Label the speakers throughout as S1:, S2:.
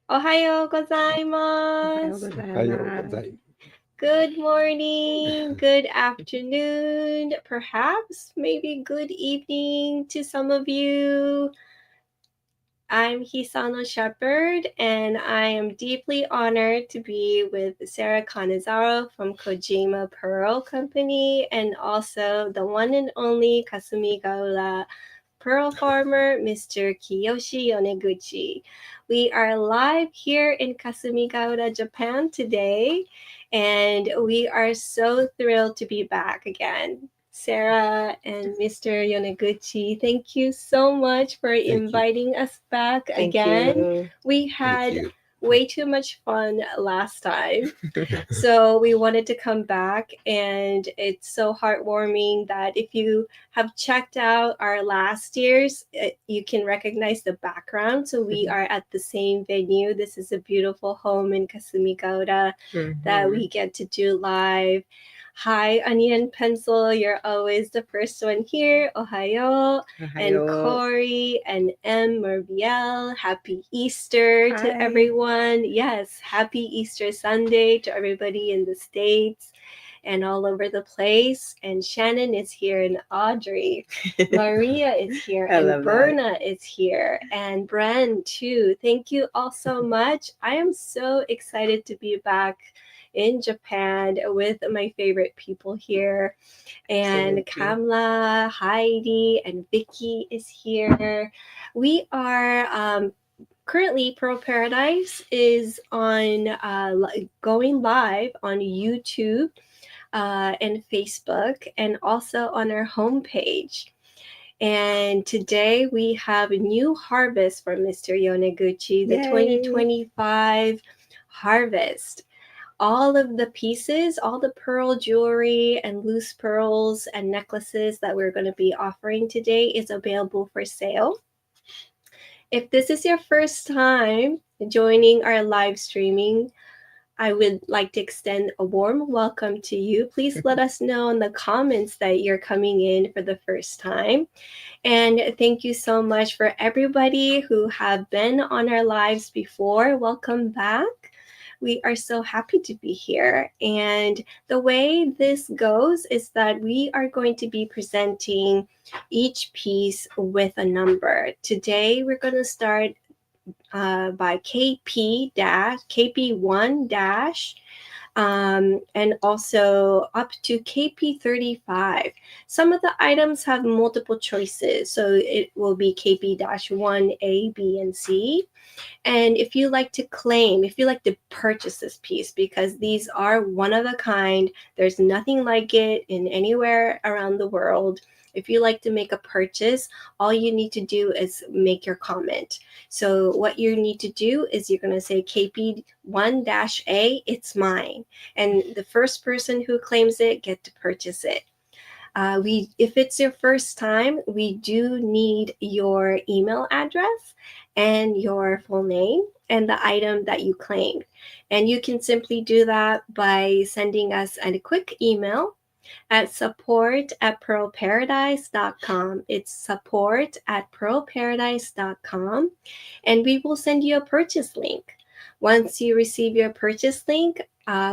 S1: おはようございます。Good morning, good afternoon, perhaps maybe good evening to some of you. I'm Hisano Shepherd, and I am deeply honored to be with Sarah Canizzaro from Kojima Pearl Company, and also the one and only Kasumigaura pearl farmer, Mr. Kiyoshi Yoneguchi. We are live here in Kasumigaura, Japan today, and we are so thrilled to be back again. Sarah and Mr. Yoneguchi, thank you so much for inviting us back again. We had way too much fun last time. So we wanted to come back, and it's so heartwarming that if you have checked out our last year's, you can recognize the background. So we are at the same venue. This is a beautiful home in Kasumigaura that we get to do live. Hi, Onion Pencil. You're always the first one here. Ohayo. And Corey and M. Merviel. Happy Easter to everyone. Yes, happy Easter Sunday to everybody in the States and all over the place. And Shannon is here, and Audrey. Maria is here, and Berna is here, and Bren too. Thank you all so much. I am so excited to be back in Japan with my favorite people here. And Kamla, Heidi, and Vicky is here. We are currently Pearl Paradise is on going live on YouTube and Facebook, and also on our homepage. And today we have a new harvest from Mr. Yoneguchi, the 2025 harvest. All of the pieces, all the pearl jewelry and loose pearls and necklaces that we're going to be offering today is available for sale. If this is your first time joining our live streaming, I would like to extend a warm welcome to you. Please let us know in the comments that you're coming in for the first time. And thank you so much for everybody who have been on our lives before. Welcome back. We are so happy to be here. And the way this goes is that we are going to be presenting each piece with a number. Today, we're going to start by KP1 dash, and also up to KP35. Some of the items have multiple choices, so it will be KP-1A, B, and C. And if you like to claim, if you like to purchase this piece, because these are one of a kind, there's nothing like it in anywhere around the world. If you like to make a purchase, all you need to do is make your comment. So what you need to do is you're going to say KP1-A, it's mine. And the first person who claims it get to purchase it. If it's your first time, we do need your email address and your full name and the item that you claimed. And you can simply do that by sending us a quick email at support@pearlparadise.com. It's support@pearlparadise.com, and we will send you a purchase link. Once you receive your purchase link,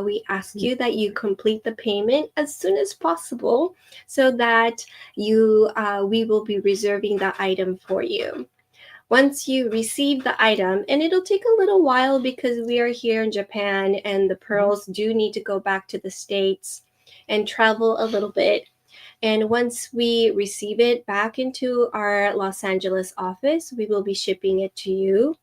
S1: we ask you that you complete the payment as soon as possible so that we will be reserving the item for you. Once you receive the item, and it'll take a little while because we are here in Japan and the pearls do need to go back to the States and travel a little bit. And once we receive it back into our Los Angeles office, we will be shipping it to you.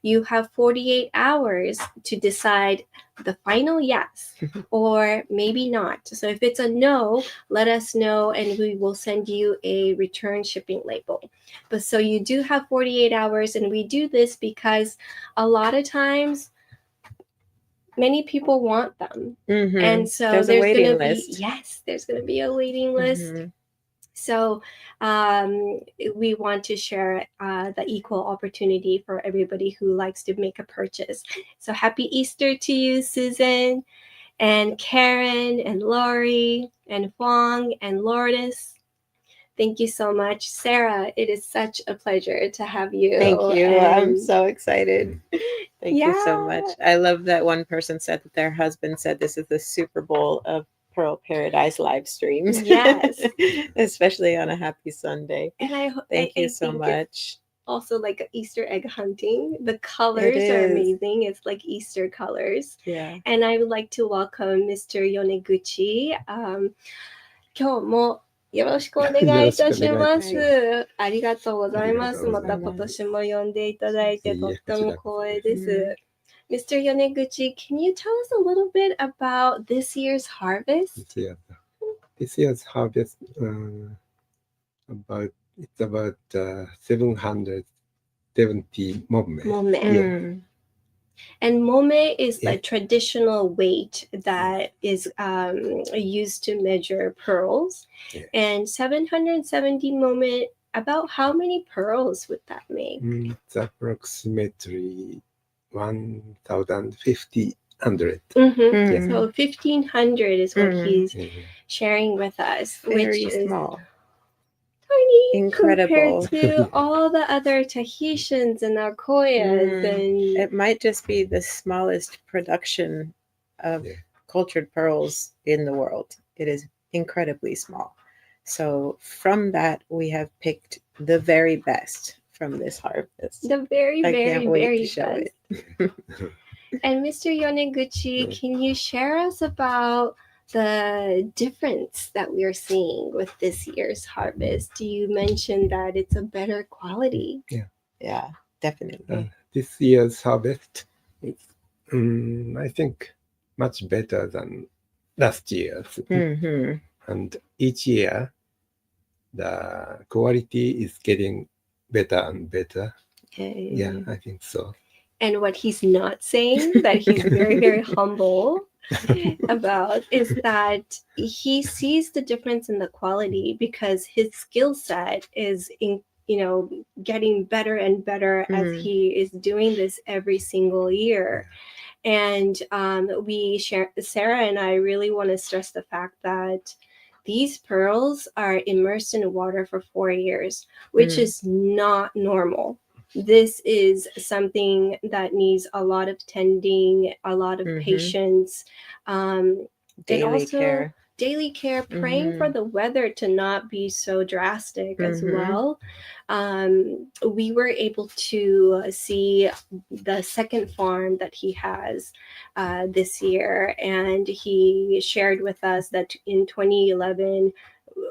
S1: You have 48 hours to decide the final yes or maybe not. So if it's a no, let us know and we will send you a return shipping label. But so you do have 48 hours, and we do this because a lot of times many people want them. And so there's going to be, there's going to be a waiting list. So we want to share the equal opportunity for everybody who likes to make a purchase. So happy Easter to you, Susan, and Karen, and Lori, and Huang, and Lourdes. Thank you so much. Sarah, it is such a pleasure to have you.
S2: Thank you. I'm so excited. Thank you so much. I love that one person said that their husband said this is the Super Bowl of Pearl Paradise live streams.
S1: Yes.
S2: Especially on a happy Sunday.
S1: And
S2: Thank you
S1: I
S2: so
S1: think
S2: much.
S1: also like Easter egg hunting. The colors are amazing. It's like Easter colors.
S2: Yeah.
S1: And I would like to welcome Mr. Yoneguchi. 今日もよろしくお願いいたします。ありがとうございます。また今年も呼んでいただいてとっても光栄です。Mr. Yoneguchi, can you tell us a little bit about this year's harvest?
S3: This year's harvest, it's about 770 momme.
S1: Yeah. And momme is the traditional weight that is used to measure pearls. And 770 momme, about how many pearls would that make?
S3: It's approximately 1,500.
S1: So 1,500 is what he's sharing with us,
S2: Very
S1: which is
S2: small.
S1: tiny
S2: Incredible
S1: compared to all the other Tahitians and Arkoyas. And
S2: it might just be the smallest production of cultured pearls in the world. It is incredibly small. So from that, we have picked the very best from this harvest.
S1: The very, very, very
S2: to show
S1: best.
S2: it.
S1: And Mr. Yoneguchi, can you share us about the difference that we are seeing with this year's harvest? You mentioned that it's a better quality.
S2: Yeah, definitely.
S3: This year's harvest is, I think, much better than last year's. And each year, the quality is getting better and better. Yeah, I think so.
S1: And what he's not saying, that he's very, very humble about, is that he sees the difference in the quality because his skill set is getting better and better as he is doing this every single year. And Sarah and I really want to stress the fact that these pearls are immersed in water for 4 years, which is not normal. This is something that needs a lot of tending, a lot of patience, daily care, praying for the weather to not be so drastic as well. We were able to see the second farm that he has this year, and he shared with us that in 2011,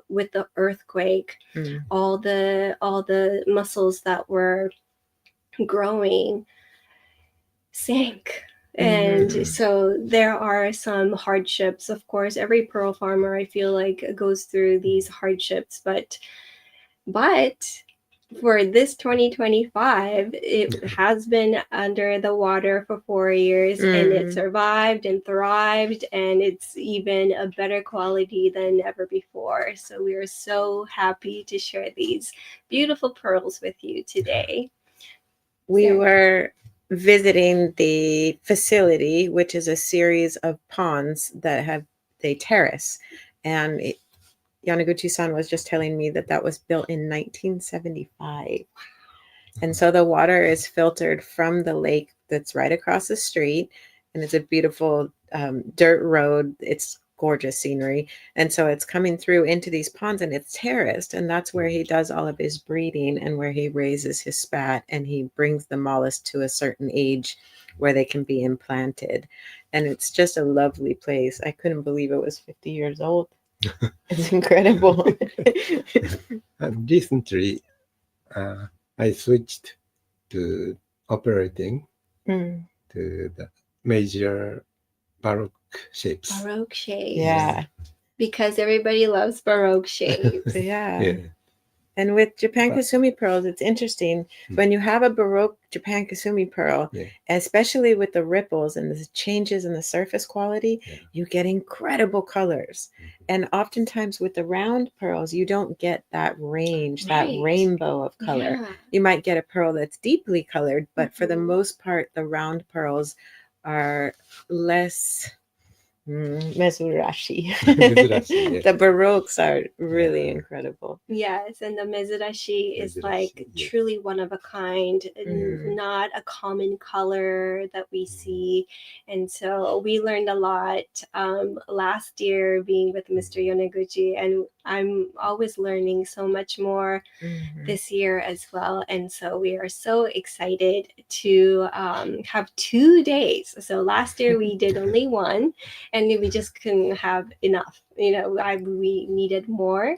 S1: with the earthquake, all the mussels that were growing sank. And so there are some hardships. Of course, every pearl farmer, I feel like, goes through these hardships, but for this 2025, it has been under the water for 4 years, and it survived and thrived, and it's even a better quality than ever before. So we are so happy to share these beautiful pearls with you today.
S2: We were visiting the facility, which is a series of ponds that have they terrace, and Yoneguchi-san was just telling me that was built in 1975. And so the water is filtered from the lake that's right across the street, and it's a beautiful dirt road. It's gorgeous scenery. And so it's coming through into these ponds, and it's terraced, and that's where he does all of his breeding and where he raises his spat, and he brings the mollusk to a certain age where they can be implanted. And it's just a lovely place. I couldn't believe it was 50 years old. It's incredible.
S3: And recently, I switched to operating to the major Baroque shapes.
S1: Baroque shapes.
S2: Yeah.
S1: Because everybody loves Baroque shapes.
S2: Yeah. And with Japan Kasumi pearls, it's interesting. When you have a Baroque Japan Kasumi pearl, especially with the ripples and the changes in the surface quality, you get incredible colors. And oftentimes with the round pearls, you don't get that range, that rainbow of color. You might get a pearl that's deeply colored, but for the most part, the round pearls are less Mezurashi.
S3: Mezurashi, yes.
S2: The Baroques are really
S3: Yeah.
S2: incredible.
S1: Yes, and the mezurashi is
S3: Mezurashi,
S1: like
S3: yes.
S1: truly one of a kind,
S2: Mhm.
S1: not a common color that we see. And so we learned a lot last year being with Mr. Yoneguchi, and I'm always learning so much more
S2: Mhm.
S1: this year as well. And so we are so excited to have 2 days. So last year we did only one, and we just couldn't have enough. We needed more.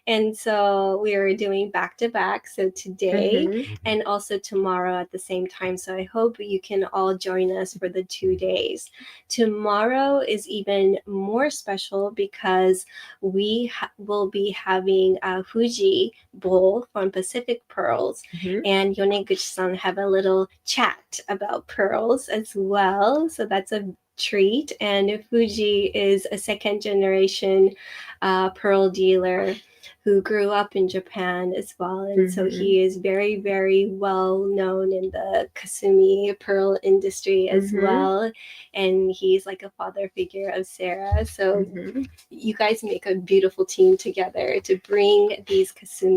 S1: And so we are doing back to back. So today
S2: Mhm.
S1: and also tomorrow at the same time. So I hope you can all join us for the 2 days. Tomorrow is even more special because we will be having a Fuji bowl from Pacific Pearls,
S2: Mhm.
S1: and Yoneguchi-san have a little chat about pearls as well. So that's a treat. And Fuji is a second generation pearl dealer who grew up in Japan as well. And so he is very, very well known in the Kasumi pearl industry as well. And he's like a father figure of Sarah. So you guys make a beautiful team together to bring these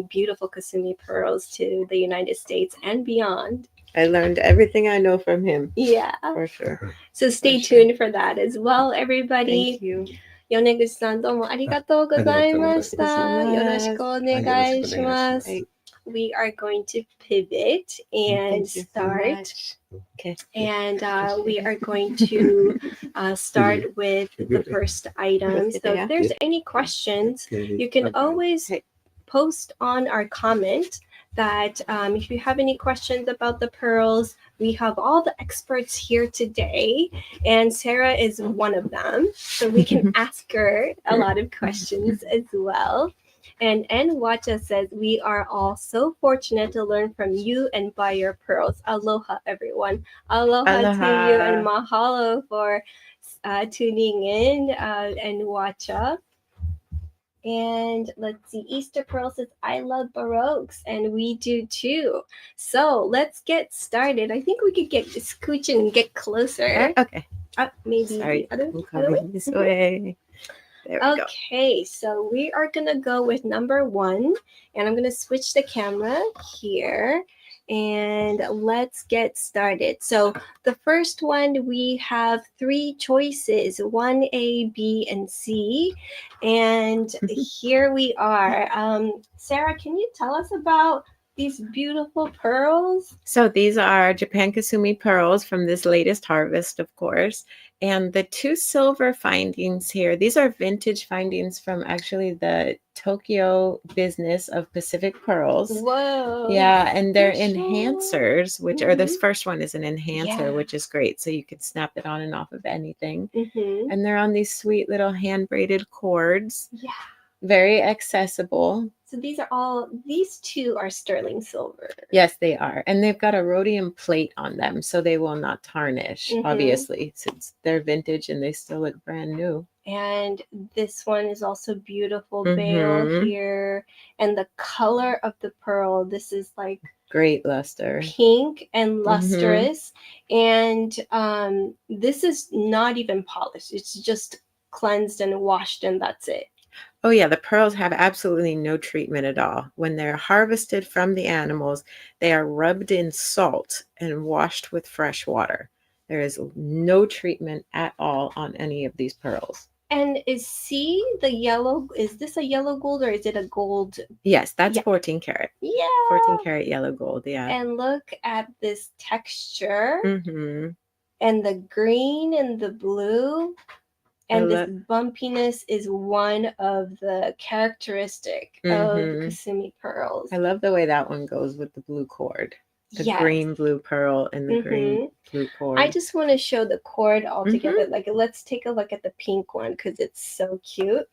S1: beautiful Kasumi pearls to the United States and beyond.
S2: I learned everything I know from him.
S1: Yeah.
S2: For sure.
S1: So stay tuned for that as well, everybody.
S2: Thank you.
S1: 米口さんどうもありがとうございまし
S2: ありがとうございます。
S1: た。よろしくお願いします。
S3: はい
S1: We are going to pivot and
S2: Thank you so
S1: start.
S2: much. Okay.
S1: And we are going to start with the first item. So if there's any questions, you can always post on our comment that if you have any questions about the pearls, we have all the experts here today, and Sarah is one of them. So we can ask her a lot of questions as well. And Wacha says, we are all so fortunate to learn from you and buy your pearls. Aloha, everyone. Aloha to you, and mahalo for tuning in, and Wacha. And let's see, Easter Pearl says, I love Baroques, and we do too. So let's get started. I think we could get scooch and get closer.
S2: Okay.
S1: Maybe
S2: Sorry.
S1: the other
S2: I'm
S1: way.
S2: coming this way. There we go.
S1: Okay, so we are going to go with number 1, and I'm going to switch the camera here. And let's get started. So the first one, we have 3 choices, 1A, B, and C. And here we are. Sarah, can you tell us about these beautiful pearls?
S2: So these are Japan Kasumi pearls from this latest harvest, of course. And the 2 silver findings here, these are vintage findings from actually the Tokyo business of Pacific Pearls.
S1: Whoa.
S2: Yeah, and they're
S1: special.
S2: enhancers, which are this first one is an enhancer,
S1: Yeah.
S2: which is great. So you can snap it on and off of anything.
S1: Mm-hmm.
S2: And they're on these sweet little hand braided cords.
S1: Yeah.
S2: Very accessible.
S1: So these 2 are sterling silver.
S2: Yes, they are. And they've got a rhodium plate on them, so they will not tarnish, obviously, since they're vintage and they still look brand new.
S1: And this one is also beautiful veil here. And the color of the pearl, this is like
S2: great luster.
S1: Pink and lustrous. And this is not even polished. It's just cleansed and washed, and that's it.
S2: Oh, yeah. The pearls have absolutely no treatment at all. When they're harvested from the animals, they are rubbed in salt and washed with fresh water. There is no treatment at all on any of these pearls.
S1: And is this a yellow gold or is it a gold?
S2: Yes, that's 14 karat.
S1: Yeah.
S2: 14 karat yellow gold, yeah.
S1: And look at this texture.
S2: Mm-hmm.
S1: And the green and the blue. And this bumpiness is one of the characteristic of Kasumi pearls.
S2: I love the way that one goes with the blue cord. The green blue pearl and the green blue cord.
S1: I just want to show the cord all together. Like, let's take a look at the pink one because it's so cute.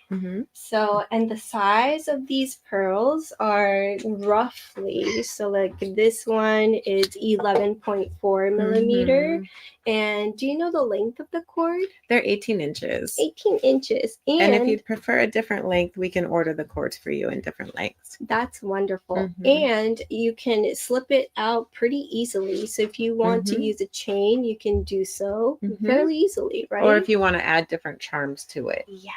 S1: So, and the size of these pearls are roughly, so like this one is 11.4 millimeter. And do you know the length of the cord?
S2: They're 18 inches.
S1: 18 inches.
S2: And if you prefer a different length, we can order the cords for you in different lengths.
S1: That's wonderful. And you can slip it out out pretty easily. So if you want to
S2: Mhm.
S1: use a chain, you can do so
S2: Mhm.
S1: fairly easily, right?
S2: Or if you want to add different charms to it.
S1: Yeah.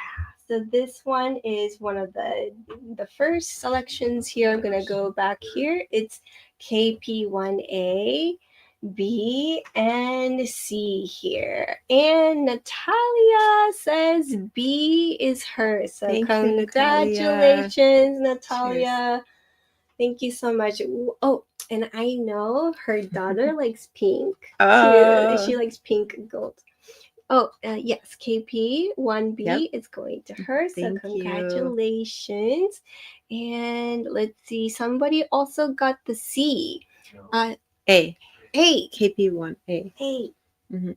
S1: So this one is one of the first selections here. I'm gonna go back here. It's KP1A, B, and C here. And Natalia says B is hers. So
S2: Thank you, Natalia.
S1: congratulations, Natalia. Thank you so much. Oh, and I know her daughter likes pink too.
S2: Oh.
S1: She likes pink and gold. Oh, yes, KP1B
S2: Yep.
S1: is going to her. So
S2: Thank you.
S1: congratulations. And let's see, somebody also got the C.
S2: A.
S1: A.
S2: KP1A.
S1: A.
S2: Mhm.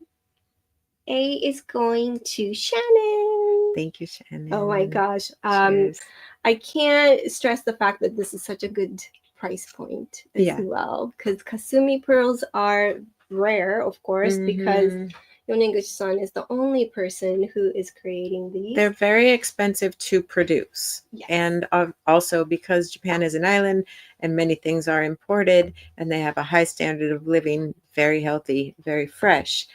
S1: A is going to Shannon.
S2: Thank you, Shannon.
S1: Oh my gosh.
S2: Cheers.
S1: I can't stress the fact that this is such a good price point as
S2: Yeah.
S1: well, because Kasumi pearls are rare, of course, because
S2: Mhm.
S1: Yoneguchi-san is the only person who is creating these.
S2: They're very expensive to produce.
S1: Yes.
S2: And also because Japan is an island and many things are imported and they have a high standard of living, very healthy, very fresh,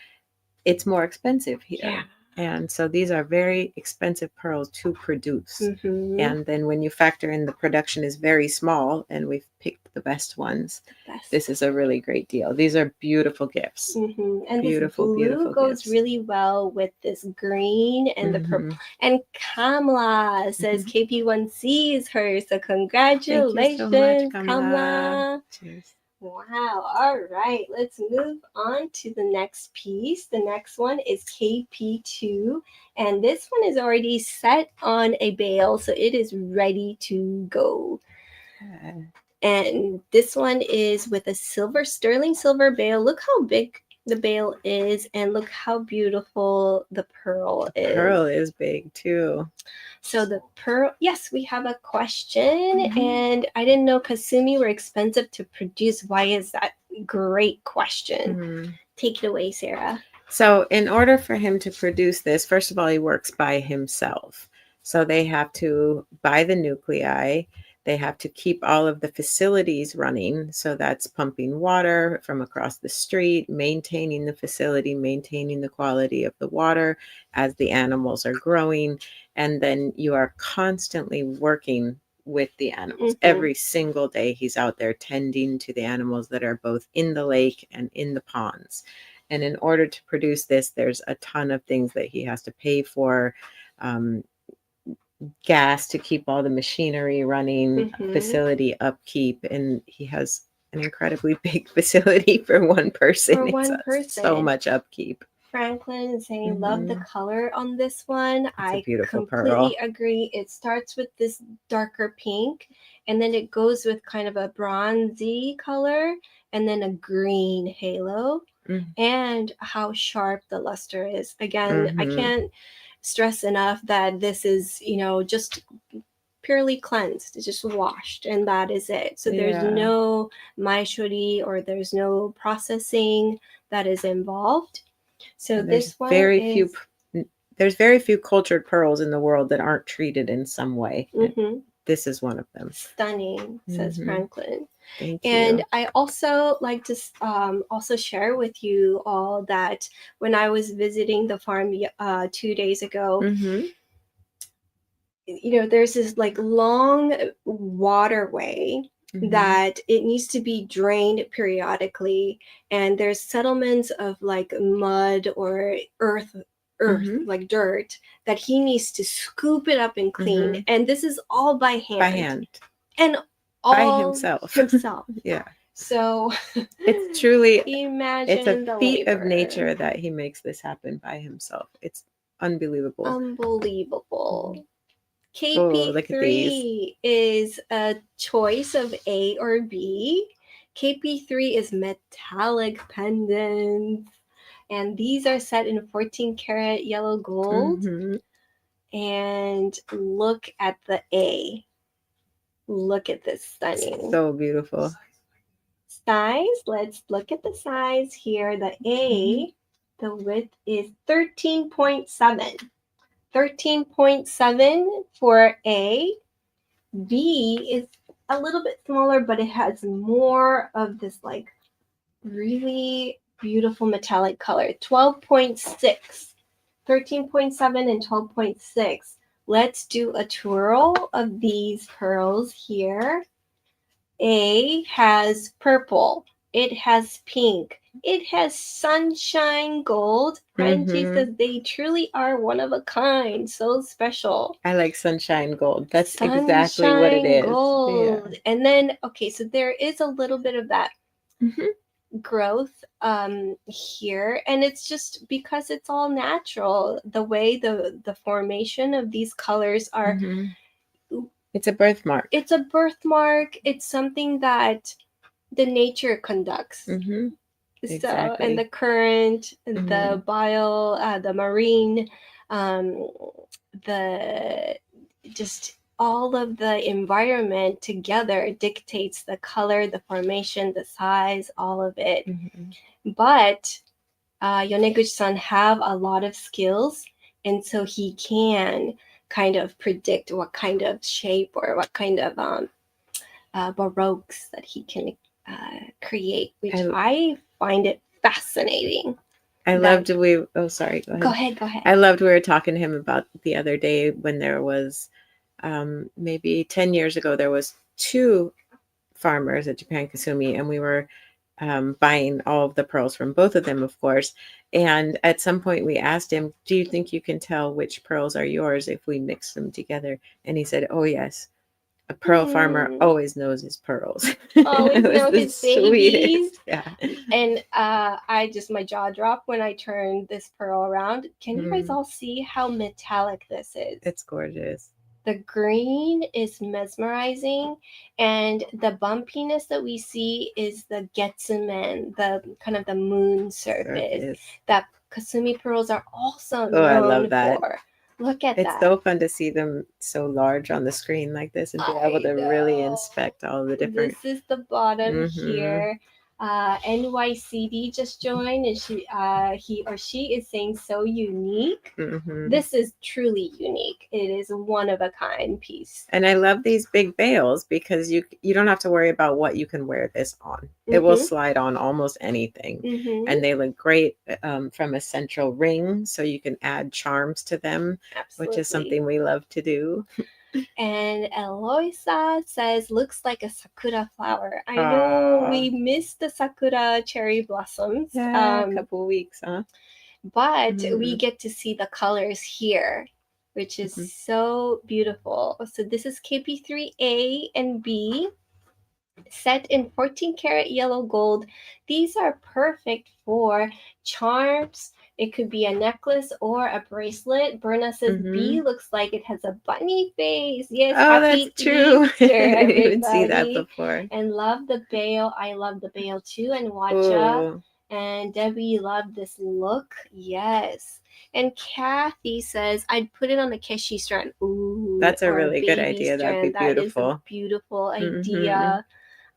S2: it's more expensive here.
S1: Yeah.
S2: And so these are very expensive pearls to produce.
S1: Mhm.
S2: And then when you factor in the production is very small and we've picked the best ones, this is a really great deal. These are beautiful gifts.
S1: Mhm. And
S2: Beautiful,
S1: this blue
S2: beautiful
S1: goes
S2: gifts.
S1: really well with this green and the purple. And Kamla says KP1C is hers. So congratulations,
S2: Thank you so much,
S1: Kamla.
S2: Cheers.
S1: Wow. All right. Let's move on to the next piece. The next one is KP2. And this one is already set on a bale, so it is ready to go. And this one is with a sterling silver bale. Look how big the bale is, and look how beautiful the pearl is.
S2: The pearl is big too.
S1: So the pearl, yes, we have a question, and I didn't know Kasumi were expensive to produce. Why is that? Great question. Take it away, Sarah.
S2: So in order for him to produce this, first of all, he works by himself. So they have to buy the nuclei. They have to keep all of the facilities running. So that's pumping water from across the street, maintaining the facility, maintaining the quality of the water as the animals are growing. And then you are constantly working with the animals. Every single day he's out there tending to the animals that are both in the lake and in the ponds. And in order to produce this, there's a ton of things that he has to pay for. Gas to keep all the machinery running, facility upkeep, and he has an incredibly big facility for one person.
S1: For one person.
S2: So much upkeep.
S1: Franklin is saying, love the color on this one. I
S2: pearl.
S1: completely agree. It starts with this darker pink, and then it goes with kind of a bronzy color, and then a green halo, and how sharp the luster is. Again, I can't stress enough that this is, just purely cleansed. It's just washed, and that is it. So there's no maishori or there's no processing that is involved. So this one
S2: there's very few cultured pearls in the world that aren't treated in some way. This is one of them.
S1: Stunning, says Franklin.
S2: Thank you.
S1: And I also like to also share with you all that when I was visiting the farm 2 days ago, there's this like long waterway that it needs to be drained periodically, and there's settlements of like mud or earth like dirt that he needs to scoop it up and clean, and this is all by hand and all
S2: by himself. Yeah.
S1: So
S2: it's truly
S1: imagine
S2: it's a feat of nature that he makes this happen by himself. It's unbelievable.
S1: KP3 is a choice of A or B. KP3 is metallic pendants, and these are set in 14 karat yellow gold. And look at the A. Look at this stunning.
S2: So beautiful.
S1: Size, let's look at the size here. The A, the width is 13.7. 13.7 for A. B is a little bit smaller, but it has more of this like really beautiful metallic color. 12.6, 13.7, and 12.6. Let's do a twirl of these pearls here. A has purple. It has pink. It has sunshine gold. Frenchie says they truly are one of a kind. So special.
S2: I like sunshine gold. That's exactly what it is.
S1: Gold. Yeah. And then, okay, so there is a little bit of that growth here, and it's just because it's all natural. The way the formation of these colors are.
S2: It's a birthmark.
S1: It's a birthmark. It's something that the nature conducts.
S2: Exactly.
S1: So, and the current, the bile, the marine, the just all of the environment together dictates the color, the formation, the size, all of it. But Yoneguchi-san have a lot of skills, and so he can kind of predict what kind of shape or what kind of baroques that he can create, which I find it fascinating.
S2: I loved we. Oh, sorry.
S1: Go ahead.
S2: I loved we were talking to him about the other day when there was maybe 10 years ago. There was 2 farmers at Japan Kasumi, and we were buying all of the pearls from both of them, of course. And at some point, we asked him, "Do you think you can tell which pearls are yours if we mix them together?" And he said, "Oh yes." A pearl farmer always knows his pearls.
S1: Always know his babies.
S2: Yeah.
S1: And my jaw dropped when I turned this pearl around. Can you guys all see how metallic this is?
S2: It's gorgeous.
S1: The green is mesmerizing, and the bumpiness that we see is the getsumen, the kind of the moon surface. That Kasumi pearls are also known
S2: I love that.
S1: for. Look at that.
S2: It's so fun to see them so large on the screen like this and be able to really inspect all the different.
S1: This is the bottom here. NYCD just joined, and he or she is saying so unique. This is truly unique. It is one of a kind piece.
S2: And I love these big veils because you don't have to worry about what you can wear this on. It will slide on almost anything. And they look great from a central ring, so you can add charms to them. Absolutely. Which is something we love to do.
S1: And Eloisa says, looks like a sakura flower. I know we missed the sakura cherry blossoms.
S2: Yeah, a couple weeks, huh?
S1: But we get to see the colors here, which is so beautiful. So this is KP3A and B, set in 14 karat yellow gold. These are perfect for charms. It could be a necklace or a bracelet. Berna says B looks like it has a bunny face. Yes, happy
S2: that's true.
S1: Easter,
S2: I didn't see that before.
S1: And love the veil. I love the veil too. And Watcha. And Debbie loved this look. Yes. And Kathy says, I'd put it on the keshi strand. Ooh,
S2: that's a really good idea. That'd be beautiful.
S1: That is a beautiful idea.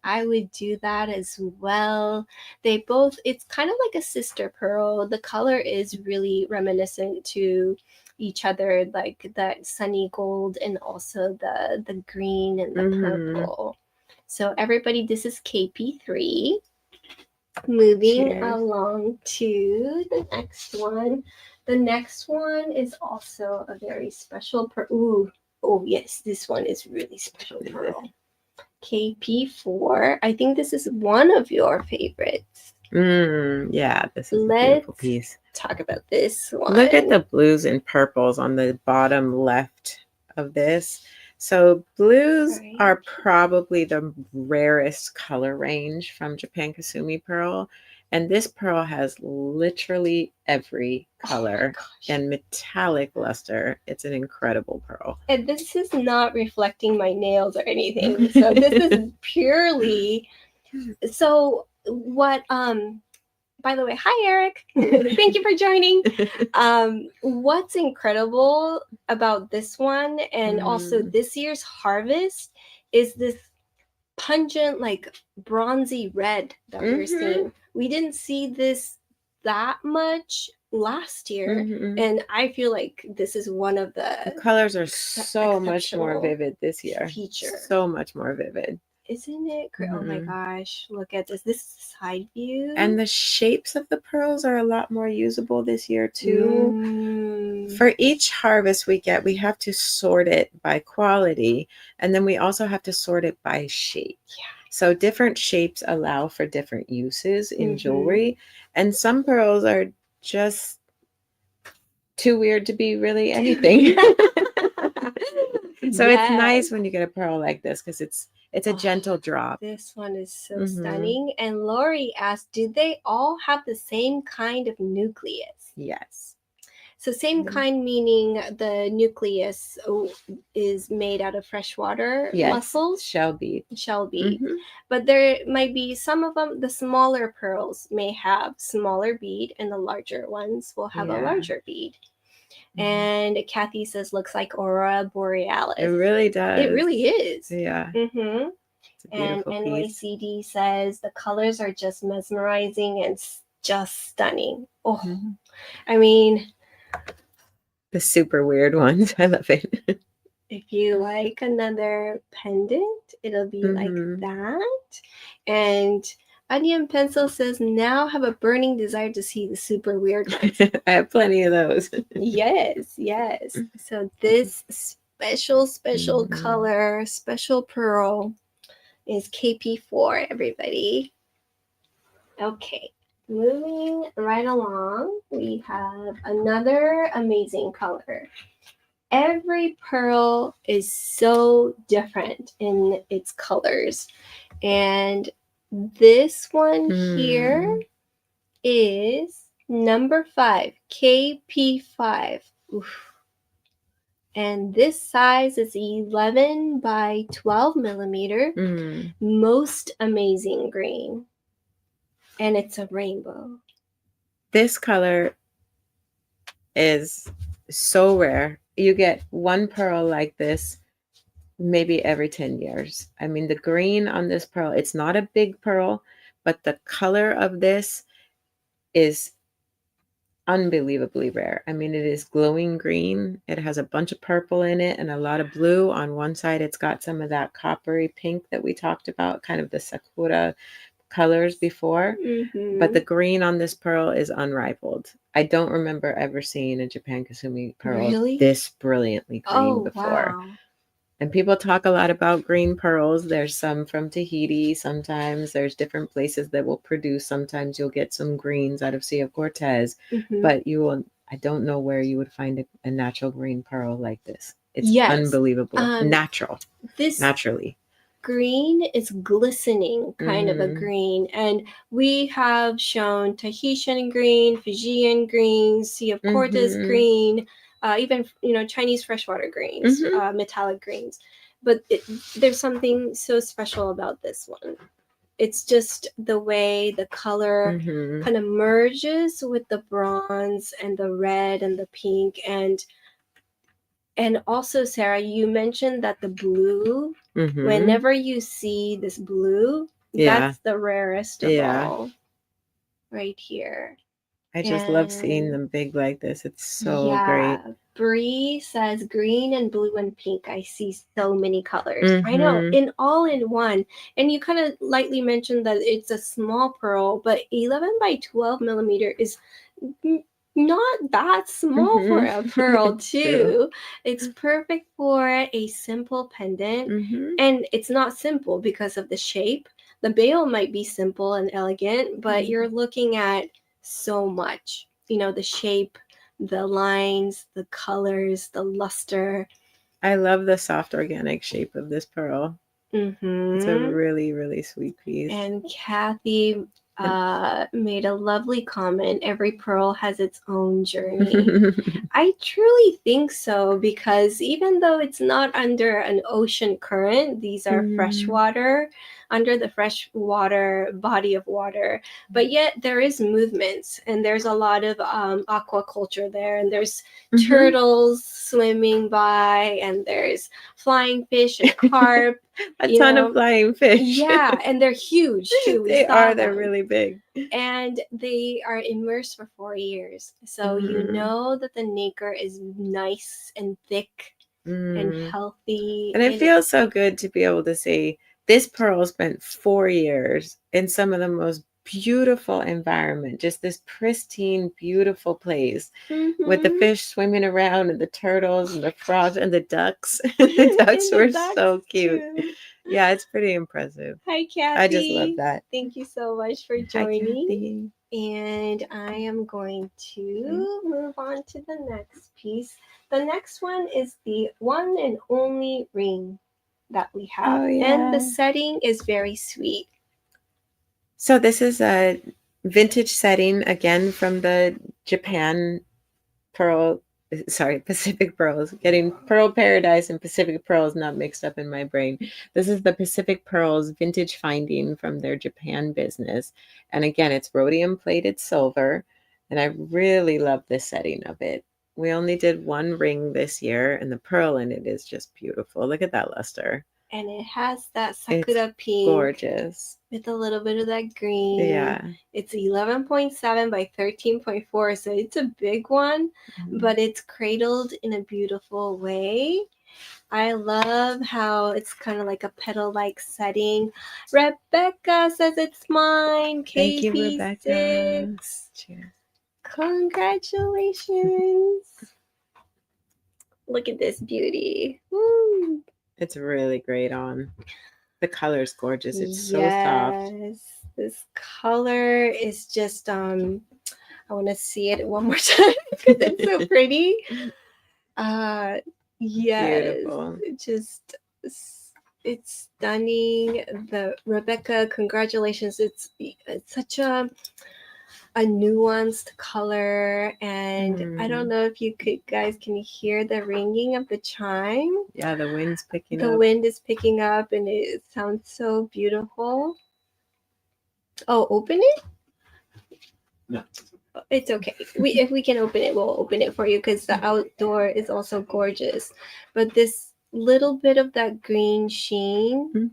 S1: I would do that as well. It's kind of like a sister pearl. The color is really reminiscent to each other, like that sunny gold and also the green and the purple. So everybody, this is KP3. Moving along to the next one. The next one is also a very special pearl. Oh yes, this one is really special pearl. KP4. I think this is one of your favorites.
S2: Yeah, this is a beautiful piece.
S1: Talk about this one.
S2: Look at the blues and purples on the bottom left of this. So blues are probably the rarest color range from Japan Kasumi pearl. And this pearl has literally every color and metallic luster. It's an incredible pearl.
S1: And this is not reflecting my nails or anything. So this is purely. So what? By the way, hi Eric. Thank you for joining. What's incredible about this one and also this year's harvest is this pungent, like bronzy red that we're seeing. We didn't see this that much last year, and I feel like this is one of the
S2: colors are so much more vivid this year.
S1: Feature.
S2: So much more vivid.
S1: Isn't it great? Oh my gosh, look at this. This is the side view.
S2: And the shapes of the pearls are a lot more usable this year too. For each harvest we get, we have to sort it by quality, and then we also have to sort it by shape.
S1: Yeah.
S2: So different shapes allow for different uses in jewelry, and some pearls are just too weird to be really anything. So it's nice when you get a pearl like this because it's a gentle drop.
S1: This one is so stunning. And Lori asked, do they all have the same kind of nucleus?
S2: Yes.
S1: So same kind meaning the nucleus is made out of freshwater mussels.
S2: Shell bead.
S1: But there might be some of them, the smaller pearls may have smaller bead and the larger ones will have a larger bead. And Kathy says, looks like Aurora Borealis.
S2: It really does.
S1: It really is.
S2: Yeah.
S1: And NYCD says, the colors are just mesmerizing and just stunning. I mean,
S2: the super weird ones. I love it.
S1: If you like another pendant, it'll be like that. And Onion Pencil says, now have a burning desire to see the super weird ones.
S2: I have plenty of those.
S1: Yes. So this special color, special pearl is KP4, everybody. Okay, moving right along, we have another amazing color. Every pearl is so different in its colors. And this one here is number 5, KP5. Oof. And this size is 11 by 12 millimeter. Most amazing green. And it's a rainbow.
S2: This color is so rare. You get one pearl like this maybe every 10 years. I mean, the green on this pearl, it's not a big pearl, but the color of this is unbelievably rare. I mean, it is glowing green. It has a bunch of purple in it and a lot of blue. On one side, it's got some of that coppery pink that we talked about, kind of the sakura colors before. But the green on this pearl is unrivaled. I don't remember ever seeing a Japan Kasumi pearl this brilliantly green before.
S1: Wow.
S2: And people talk a lot about green pearls. There's some from Tahiti. Sometimes there's different places that will produce. Sometimes you'll get some greens out of Sea of Cortez. But you will, I don't know where you would find a natural green pearl like this. It's unbelievable. Naturally.
S1: Green is glistening kind of a green, and we have shown Tahitian green, Fijian green, Sea of Cortez green, even Chinese freshwater greens, metallic greens. But there's something so special about this one. It's just the way the color kind of merges with the bronze and the red and the pink. And also, Sarah, you mentioned that the blue, whenever you see this blue, that's the rarest of all. Right here.
S2: I just love seeing them big like this. It's so great.
S1: Bree says green and blue and pink. I see so many colors. I know, in one. And you kind of lightly mentioned that it's a small pearl, but 11 by 12 millimeter is not that small for a pearl too. It's perfect for a simple pendant. And it's not simple because of the shape. The bail might be simple and elegant, but you're looking at so much, the shape, the lines, the colors, the luster.
S2: I love the soft organic shape of this pearl. It's a really, really sweet piece.
S1: And Kathy made a lovely comment. Every pearl has its own journey. I truly think so, because even though it's not under an ocean current, these are freshwater, under the freshwater body of water, but yet there is movements, and there's a lot of aquaculture there, and there's turtles swimming by, and there's flying fish and carp.
S2: A ton of flying fish.
S1: Yeah, and they're huge too.
S2: They're really big.
S1: And they are immersed for 4 years. So you know that the nacre is nice and thick and healthy.
S2: And it feels so good to be able to say This pearl spent 4 years in some of the most beautiful environment, just this pristine, beautiful place with the fish swimming around and the turtles and the frogs and the ducks. The ducks were so cute. Too. Yeah, it's pretty impressive.
S1: Hi, Kathy.
S2: I just love that.
S1: Thank you so much for joining.
S2: Hi, Kathy.
S1: And I am going to move on to the next piece. The next one is the one and only ring that we have.
S2: Oh, yeah.
S1: And the setting is very sweet.
S2: So this is a vintage setting, again, from the Pacific Pearls. Getting Pearl Paradise and Pacific Pearls not mixed up in my brain. This is the Pacific Pearls vintage finding from their Japan business. And again, it's rhodium plated silver. And I really love this setting of it. We only did one ring this year, and the pearl in it is just beautiful. Look at that luster.
S1: And it has that sakura pink.
S2: Gorgeous.
S1: With a little bit of that green.
S2: Yeah.
S1: It's 11.7 by 13.4, so it's a big one, but it's cradled in a beautiful way. I love how it's kind of like a petal-like setting. Rebecca says it's mine.
S2: Thank you,
S1: KP6.
S2: Rebecca. Cheers.
S1: Congratulations. Look at this beauty. Woo.
S2: It's really great on. The color's gorgeous. It's so soft.
S1: Yes, this color is just I want to see it one more time because it's so pretty. Yes,
S2: beautiful.
S1: It's stunning. The Rebecca, congratulations! It's such a nuanced color, and I don't know if you guys can hear the ringing of the chime.
S2: Yeah, the wind's picking up.
S1: The wind is picking up, and it sounds so beautiful. Oh, open it?
S3: No.
S1: It's okay. If we can open it, we'll open it for you because the outdoor is also gorgeous. But this little bit of that green sheen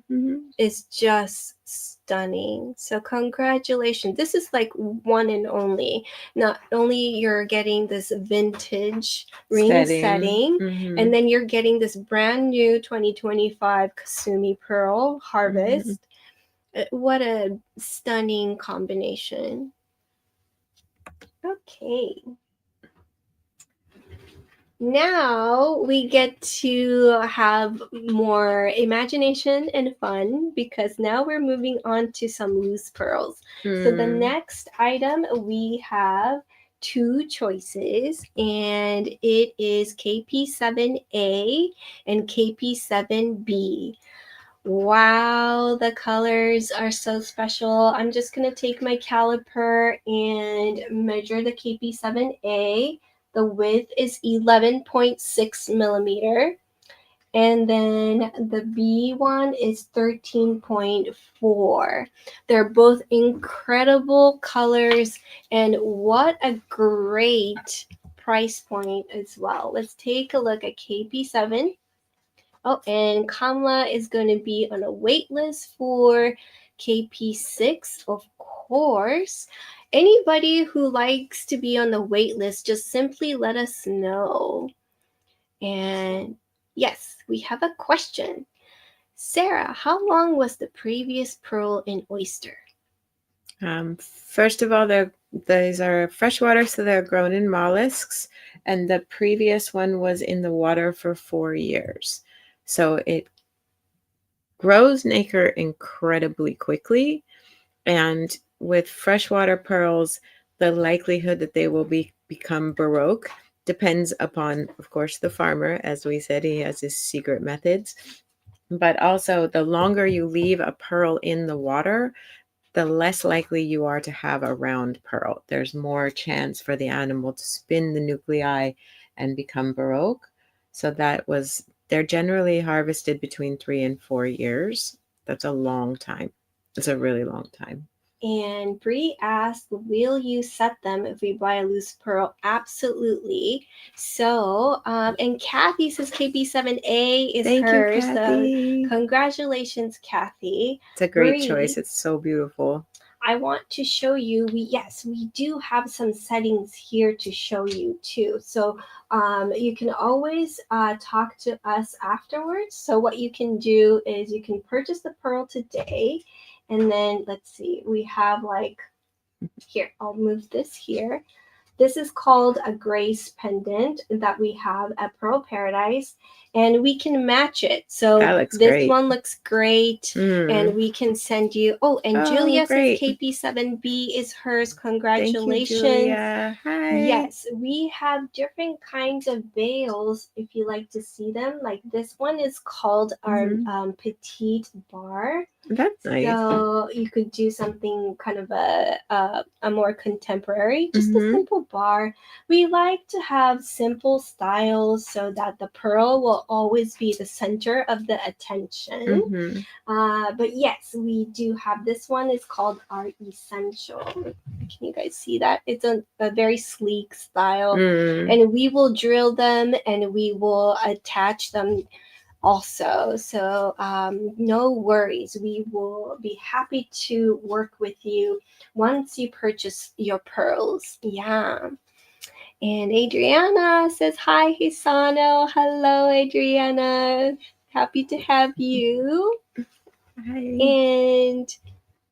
S1: is just stunning. So congratulations. This is like one and only. Not only you're getting this vintage ring setting and then you're getting this brand new 2025 Kasumi Pearl Harvest. What a stunning combination. Okay. Now we get to have more imagination and fun because now we're moving on to some loose pearls. So the next item, we have two choices, and it is KP7A and KP7B. Wow, the colors are so special. I'm just going to take my caliper and measure the KP7A. The width is 11.6 millimeter. And then the B one is 13.4. They're both incredible colors, and what a great price point as well. Let's take a look at KP7. Oh, and Kamla is going to be on a wait list for KP6, of course. Anybody who likes to be on the wait list, just simply let us know. And yes, we have a question. Sarah, how long was the previous pearl in oyster?
S2: First of all, these are freshwater, so they're grown in mollusks. And the previous one was in the water for 4 years. So it grows nacre incredibly quickly. And with freshwater pearls, the likelihood that they will become Baroque depends upon, of course, the farmer. As we said, he has his secret methods. But also, the longer you leave a pearl in the water, the less likely you are to have a round pearl. There's more chance for the animal to spin the nuclei and become Baroque. So they're generally harvested between 3 and 4 years. That's a long time. It's a really long time.
S1: And Bree asked, will you set them if we buy a loose pearl? Absolutely. So, and Kathy says KP7A is
S2: Thank
S1: hers.
S2: you, Kathy.
S1: So congratulations, Kathy.
S2: It's a great choice. It's so beautiful.
S1: I want to show you, we do have some settings here to show you too. So you can always talk to us afterwards. So what you can do is you can purchase the pearl today, and then let's see, we have like, here, I'll move this here. This is called a grace pendant that we have at Pearl Paradise, and we can match it. So this
S2: great.
S1: one looks great, and we can send you. Oh, and Julia
S2: great.
S1: says KP7B is hers. Congratulations.
S2: Thank you, Julia. Hi.
S1: Yes, we have different kinds of veils if you like to see them. Like this one is called our petite bar.
S2: That's nice.
S1: So you could do something kind of a more contemporary, just a simple bar. We like to have simple styles so that the pearl will always be the center of the attention. But yes, we do have this one. It's called our essential. Can you guys see that? It's a very sleek style, and we will drill them and we will attach them also. So no worries, we will be happy to work with you once you purchase your pearls. Yeah. And Adriana says hi, Hisano. Hello, Adriana, happy to have you.
S2: Hi.
S1: And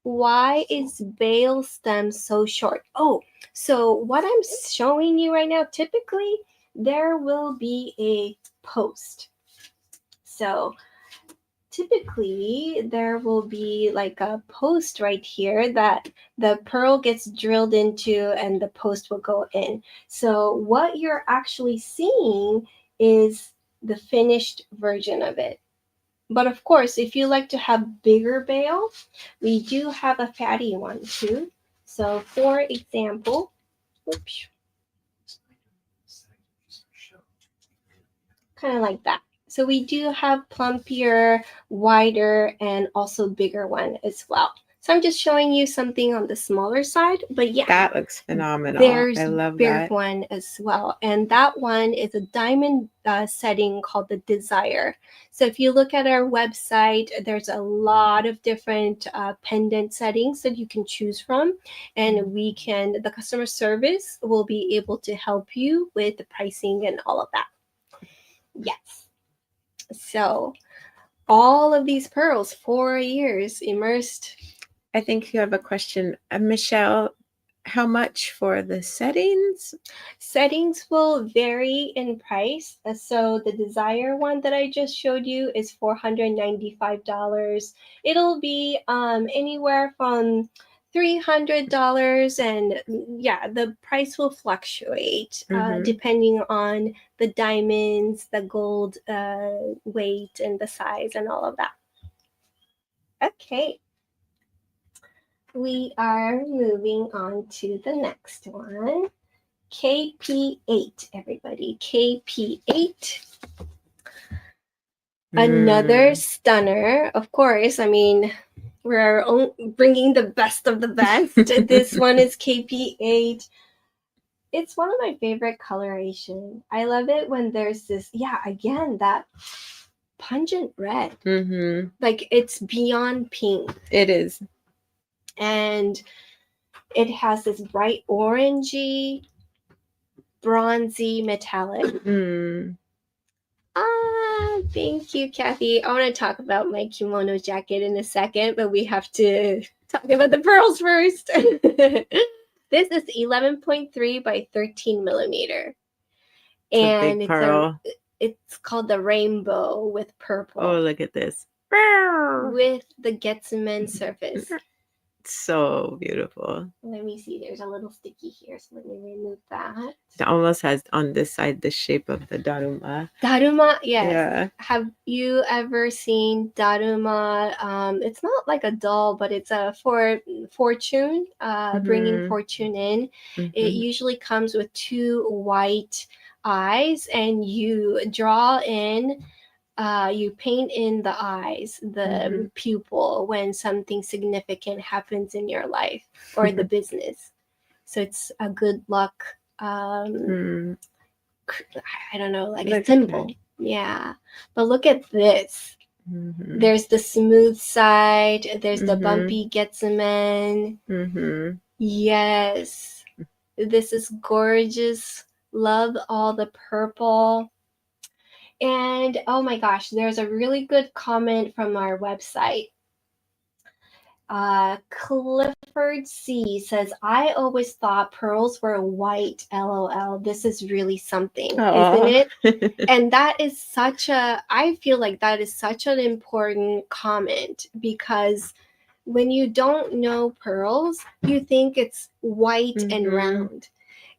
S1: why is veil stem so short? Oh, so what I'm showing you right now, typically there will be a post. So typically there will be like a post right here that the pearl gets drilled into and the post will go in. So what you're actually seeing is the finished version of it. But of course, if you like to have bigger veil, we do have a fatty one too. So for example, oops, kind of like that. So we do have plumpier, wider, and also bigger one as well. So I'm just showing you something on the smaller side, but yeah.
S2: That looks phenomenal.
S1: There's
S2: I love
S1: big
S2: that
S1: one as well. And that one is a diamond setting called the Desire. So if you look at our website, there's a lot of different pendant settings that you can choose from. And the customer service will be able to help you with the pricing and all of that. Yes. So all of these pearls, 4 years immersed.
S2: I think you have a question. Michelle, how much for the settings?
S1: Settings will vary in price. So the Desire one that I just showed you is $495. It'll be anywhere from $300, and yeah, the price will fluctuate depending on the diamonds, the gold weight, and the size, and all of that. Okay. We are moving on to the next one. KP8, everybody. KP8. Another stunner. Of course, I mean, we're bringing the best of the best. This one is KP8. It's one of my favorite coloration. I love it when there's this, again, that pungent red. Like it's beyond pink.
S2: It is.
S1: And it has this bright orangey, bronzy metallic. Thank you, Kathy. I want to talk about my kimono jacket in a second, but we have to talk about the pearls first. This is 11.3 by 13 millimeter. And it's called the rainbow with purple.
S2: Oh, look at this.
S1: With the Getsumen surface.
S2: So beautiful.
S1: Let me see. There's a little sticky here, so let me remove that.
S2: It almost has on this side the shape of the daruma.
S1: Daruma, yes.
S2: Yeah.
S1: Have you ever seen daruma? It's not like a doll, but it's a fortune, bringing fortune in. It usually comes with 2 white eyes, and you draw in. You paint in the eyes, the pupil, when something significant happens in your life or the business. So it's a good luck, I don't know, like a symbol. Yeah. But look at this.
S2: Mm-hmm.
S1: There's the smooth side. There's the
S2: Mhm.
S1: bumpy Getsumen.
S2: Mm-hmm.
S1: Yes. This is gorgeous. Love all the purple. And oh my gosh, there's a really good comment from our website. Clifford C says, I always thought pearls were white. LOL. This is really something, isn't it? And that is I feel like that is such an important comment, because when you don't know pearls, you think it's white and
S2: Mhm.
S1: round.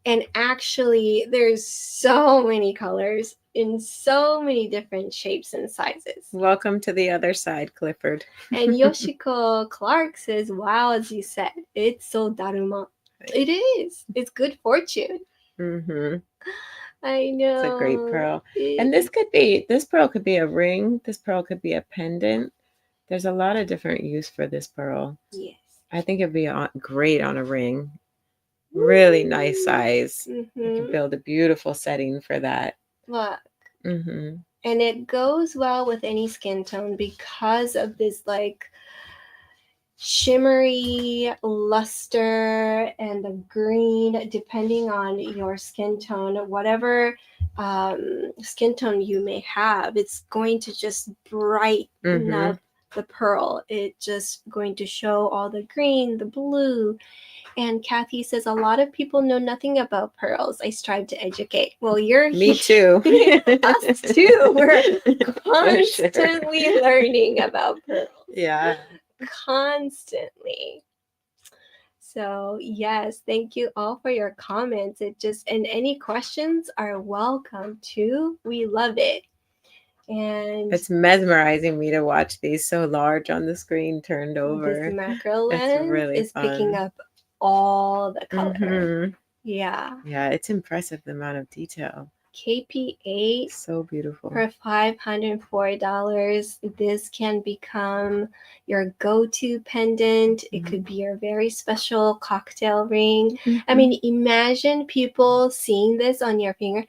S1: And actually, there's so many colors in so many different shapes and sizes.
S2: Welcome to the other side, Clifford.
S1: And Yoshiko Clark says, wow, as you said, it's so daruma. It is. It's good fortune.
S2: Mm-hmm.
S1: I know.
S2: It's a great pearl. And this pearl could be a ring. This pearl could be a pendant. There's a lot of different use for this pearl.
S1: Yes.
S2: I think it'd be great on a ring. Really nice size.
S1: Mm-hmm.
S2: You can build a beautiful setting for that.
S1: Look.
S2: Mm-hmm.
S1: And it goes well with any skin tone because of this like shimmery luster and the green, depending on your skin tone, whatever skin tone you may have, it's going to just brighten up the pearl. It's just going to show all the green, the blue. And Kathy says, a lot of people know nothing about pearls. I strive to educate. Well,
S2: Me too.
S1: Us too. We're constantly learning about pearls.
S2: Yeah.
S1: Constantly. So yes, thank you all for your comments. And any questions are welcome too. We love it. And
S2: it's mesmerizing me to watch these so large on the screen turned over.
S1: This macro lens
S2: really
S1: is
S2: fun.
S1: picking up all the color.
S2: Mm-hmm.
S1: Yeah.
S2: Yeah, it's impressive the amount of detail.
S1: KP8
S2: so beautiful.
S1: For $504, this can become your go-to pendant. It could be your very special cocktail ring. I mean, imagine people seeing this on your finger.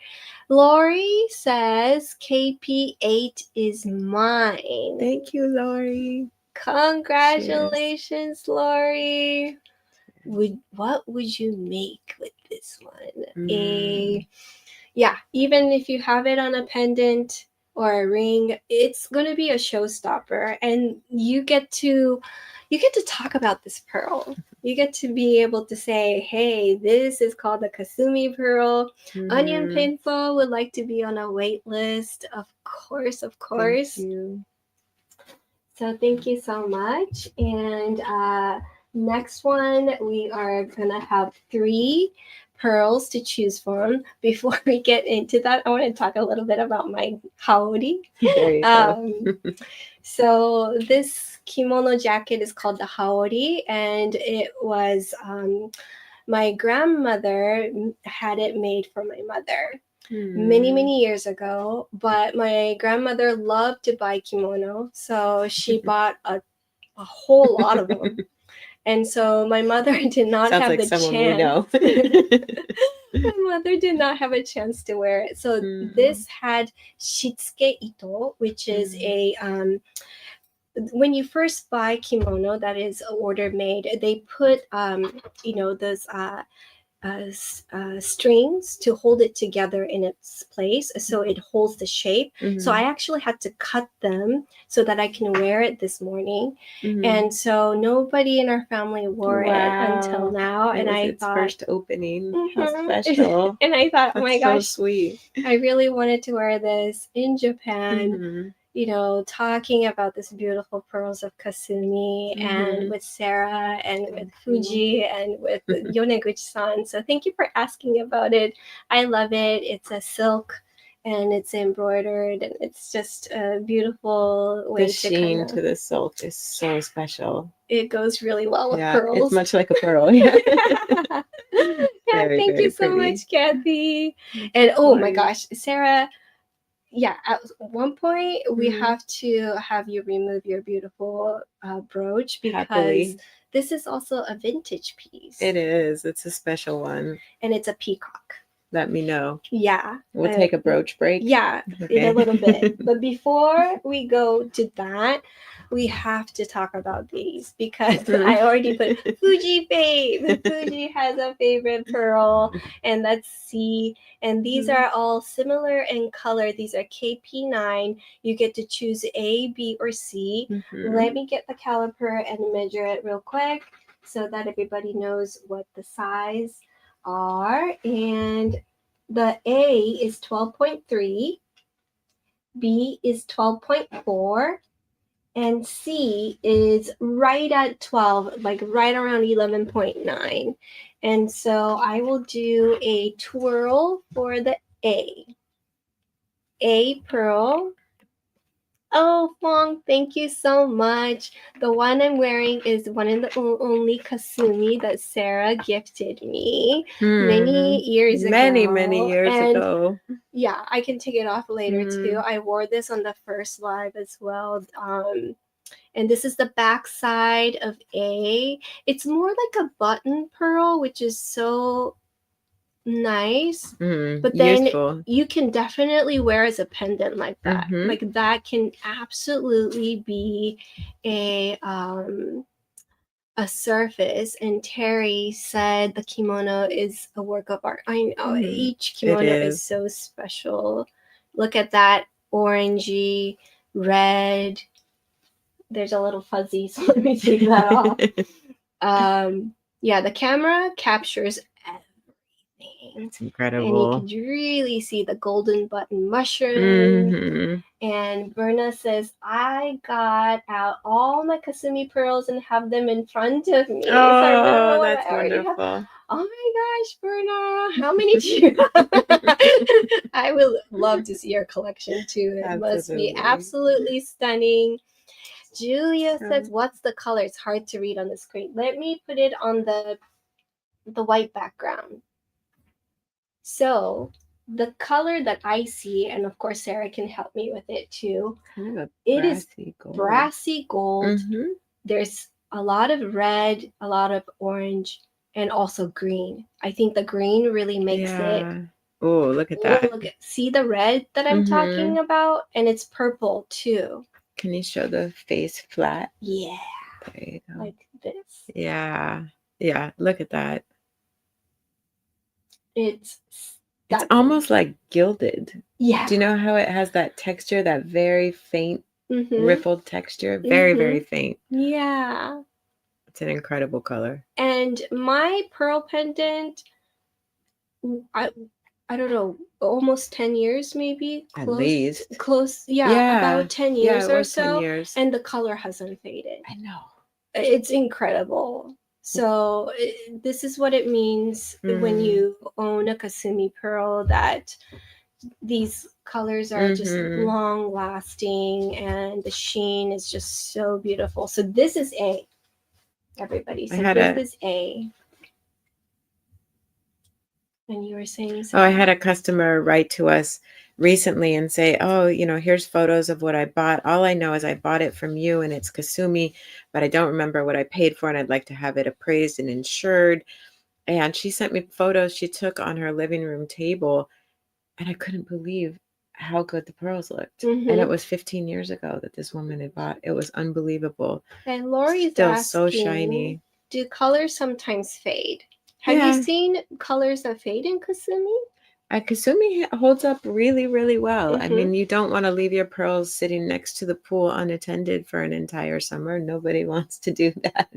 S1: Lori says KP8 is mine.
S2: Thank you, Lori.
S1: Congratulations, Lori. What would you make with this one? Yeah, even if you have it on a pendant or a ring, it's going to be a showstopper, and you get to talk about this pearl. You get to be able to say, hey, this is called the Kasumi pearl. Onion Painful would like to be on a wait list. Of course.
S2: Thank you.
S1: So thank you so much. And next one, we are going to have 3 pearls to choose from. Before we get into that, I want to talk a little bit about my haori.
S2: There you go.
S1: So this kimono jacket is called the haori, and it was my grandmother had it made for my mother many years ago. But my grandmother loved to buy kimono, so she bought a whole lot of them. And so my mother did not have the chance. We know. My mother did not have a chance to wear it. So this had shitsuke ito, which is a when you first buy kimono that is order made, they put those strings to hold it together in its place, so it holds the shape. So I actually had to cut them so that I can wear it this morning. And so nobody in our family wore it until now. And I thought,
S2: first opening. How special.
S1: And I thought, oh my gosh,
S2: so sweet.
S1: I really wanted to wear this in Japan. Talking about this beautiful pearls of Kasumi and with Sarah and with Fuji and with Yoneguchi-san. So thank you for asking about it. I love it. It's a silk and it's embroidered, and it's just a beautiful way
S2: the sheen to the silk is so special.
S1: It goes really well with pearls.
S2: It's much like a pearl. Yeah.
S1: Thank you so much, Kathy. And oh my gosh, Sarah. Yeah, at one point we have to have you remove your beautiful brooch, because this is also a vintage piece.
S2: It is. It's a special one.
S1: And it's a peacock.
S2: let me know.
S1: Yeah.
S2: We'll take a brooch break.
S1: Yeah, in a little bit. But before we go to that, we have to talk about these because I already put Fuji babe. Fuji has a favorite pearl, and that's C. And these are all similar in color. These are KP9. You get to choose A, B, or C. Let me get the caliper and measure it real quick so that everybody knows what the size are. And the A is 12.3, B is 12.4, and C is right at 12, like right around 11.9. And so I will do a twirl for the A. A pearl. Oh, Fong, thank you so much. The one I'm wearing is one of the only Kasumi that Sarah gifted me many years ago.
S2: Many years ago.
S1: Yeah, I can take it off later too. I wore this on the first live as well. And this is the back side of A. It's more like a button pearl, which is so nice, but then
S2: useful.
S1: You can definitely wear as a pendant like that. Like that can absolutely be a surface. And Terry said the kimono is a work of art. I know each kimono is so special. Look at that orangey red. There's a little fuzzy, so let me take that off. Yeah, the camera captures everything.
S2: It's incredible.
S1: And you can really see the golden button mushroom. And Berna says, I got out all my Kasumi pearls and have them in front of me.
S2: Oh, so that's wonderful.
S1: Oh my gosh, Berna, how many do you have? I would love to see your collection too. It must be absolutely stunning. Julia says, what's the color? It's hard to read on the screen. Let me put it on the white background. So the color that I see, and of course Sarah can help me with it too, it is brassy gold. There's a lot of red, a lot of orange, and also green. I think the green really makes it.
S2: Oh, look at that.
S1: See the red that I'm talking about? And it's purple too.
S2: Can you show the face flat?
S1: Yeah.
S2: There you go.
S1: Like this.
S2: Yeah. Yeah. Look at that.
S1: It's
S2: almost like gilded.
S1: Yeah.
S2: Do you know how it has that texture, that very faint rippled texture? Very, very faint.
S1: Yeah.
S2: It's an incredible color.
S1: And my pearl pendant, I don't know, almost 10 years maybe.
S2: At least.
S1: Close, about 10 years or so.
S2: 10 years.
S1: And the color hasn't faded.
S2: I know.
S1: It's incredible. So this is what it means when you own a Kasumi pearl, that these colors are just long lasting and the sheen is just so beautiful. So this is A, everybody. So this is A. And you were saying something?
S2: Oh, I had a customer write to us recently and say, oh, here's photos of what I bought. All I know is I bought it from you and it's Kasumi, but I don't remember what I paid for and I'd like to have it appraised and insured. And she sent me photos she took on her living room table and I couldn't believe how good the pearls looked. And it was 15 years ago that this woman had bought. It was unbelievable.
S1: And Lori's
S2: still
S1: asking,
S2: so shiny.
S1: Do colors sometimes fade? Have you seen colors that fade in Kasumi?
S2: Kasumi holds up really, really well. I mean, you don't want to leave your pearls sitting next to the pool unattended for an entire summer. Nobody wants to do that.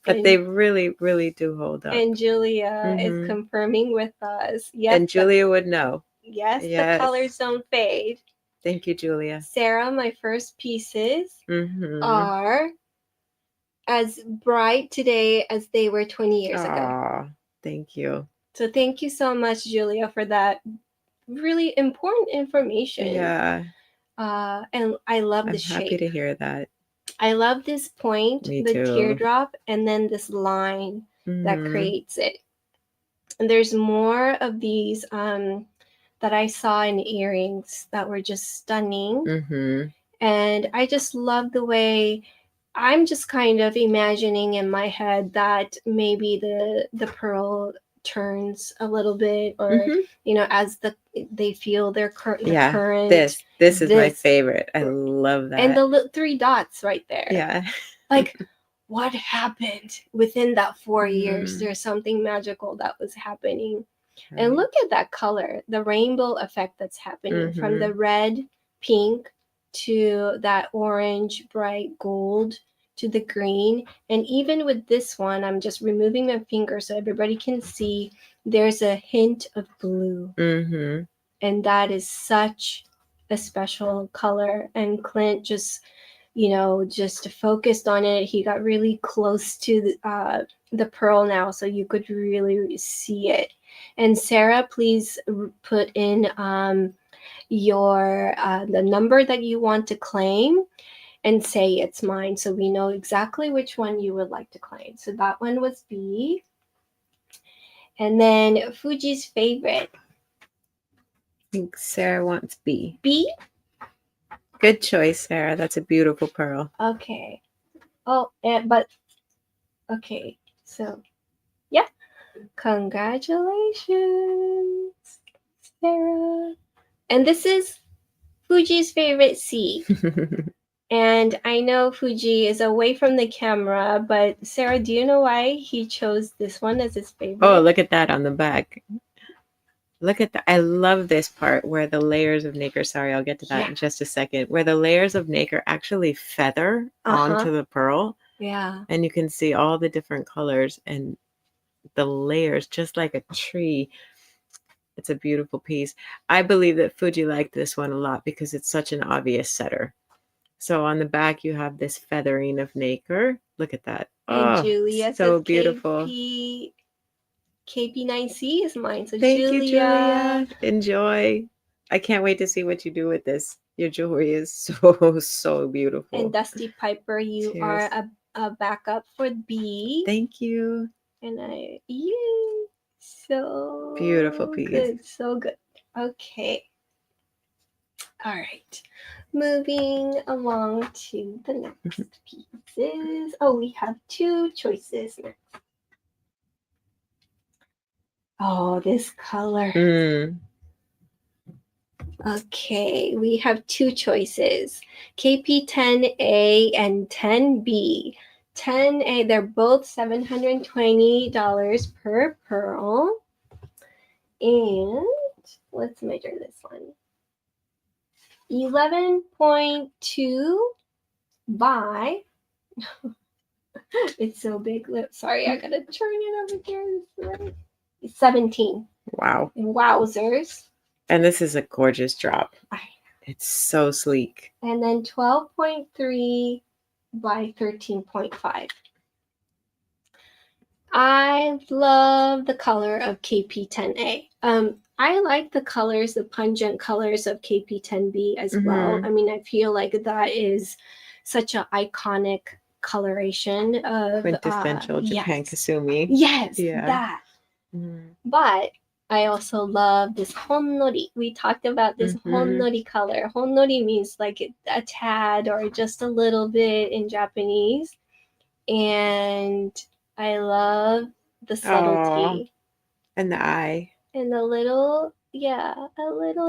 S2: But they really, really do hold up.
S1: And Julia is confirming with us. Yes.
S2: And Julia would know.
S1: Yes, the colors don't fade.
S2: Thank you, Julia.
S1: Sarah, my first pieces are as bright today as they were 20 years ago.
S2: Thank you.
S1: So thank you so much, Julia, for that really important information.
S2: Yeah.
S1: And I love the shape.
S2: I'm happy to hear that.
S1: I love this point,
S2: Me
S1: the
S2: too.
S1: teardrop, and then this line that creates it. And there's more of these that I saw in earrings that were just stunning. And I just love the way I'm just kind of imagining in my head that maybe the pearl turns a little bit, or you know, as they feel their current.
S2: This is my favorite. I love that.
S1: And the 3 dots right there.
S2: Yeah.
S1: Like, what happened within that 4 years? There's something magical that was happening. Right. And look at that color, the rainbow effect that's happening from the red, pink to that orange, bright gold to the green. And even with this one, I'm just removing my finger so everybody can see there's a hint of blue. And that is such a special color. And Clint just, you know, just focused on it. He got really close to the pearl now, so you could really see it. And Sarah, please put in your the number that you want to claim and say it's mine, so we know exactly which one you would like to claim. So that one was B. And then Fuji's favorite.
S2: I think Sarah wants B.
S1: B?
S2: Good choice, Sarah. That's a beautiful pearl.
S1: Okay. Oh, but okay. So, yeah. Congratulations, Sarah. And this is Fuji's favorite C. And I know Fuji is away from the camera, but Sarah, do you know why he chose this one as his favorite?
S2: Oh, look at that on the back. Look at that. I love this part where the layers of nacre, sorry, I'll get to that in just a second, where the layers of nacre actually feather onto the pearl.
S1: Yeah.
S2: And you can see all the different colors and the layers, just like a tree. It's a beautiful piece. I believe that Fuji liked this one a lot because it's such an obvious setter. So on the back, you have this feathering of nacre. Look at that.
S1: And Julia
S2: so
S1: says
S2: beautiful.
S1: KP9C is mine. So
S2: Thank you, Julia. Enjoy. I can't wait to see what you do with this. Your jewelry is so beautiful.
S1: And Dusty Piper, you are a backup for B.
S2: Thank you.
S1: And so
S2: beautiful piece.
S1: Good, so good. Okay. All right. Moving along to the next pieces. Oh, we have 2 choices next. Oh, this color. Okay, we have 2 choices. KP10A and 10B. 10A, they're both $720 per pearl. And let's measure this one. 11.2 by it's so big. Sorry, I gotta turn it over here. 17.
S2: Wow.
S1: Wowzers.
S2: And this is a gorgeous drop. It's so sleek.
S1: And then 12.3 by 13.5. I love the color of KP10A. I like the colors, the pungent colors of KP10B as well. I mean, I feel like that is such an iconic coloration of
S2: quintessential Japan Kasumi.
S1: Yes, that. But I also love this honnori. We talked about this honnori color. Honnori means like a tad or just a little bit in Japanese. And I love the subtlety.
S2: And the eye.
S1: And a little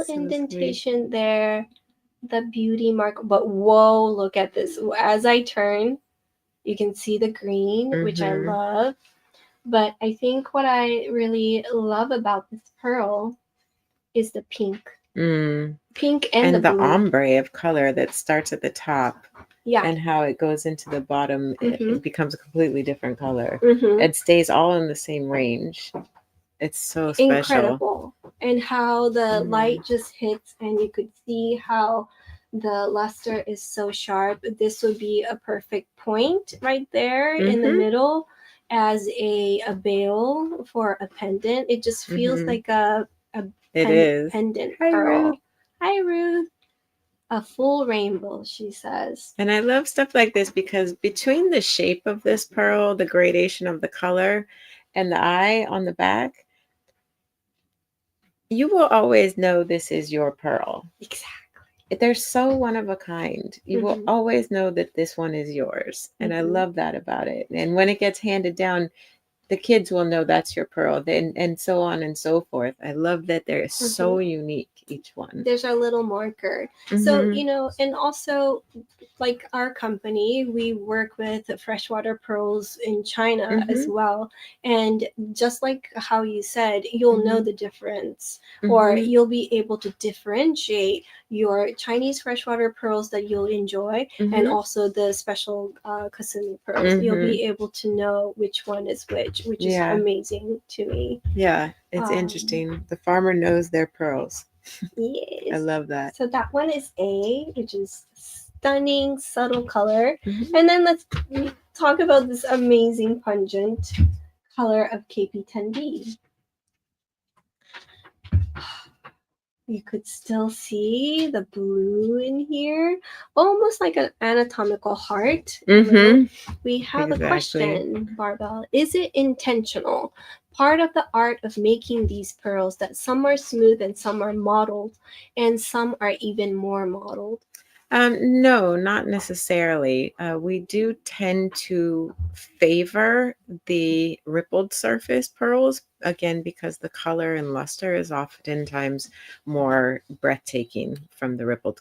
S1: indentation there. The beauty mark. But whoa, look at this. As I turn, you can see the green, which I love. But I think what I really love about this pearl is the pink. Pink and the blue.
S2: Ombre of color that starts at the top.
S1: Yeah.
S2: And how it goes into the bottom, it becomes a completely different color. It stays all in the same range. It's so special.
S1: Incredible. And how the light just hits and you could see how the luster is so sharp. This would be a perfect point right there in the middle as a veil for a pendant. It just feels like a pendant pearl. Hi, Ruth. A full rainbow, she says.
S2: And I love stuff like this because between the shape of this pearl, the gradation of the color, and the eye on the back, you will always know this is your pearl.
S1: Exactly.
S2: They're so one of a kind. You will always know that this one is yours. And I love that about it. And when it gets handed down, the kids will know that's your pearl, and so on and so forth. I love that they're so unique, each one.
S1: There's our little marker. So, you know, and also like our company, we work with freshwater pearls in China as well. And just like how you said, you'll know the difference, or you'll be able to differentiate your Chinese freshwater pearls that you'll enjoy and also the special Kasumi pearls. You'll be able to know which one is which is amazing to me.
S2: Yeah, it's interesting. The farmer knows their pearls.
S1: Yes.
S2: I love that.
S1: So that one is A, which is stunning, subtle color. And then let's talk about this amazing pungent color of KP10B. You could still see the blue in here, almost like an anatomical heart. We have a question, Barbell. Is it intentional? Part of the art of making these pearls that some are smooth and some are modeled, and some are even more modeled?
S2: No, not necessarily. We do tend to favor the rippled surface pearls, again, because the color and luster is oftentimes more breathtaking from the rippled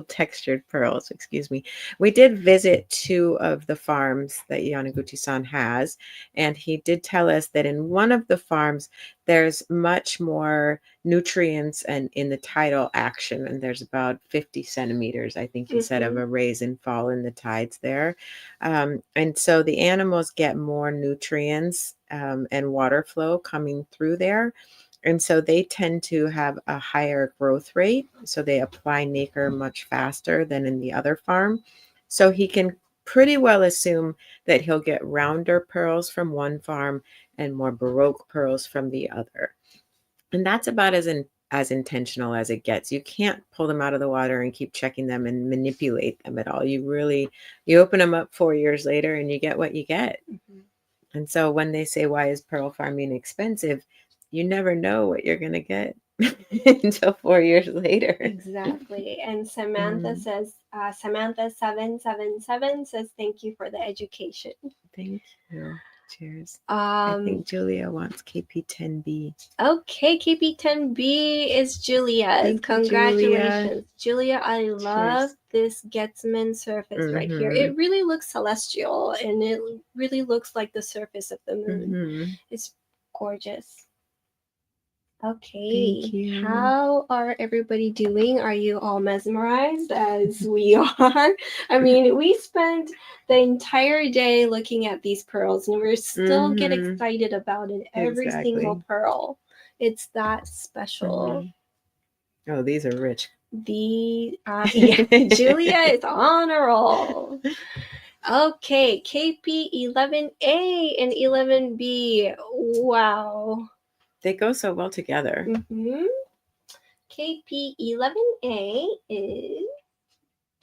S2: textured pearls, excuse me. We did visit 2 of the farms that Yoneguchi-san has, and he did tell us that in one of the farms, there's much more nutrients and in the tidal action, and there's about 50 centimeters, I think he said, of a raise and fall in the tides there. And so the animals get more nutrients and water flow coming through there. And so they tend to have a higher growth rate. So they apply nacre much faster than in the other farm. So he can pretty well assume that he'll get rounder pearls from one farm and more baroque pearls from the other. And that's about as intentional as it gets. You can't pull them out of the water and keep checking them and manipulate them at all. You open them up 4 years later and you get what you get. And so when they say, why is pearl farming expensive? You never know what you're going to get until 4 years later.
S1: Exactly. And Samantha says, Samantha777 says, thank you for the education.
S2: Thank you. Cheers. I think Julia wants KP10B.
S1: Okay, KP10B is Julia's. Congratulations. Julia, I love this Getzman surface right here. It really looks celestial, and it really looks like the surface of the moon. It's gorgeous. Okay, how are everybody doing? Are you all mesmerized as we are? I mean, we spent the entire day looking at these pearls, and we still get excited about it. Every single pearl. It's that special.
S2: Oh, these are rich.
S1: Julia is on a roll. Okay, KP11A and 11B. Wow.
S2: They go so well together.
S1: KP11A is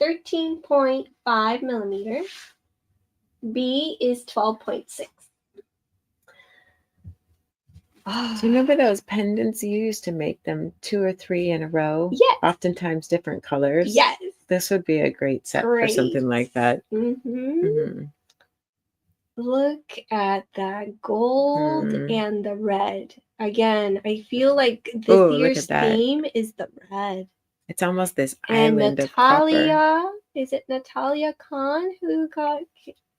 S1: 13.5 millimeters. B is 12.6.
S2: Do you remember those pendants you used to make them 2 or 3 in a row?
S1: Yes.
S2: Oftentimes different colors.
S1: Yes.
S2: This would be a great set for something like that.
S1: Look at that gold and the red. Again, I feel like this year's theme is the red.
S2: It's almost this
S1: and
S2: island
S1: Natalia,
S2: of copper.
S1: Is it Natalia Khan who got...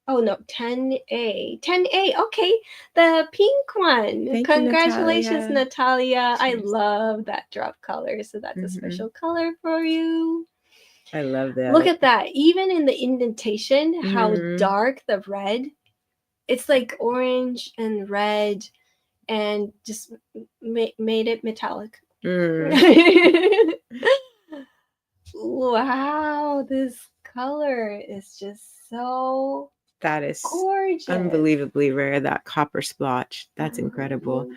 S1: Oh, no, 10A. 10A, okay. The pink one. Congratulations, Natalia. I love that drop color. So that's a special color for you.
S2: I love that.
S1: Look at that. Even in the indentation, how dark the red. It's like orange and red and just made it metallic. Wow, this color is just so...
S2: That is
S1: gorgeous.
S2: Unbelievably rare, that copper splotch. That's incredible.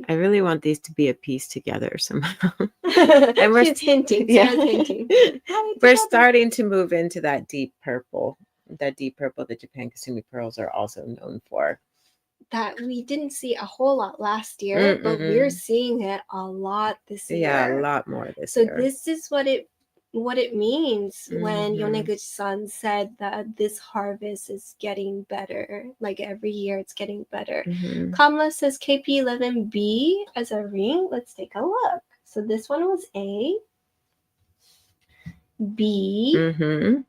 S2: I really want these to be a piece together somehow.
S1: And we're hinting.
S2: Yeah.
S1: Hinting.
S2: We're starting to move into that deep purple. That deep purple that Japan Kasumi pearls are also known for.
S1: That we didn't see a whole lot last year, but we're seeing it a lot this year.
S2: Yeah, a lot more this year.
S1: So this is what it what it means when
S2: Mhm.
S1: Yoneguchi-san said that this harvest is getting better. Like every year it's getting better.
S2: Mhm.
S1: Kamala says KP11B as a ring. Let's take a look. So this one was A. B.
S2: Mhm.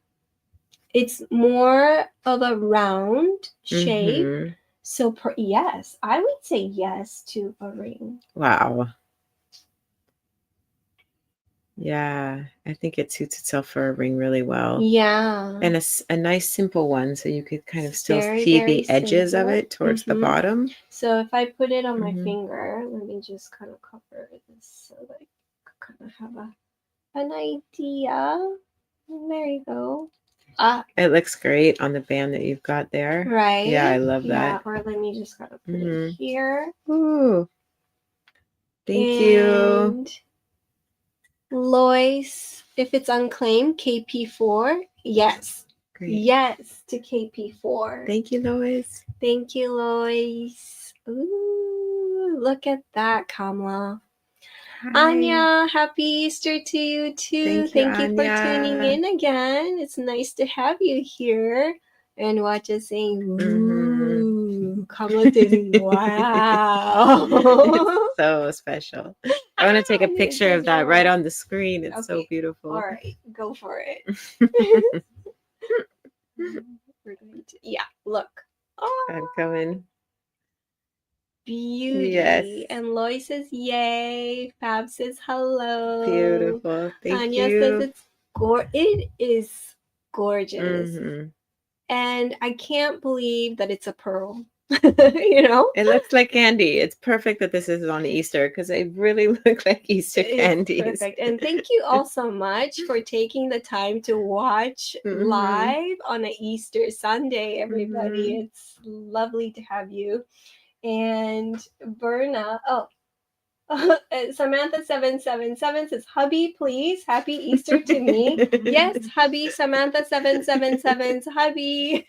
S1: It's more of a round shape.
S2: Mhm.
S1: So yes, I would say yes to a ring.
S2: Wow. Yeah, I think it suits itself for a ring really well.
S1: Yeah.
S2: And a nice simple one, so you could kind of still
S1: Very,
S2: see
S1: very
S2: the edges of
S1: simple.
S2: it towards the bottom.
S1: So if I put it on my
S2: Mhm.
S1: finger, let me just kind of cover this so that I kind of have an idea. And there you go.
S2: It looks great on the band that you've got there.
S1: Right?
S2: Yeah, I love
S1: Yeah,
S2: that.
S1: or let me just kind of put
S2: Mhm.
S1: it here.
S2: Ooh. Thank you.
S1: And Lois, if it's unclaimed, KP4, yes.
S2: Great.
S1: Yes to KP4.
S2: Thank you, Lois.
S1: Thank you, Lois. Ooh, look at that, Kamala.
S2: Hi.
S1: Anya, happy Easter to you too. Thank you for
S2: Anya.
S1: tuning in again. It's nice to have you here and watch us saying, ooh, Kamala says, wow.
S2: It's so special. I want to take a picture of that right on the screen. It's so beautiful.
S1: All right, go for it. We're going to, yeah, look. Oh,
S2: I'm coming.
S1: beauty.
S2: Yes.
S1: And Lois says, yay. Fab says, hello.
S2: Beautiful. Thank
S1: Anya
S2: you.
S1: says it is gorgeous.
S2: Mhm.
S1: And I can't believe that it's a pearl. You know?
S2: It looks like candy. It's perfect that this is on Easter because they really look like Easter candies.
S1: Perfect. And thank you all so much for taking the time to watch live on an Easter Sunday, everybody. It's lovely to have you. And Berna, Samantha777 says, hubby, please. Happy Easter to me. Yes, hubby. Samantha777's hubby.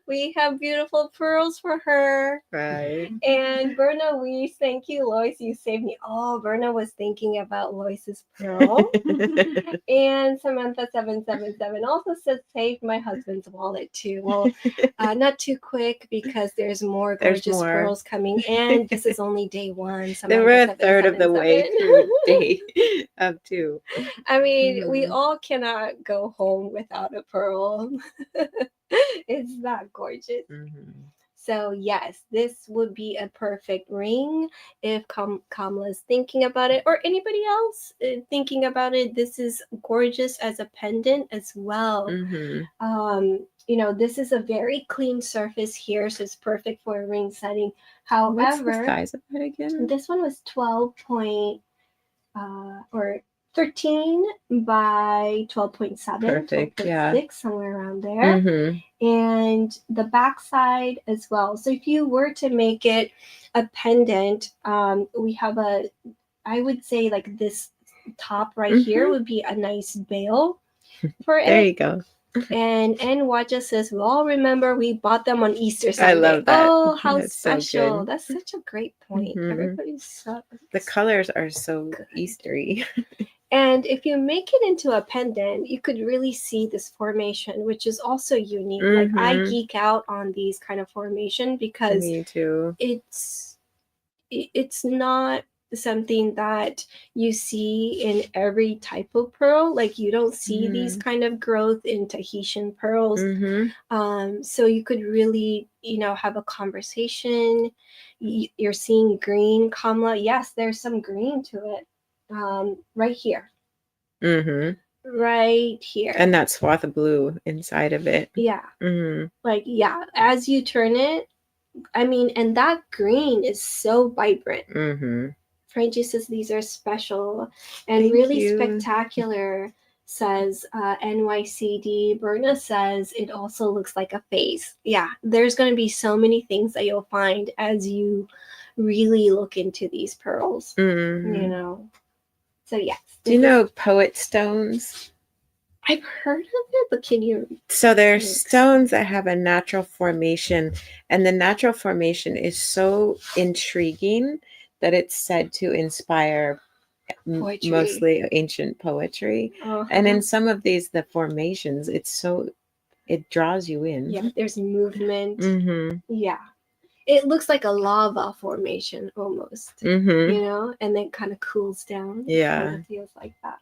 S1: We have beautiful pearls for her.
S2: Right.
S1: And Berna, we thank you, Lois. You saved me. Oh, Berna was thinking about Lois's pearl. And Samantha777 also says, saved my husband's wallet too. Well, not too quick because there's more gorgeous pearls coming. And this is only day one.
S2: They were a third of the way through day of 2.
S1: I mean, we all cannot go home without a pearl. It's that gorgeous. So yes, this would be a perfect ring if Kamala's thinking about it, or anybody else thinking about it. This is gorgeous as a pendant as well. You know, this is a very clean surface here, so it's perfect for a ring setting. However,
S2: what's the size of it again?
S1: This one was 13 by 12.7,
S2: perfect,
S1: 12.6, somewhere around there. And the back side as well. So if you were to make it a pendant, we have I would say like this top right here would be a nice bail for it.
S2: There you go.
S1: And Waja says, well, remember we bought them on Easter Sunday.
S2: I love that.
S1: Oh, how
S2: That's
S1: special.
S2: so
S1: That's such a great point. Everybody's so
S2: the colors are so good. Eastery.
S1: And if you make it into a pendant, you could really see this formation, which is also unique. Like I geek out on these kind of formation because
S2: me too.
S1: It's not something that you see in every type of pearl. Like you don't see these kind of growth in Tahitian pearls. So you could really, you know, have a conversation. You're seeing green, Kamala. Yes, there's some green to it. Right here. Right here.
S2: And that swath of blue inside of it.
S1: Yeah. Like, yeah, as you turn it, I mean, and that green is so vibrant. Frangie says these are special and really spectacular, says NYCD. Berna says it also looks like a face. Yeah, there's going to be so many things that you'll find as you really look into these pearls, you know. So yes.
S2: Do you know poet stones?
S1: I've heard of it, but can you?
S2: So there are stones that have a natural formation, and the natural formation is so intriguing that it's said to inspire
S1: Poetry.
S2: mostly ancient poetry.
S1: Uh-huh.
S2: And in some of these, the formations, it draws you in.
S1: Yeah, there's movement.
S2: Mm-hmm.
S1: Yeah. It looks like a lava formation almost,
S2: Mm-hmm.
S1: you know, and then kind of cools down.
S2: Yeah.
S1: It kind of feels like that.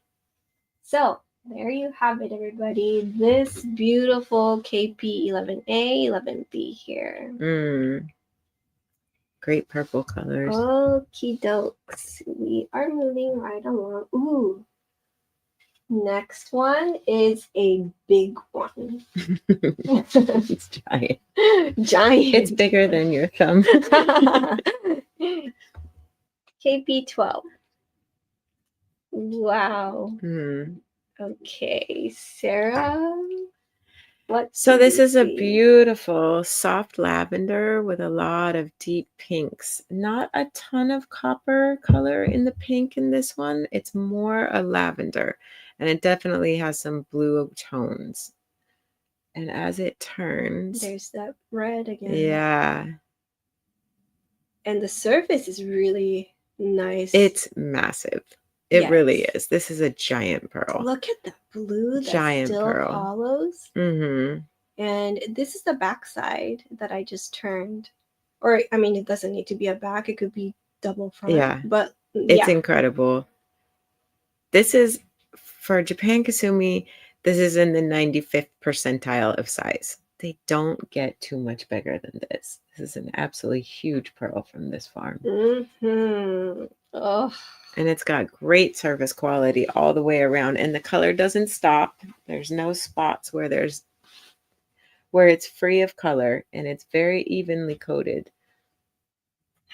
S1: So there you have it, everybody. This beautiful KP11A, 11B here.
S2: Great purple colors.
S1: Okie dokes. We are moving right along. Ooh. Next one is a big one.
S2: It's giant.
S1: Giant.
S2: It's bigger than your thumb.
S1: KP12. Wow.
S2: Mm.
S1: Okay, Sarah.
S2: So this is a beautiful soft lavender with a lot of deep pinks. Not a ton of copper color in the pink in this one. It's more a lavender, and it definitely has some blue tones. And as it turns,
S1: there's that red again.
S2: Yeah.
S1: And the surface is really nice.
S2: It's massive. It really is. This is a giant pearl.
S1: Look at the blue that
S2: Giant
S1: still
S2: pearl.
S1: follows.
S2: Mm-hmm.
S1: And this is the back side that I just turned. Or, I mean, it doesn't need to be a back. It could be double front.
S2: Yeah.
S1: But,
S2: It's incredible. This is, for Japan Kasumi, this is in the 95th percentile of size. They don't get too much bigger than this. This is an absolutely huge pearl from this farm.
S1: Mm-hmm. Oh.
S2: And it's got great surface quality all the way around. And the color doesn't stop. There's no spots where it's free of color. And it's very evenly coated.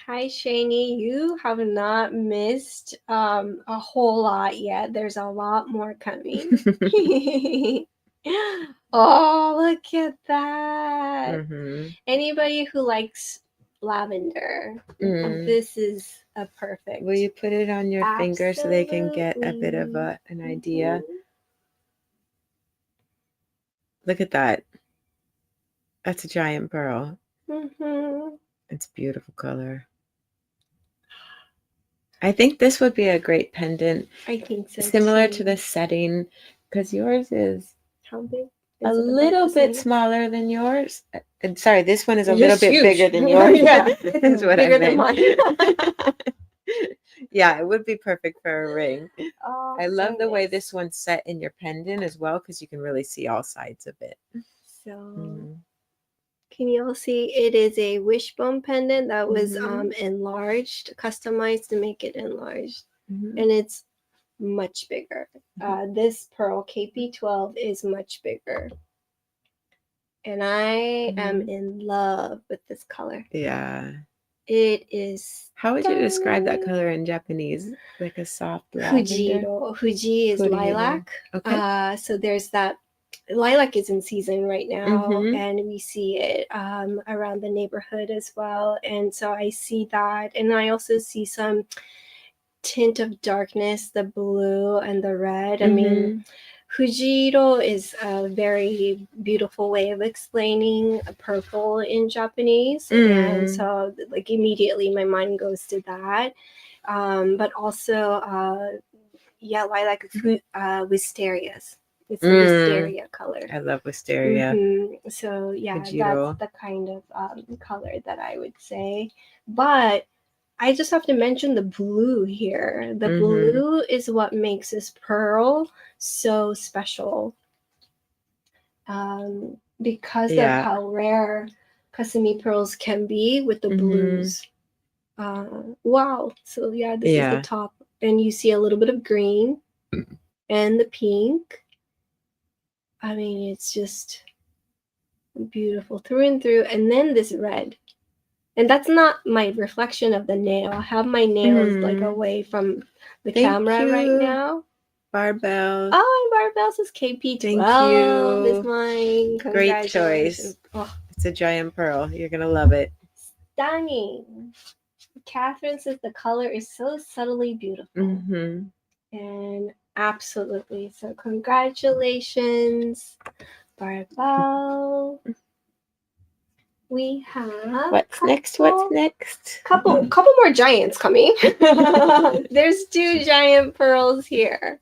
S1: Hi, Shani. You have not missed a whole lot yet. There's a lot more coming. Oh, look at that.
S2: Mm-hmm.
S1: Anybody who likes lavender, this is a perfect.
S2: Will you put it on your finger so they can get a bit of an idea? Look at that. That's a giant pearl. It's a beautiful color. I think this would be a great pendant.
S1: I think so.
S2: Similar
S1: too.
S2: to the setting, because yours is
S1: how big?
S2: A little bit smaller than yours. Sorry, this one is a
S1: Just
S2: little bit
S1: huge.
S2: bigger than yours.
S1: Yeah,
S2: That's what
S1: bigger
S2: I
S1: than
S2: meant.
S1: mine.
S2: Yeah, it would be perfect for a ring.
S1: Oh,
S2: I love
S1: so
S2: the way
S1: nice.
S2: this one's set in your pendant as well, because you can really see all sides of it.
S1: So, can you all see? It is a wishbone pendant that was enlarged, customized to make it enlarged, and it's much bigger. This pearl KP12 is much bigger, and I am in love with this color.
S2: Yeah.
S1: It is.
S2: How would you describe that color in Japanese? Like a soft lavender?
S1: Fuji is lilac.
S2: Okay.
S1: So there's that. Lilac is in season right now, and we see it around the neighborhood as well. And so I see that, and I also see some tint of darkness, the blue and the red. I mean, Fujiro is a very beautiful way of explaining a purple in Japanese, and so like immediately my mind goes to that. But also, lilac wisterias. It's a wisteria color.
S2: I love wisteria.
S1: So yeah,
S2: Fujiro.
S1: that's the kind of color that I would say. But I just have to mention the blue here. The blue is what makes this pearl so special. Because of how rare Kasumi pearls can be with the blues. Wow. So yeah, this is the top. And you see a little bit of green and the pink. I mean, it's just beautiful through and through. And then this red. And that's not my reflection of the nail. I have my nails like away from the camera right now.
S2: Barbell.
S1: Oh, and Barbell's is KP12.
S2: Thank you.
S1: Is mine.
S2: Great choice. Oh. It's a giant pearl. You're going to love it.
S1: Stunning. Catherine says the color is so subtly beautiful. And absolutely. So congratulations, Barbell. We have
S2: What's next? What's next?
S1: Couple more giants coming. There's 2 giant pearls here.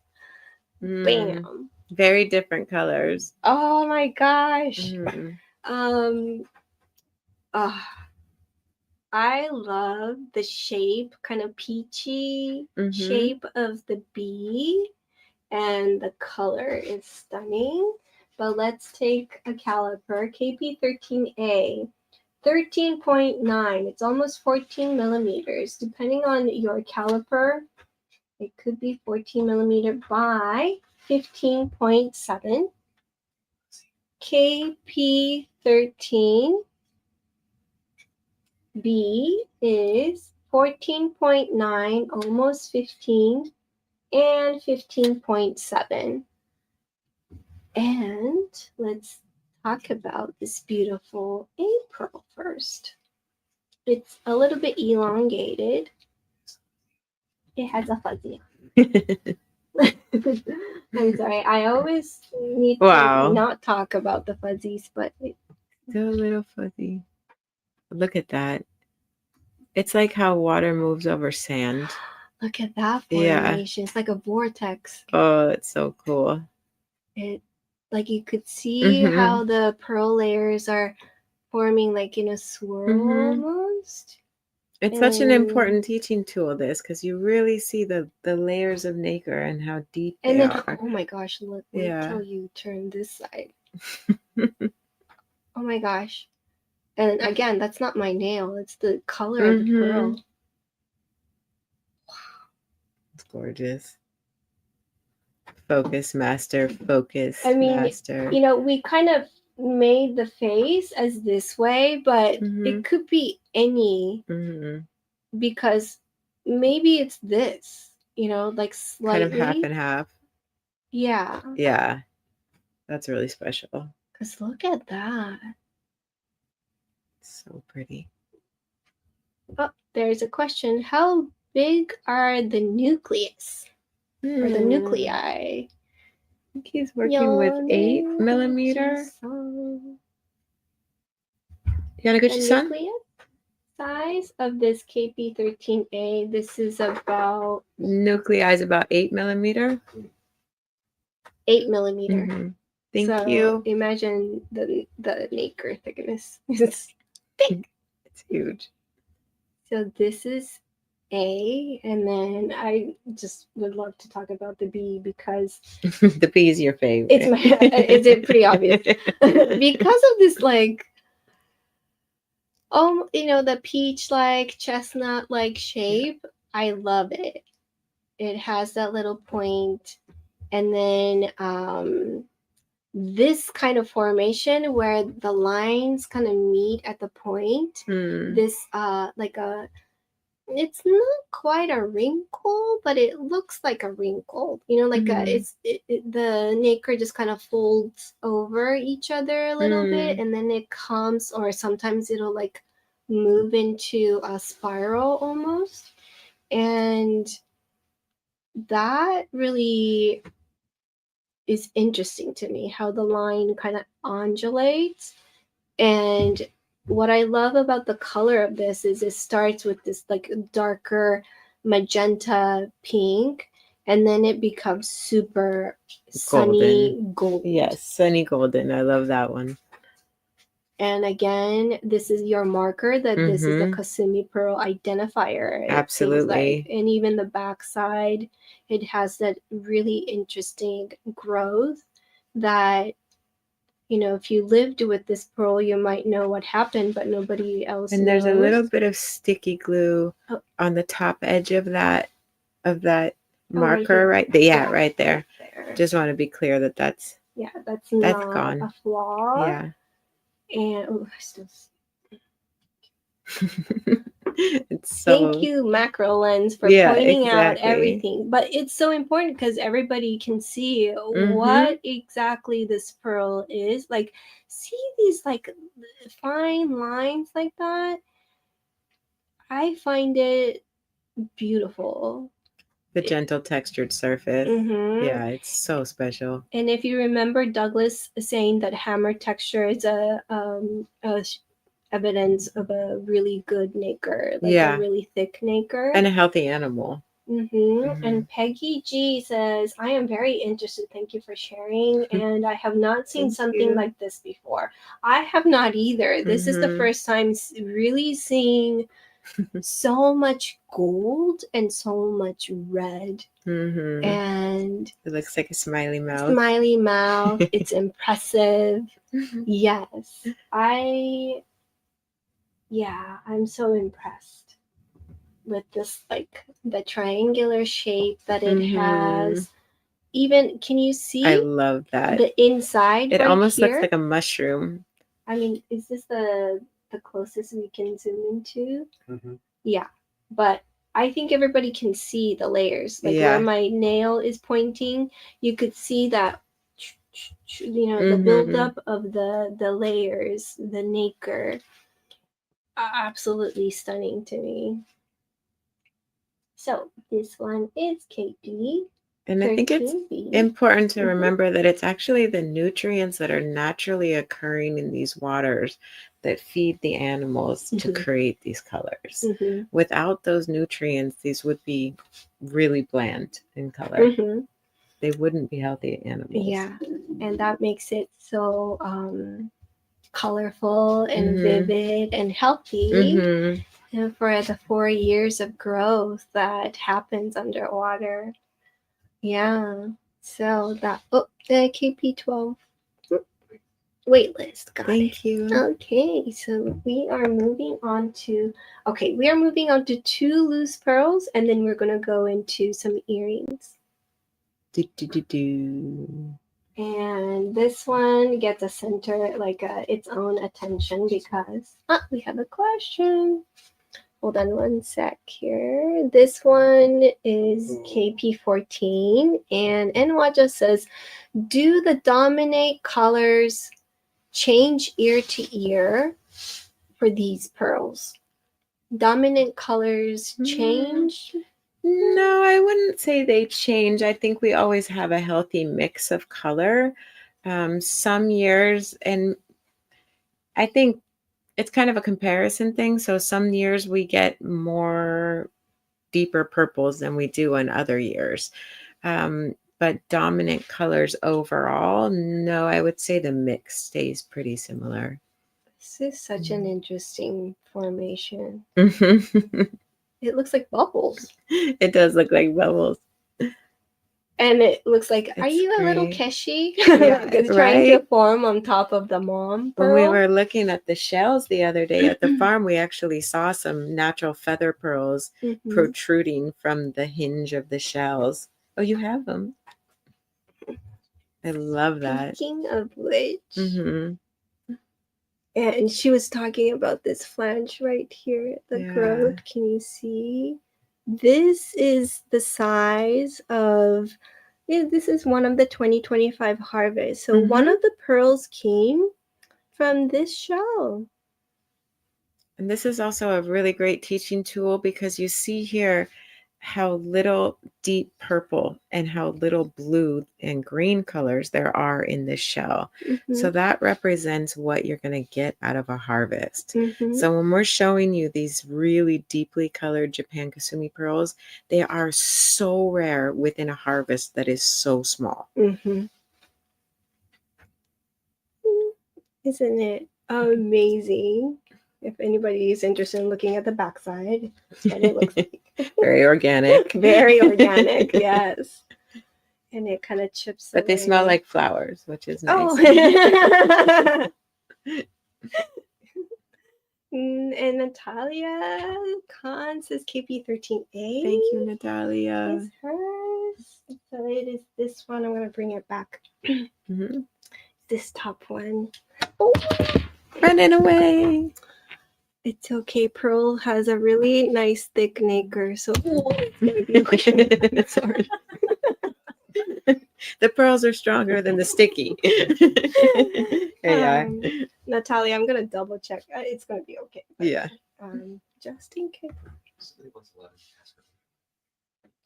S1: Bam.
S2: Very different colors.
S1: Oh my gosh. I love the shape, kind of peachy shape of the bee, and the color is stunning. But let's take a caliper, KP13A, 13.9. It's almost 14 millimeters. Depending on your caliper, it could be 14 millimeter by 15.7. KP13B is 14.9, almost 15, and 15.7. And let's talk about this beautiful A pearl first. It's a little bit elongated. It has a fuzzy. I'm sorry. I always need to not talk about the fuzzies, but
S2: still a little fuzzy. Look at that. It's like how water moves over sand.
S1: Look at that formation. It's like a vortex.
S2: Oh, it's so cool.
S1: Like you could see how the pearl layers are forming like in a swirl almost.
S2: It's such an important teaching tool, this, because you really see the layers of nacre and how deep they are.
S1: Oh my gosh, look, wait till you turn this side. Oh my gosh. And again, that's not my nail. It's the color of the pearl.
S2: Wow. It's gorgeous. Focus, master, focus, master.
S1: You know, we kind of made the face as this way, but it could be any because maybe it's this, you know, like slightly.
S2: Kind of half and half.
S1: Yeah.
S2: Yeah. That's really special.
S1: Because look at that.
S2: So pretty.
S1: Oh, there's a question. How big are the nucleus? Or the nuclei?
S2: I think he's working with 8 millimeter. Yoneguchi-san?
S1: The nucleus size of this KP13A, this is about...
S2: Nuclei is about 8 millimeter.
S1: 8 millimeter.
S2: Thank you.
S1: Imagine the nacre thickness. It's thick.
S2: It's huge.
S1: So this is A, and then I just would love to talk about the B because
S2: the B is your favorite.
S1: It's pretty obvious because of this like, you know, the peach-like chestnut-like shape. I love it. It has that little point, and then this kind of formation where the lines kind of meet at the point. This like a, it's not quite a wrinkle, but it looks like a wrinkle. You know, like the nacre just kind of folds over each other a little bit, and then it comes, or sometimes it'll like move into a spiral almost, and that really is interesting to me, how the line kind of undulates. And what I love about the color of this is it starts with this like darker magenta pink, and then it becomes super sunny golden.
S2: Yes, sunny golden. I love that one.
S1: And again, this is your marker that this is the Kasumi Pearl identifier.
S2: Absolutely.
S1: Like. And even the back side, it has that really interesting growth that, you know, if you lived with this pearl, you might know what happened, but nobody else knows.
S2: And there's a little bit of sticky glue on the top edge of that marker right there. Yeah, right there. Just want to be clear that that's not gone.
S1: A flaw.
S2: Yeah.
S1: And
S2: it's so...
S1: Thank you, Macro Lens, for pointing out everything. But it's so important because everybody can see what exactly this pearl is. Like, see these like fine lines like that? I find it beautiful.
S2: The gentle textured surface. Yeah, it's so special.
S1: And if you remember Douglas saying that hammer texture is a evidence of a really good nacre, like
S2: Yeah.
S1: a really thick nacre.
S2: And a healthy animal.
S1: And Peggy G says, I am very interested. Thank you for sharing. And I have not seen
S2: Thank
S1: something
S2: you.
S1: like this before. I have not either. This is the first time really seeing so much gold and so much red. And
S2: it looks like a smiley mouth.
S1: Smiley mouth. It's impressive. Yes. I'm so impressed with this, like the triangular shape that it has. Even, can you see?
S2: I love that.
S1: The inside.
S2: It
S1: right
S2: almost
S1: here?
S2: looks like a mushroom.
S1: I mean, is this the closest we can zoom into? Yeah, but I think everybody can see the layers. Like where my nail is pointing, you could see that, the buildup of the layers, the nacre. Absolutely stunning to me. So this one is KP.
S2: And I think it's important to remember that it's actually the nutrients that are naturally occurring in these waters that feed the animals to create these colors. Without those nutrients, these would be really bland in color. They wouldn't be healthy animals.
S1: Yeah, and that makes it so colorful and vivid and healthy. And for the 4 years of growth that happens underwater. Yeah. So that, the KP12 waitlist. Got
S2: Thank
S1: it.
S2: you.
S1: Okay, so we are moving on to 2 loose pearls, and then we're going to go into some earrings. And this one gets a center, like its own attention because we have a question. Hold on one sec here. This one is KP14, and Enwa just says, do the dominate colors change ear to ear for these pearls? Dominant colors change?
S2: No, I wouldn't say they change. I think we always have a healthy mix of color. Some years, and I think it's kind of a comparison thing. So some years we get more deeper purples than we do in other years. But dominant colors overall, no, I would say the mix stays pretty similar.
S1: This is such an interesting formation. It looks like bubbles.
S2: It does look like bubbles.
S1: And it looks like, are you a little Keshi? It's trying to form on top of the mom pearl.
S2: When we were looking at the shells the other day at the farm, we actually saw some natural feather pearls protruding from the hinge of the shells. Oh, you have them. I love that.
S1: Speaking of which, and she was talking about this flange right here, the growth. Can you see? This is the size of, this is one of the 2025 harvests. So one of the pearls came from this shell.
S2: And this is also a really great teaching tool because you see here how little deep purple and how little blue and green colors there are in this shell. So that represents what you're going to get out of a harvest. So when we're showing you these really deeply colored Japan Kasumi pearls, they are so rare within a harvest that is so small.
S1: Isn't it amazing? If anybody is interested in looking at the backside, that's what it looks like.
S2: Very organic.
S1: Very organic, yes. And it kind of chips
S2: But they smell like flowers, which is nice.
S1: Oh. And Natalia Khan says KP13A.
S2: Thank you, Natalia.
S1: It's hers. So it is this one. I'm going to bring it back. This top one. Oh.
S2: Running away.
S1: It's okay. Pearl has a really nice thick nacre, so it's gonna be okay.
S2: Sorry. The pearls are stronger than the sticky.
S1: Natalia, I'm gonna double check. It's gonna be okay. But, just in case.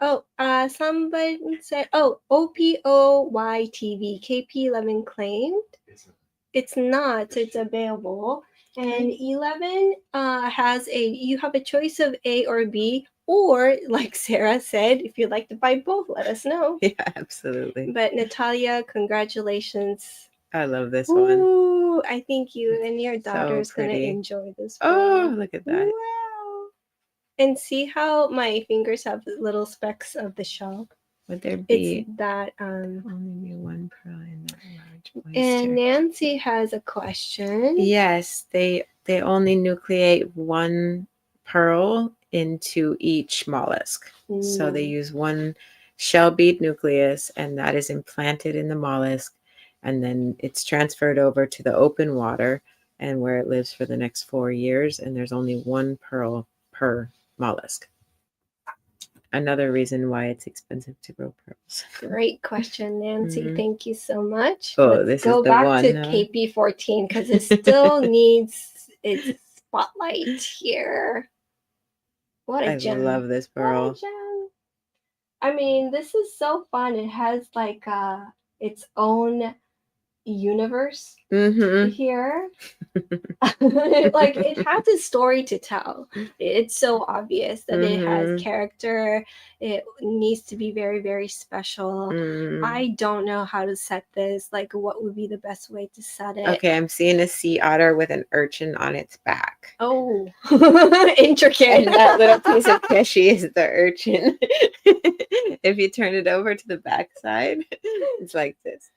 S1: Oh, somebody said, OPOYTV KP11 claimed. It's not. So it's available. And 11 you have a choice of A or B, or like Sarah said, if you'd like to buy both, let us know.
S2: Yeah, absolutely.
S1: But Natalia, congratulations.
S2: I love this one.
S1: Ooh, I think you and your daughter's gonna
S2: pretty.
S1: enjoy this.
S2: Oh, look at that.
S1: Wow. And see how my fingers have little specks of the shell?
S2: Would there be
S1: It's that
S2: only be one pearl in that large oyster?
S1: And Nancy has a question.
S2: Yes, they only nucleate one pearl into each mollusk. So they use one shell bead nucleus, and that is implanted in the mollusk, and then it's transferred over to the open water, and where it lives for the next 4 years, and there's only one pearl per mollusk. Another reason why it's expensive to grow pearls.
S1: Great question, Nancy.
S2: Mhm.
S1: Thank you so much.
S2: Oh,
S1: Let's
S2: this
S1: go
S2: is the
S1: back
S2: one,
S1: to
S2: huh?
S1: KP14 because it still needs its spotlight here. What a gem.
S2: I love this pearl.
S1: What a gem. I mean, this is so fun. It has like its own universe here. Like it has a story to tell. It's so obvious that it has character. It needs to be very, very special. I don't know how to set this. Like, what would be the best way to set it?
S2: Okay, I'm seeing a sea otter with an urchin on its back.
S1: Oh, intricate.
S2: And that little piece of keshi is the urchin. If you turn it over to the back side, it's like this.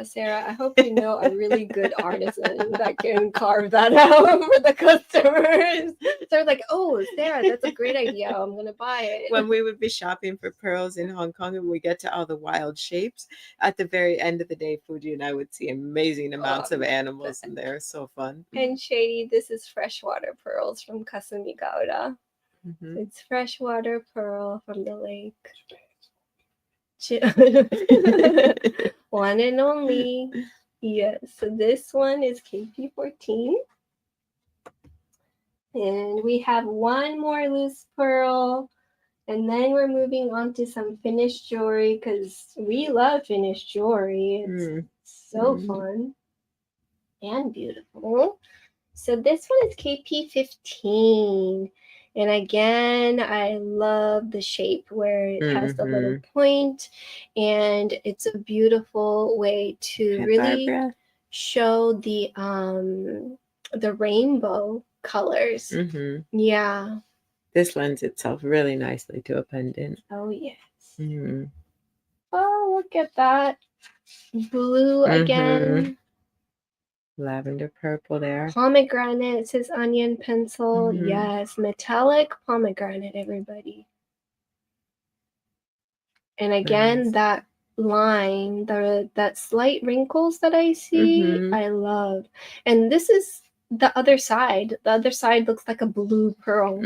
S1: Sarah, I hope you know a really good artisan that can carve that out for the customers. So they're like, oh, Sarah, that's a great idea. I'm going to buy it.
S2: When we would be shopping for pearls in Hong Kong and we get to all the wild shapes, at the very end of the day, Fuji and I would see amazing amounts of animals, and they're so fun.
S1: And Shady, this is freshwater pearls from Kasumigaura. It's freshwater pearl from the lake. One and only. Yes, so this one is KP14. And we have one more loose pearl. And then we're moving on to some finished jewelry because we love finished jewelry. It's so fun and beautiful. So this one is KP15. And again, I love the shape where it has the little point, and it's a beautiful way to really show the rainbow colors. Yeah.
S2: This lends itself really nicely to a pendant.
S1: Oh, yes. Oh, look at that. Blue again.
S2: Lavender purple there.
S1: Pomegranate, it says onion pencil. Yes, metallic pomegranate, everybody. And again, that line, that slight wrinkles that I see, I love. And this is the other side. The other side looks like a blue pearl.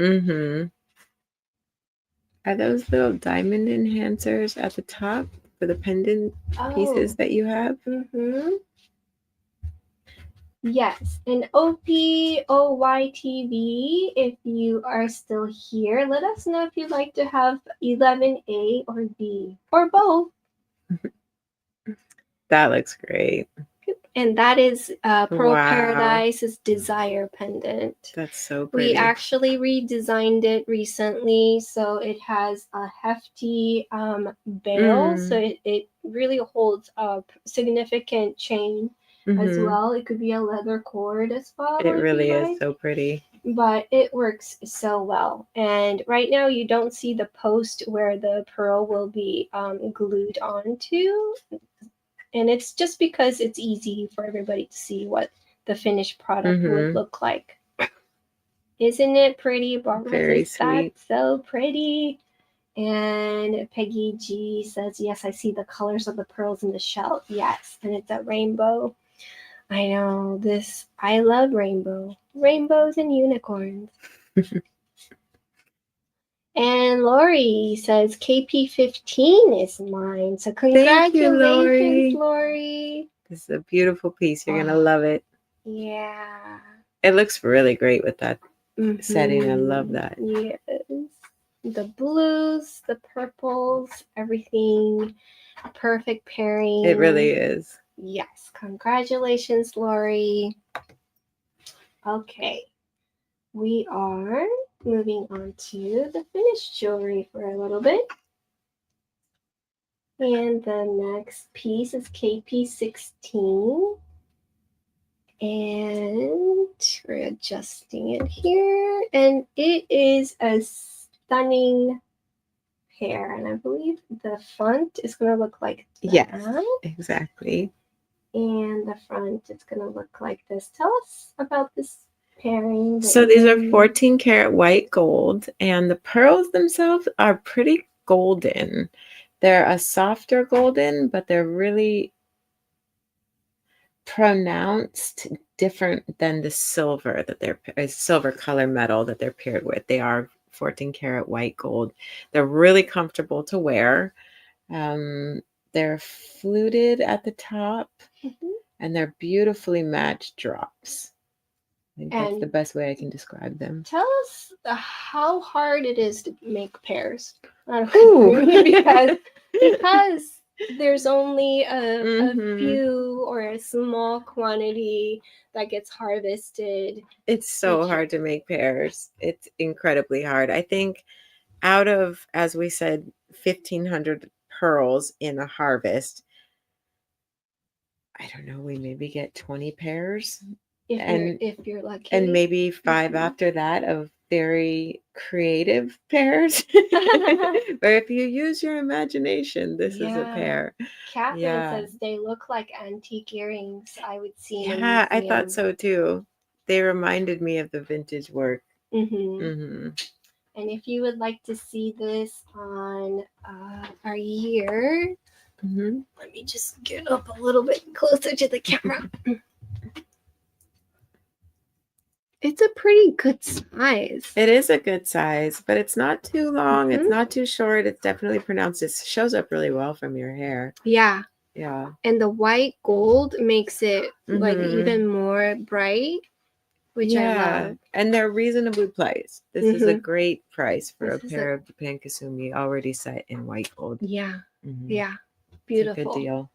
S2: Are those little diamond enhancers at the top for the pendant pieces that you have?
S1: Yes, and OPOYTV, if you are still here, let us know if you'd like to have 11A or B, or both.
S2: That looks great.
S1: And that is Pearl Paradise's Desire pendant.
S2: That's so pretty.
S1: We actually redesigned it recently, so it has a hefty bail, so it really holds a significant chain as well. It could be a leather cord as well.
S2: It really is so pretty.
S1: But it works so well. And right now you don't see the post where the pearl will be glued onto. And it's just because it's easy for everybody to see what the finished product would look like. Isn't it pretty? Barbara
S2: Very
S1: says,
S2: sweet.
S1: that's so pretty. And Peggy G says, yes, I see the colors of the pearls in the shell. Yes, and it's a rainbow. I know this. I love rainbow. Rainbows and unicorns. And Lori says KP15 is mine. So congratulations, Lori.
S2: This is a beautiful piece. You're going to love it.
S1: Yeah.
S2: It looks really great with that setting. I love that.
S1: Yes. The blues, the purples, everything. Perfect pairing.
S2: It really is.
S1: Yes. Congratulations, Lori. Okay. We are moving on to the finished jewelry for a little bit. And the next piece is KP16. And we're adjusting it here. And it is a stunning pair. And I believe the front is going to look like that.
S2: Yes, exactly.
S1: And the front is going to look like this. Tell us about this pairing.
S2: So these are 14 karat white gold, and the pearls themselves are pretty golden. They're a softer golden, but they're really pronounced, different than the silver that they're silver color metal that they're paired with. They are 14 karat white gold. They're really comfortable to wear. They're fluted at the top, and they're beautifully matched drops. I think that's the best way I can describe them.
S1: Tell us how hard it is to make pairs. because there's only a few or a small quantity that gets harvested.
S2: It's so hard to make pairs. It's incredibly hard. I think out of, as we said, 1,500 pearls in a harvest, I don't know, we maybe get 20 pairs.
S1: If you're lucky.
S2: And maybe 5 after that of very creative pairs. Or if you use your imagination, this is a pair.
S1: Catherine says they look like antique earrings I would see in a
S2: museum. I thought so too. They reminded me of the vintage work.
S1: And if you would like to see this on our year, let me just get up a little bit closer to the camera. It's a pretty good size.
S2: It is a good size, but it's not too long. It's not too short. It's definitely pronounced. It shows up really well from your hair.
S1: Yeah.
S2: Yeah.
S1: And the white gold makes it like even more bright, which I love.
S2: And they're reasonably priced. This is a great price for a pair of Japan Kasumi already set in white gold.
S1: Yeah. Yeah. Beautiful.
S2: It's a good deal.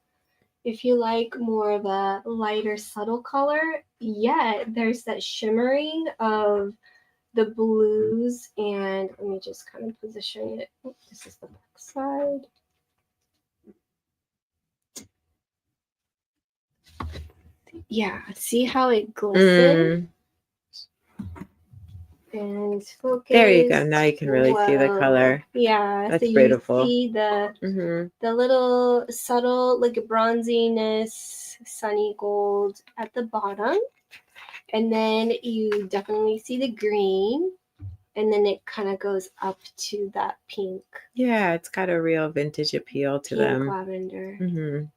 S1: If you like more of a lighter, subtle color, there's that shimmering of the blues. And let me just kind of position it. This is the back side. Yeah, see how it glistens? And focus.
S2: There you go. Now you can really see the color.
S1: Yeah,
S2: that's
S1: so
S2: beautiful.
S1: You see the little subtle like bronziness, sunny gold at the bottom, and then you definitely see the green, and then it kind of goes up to that pink.
S2: Yeah, it's got a real vintage appeal to them.
S1: Pink lavender.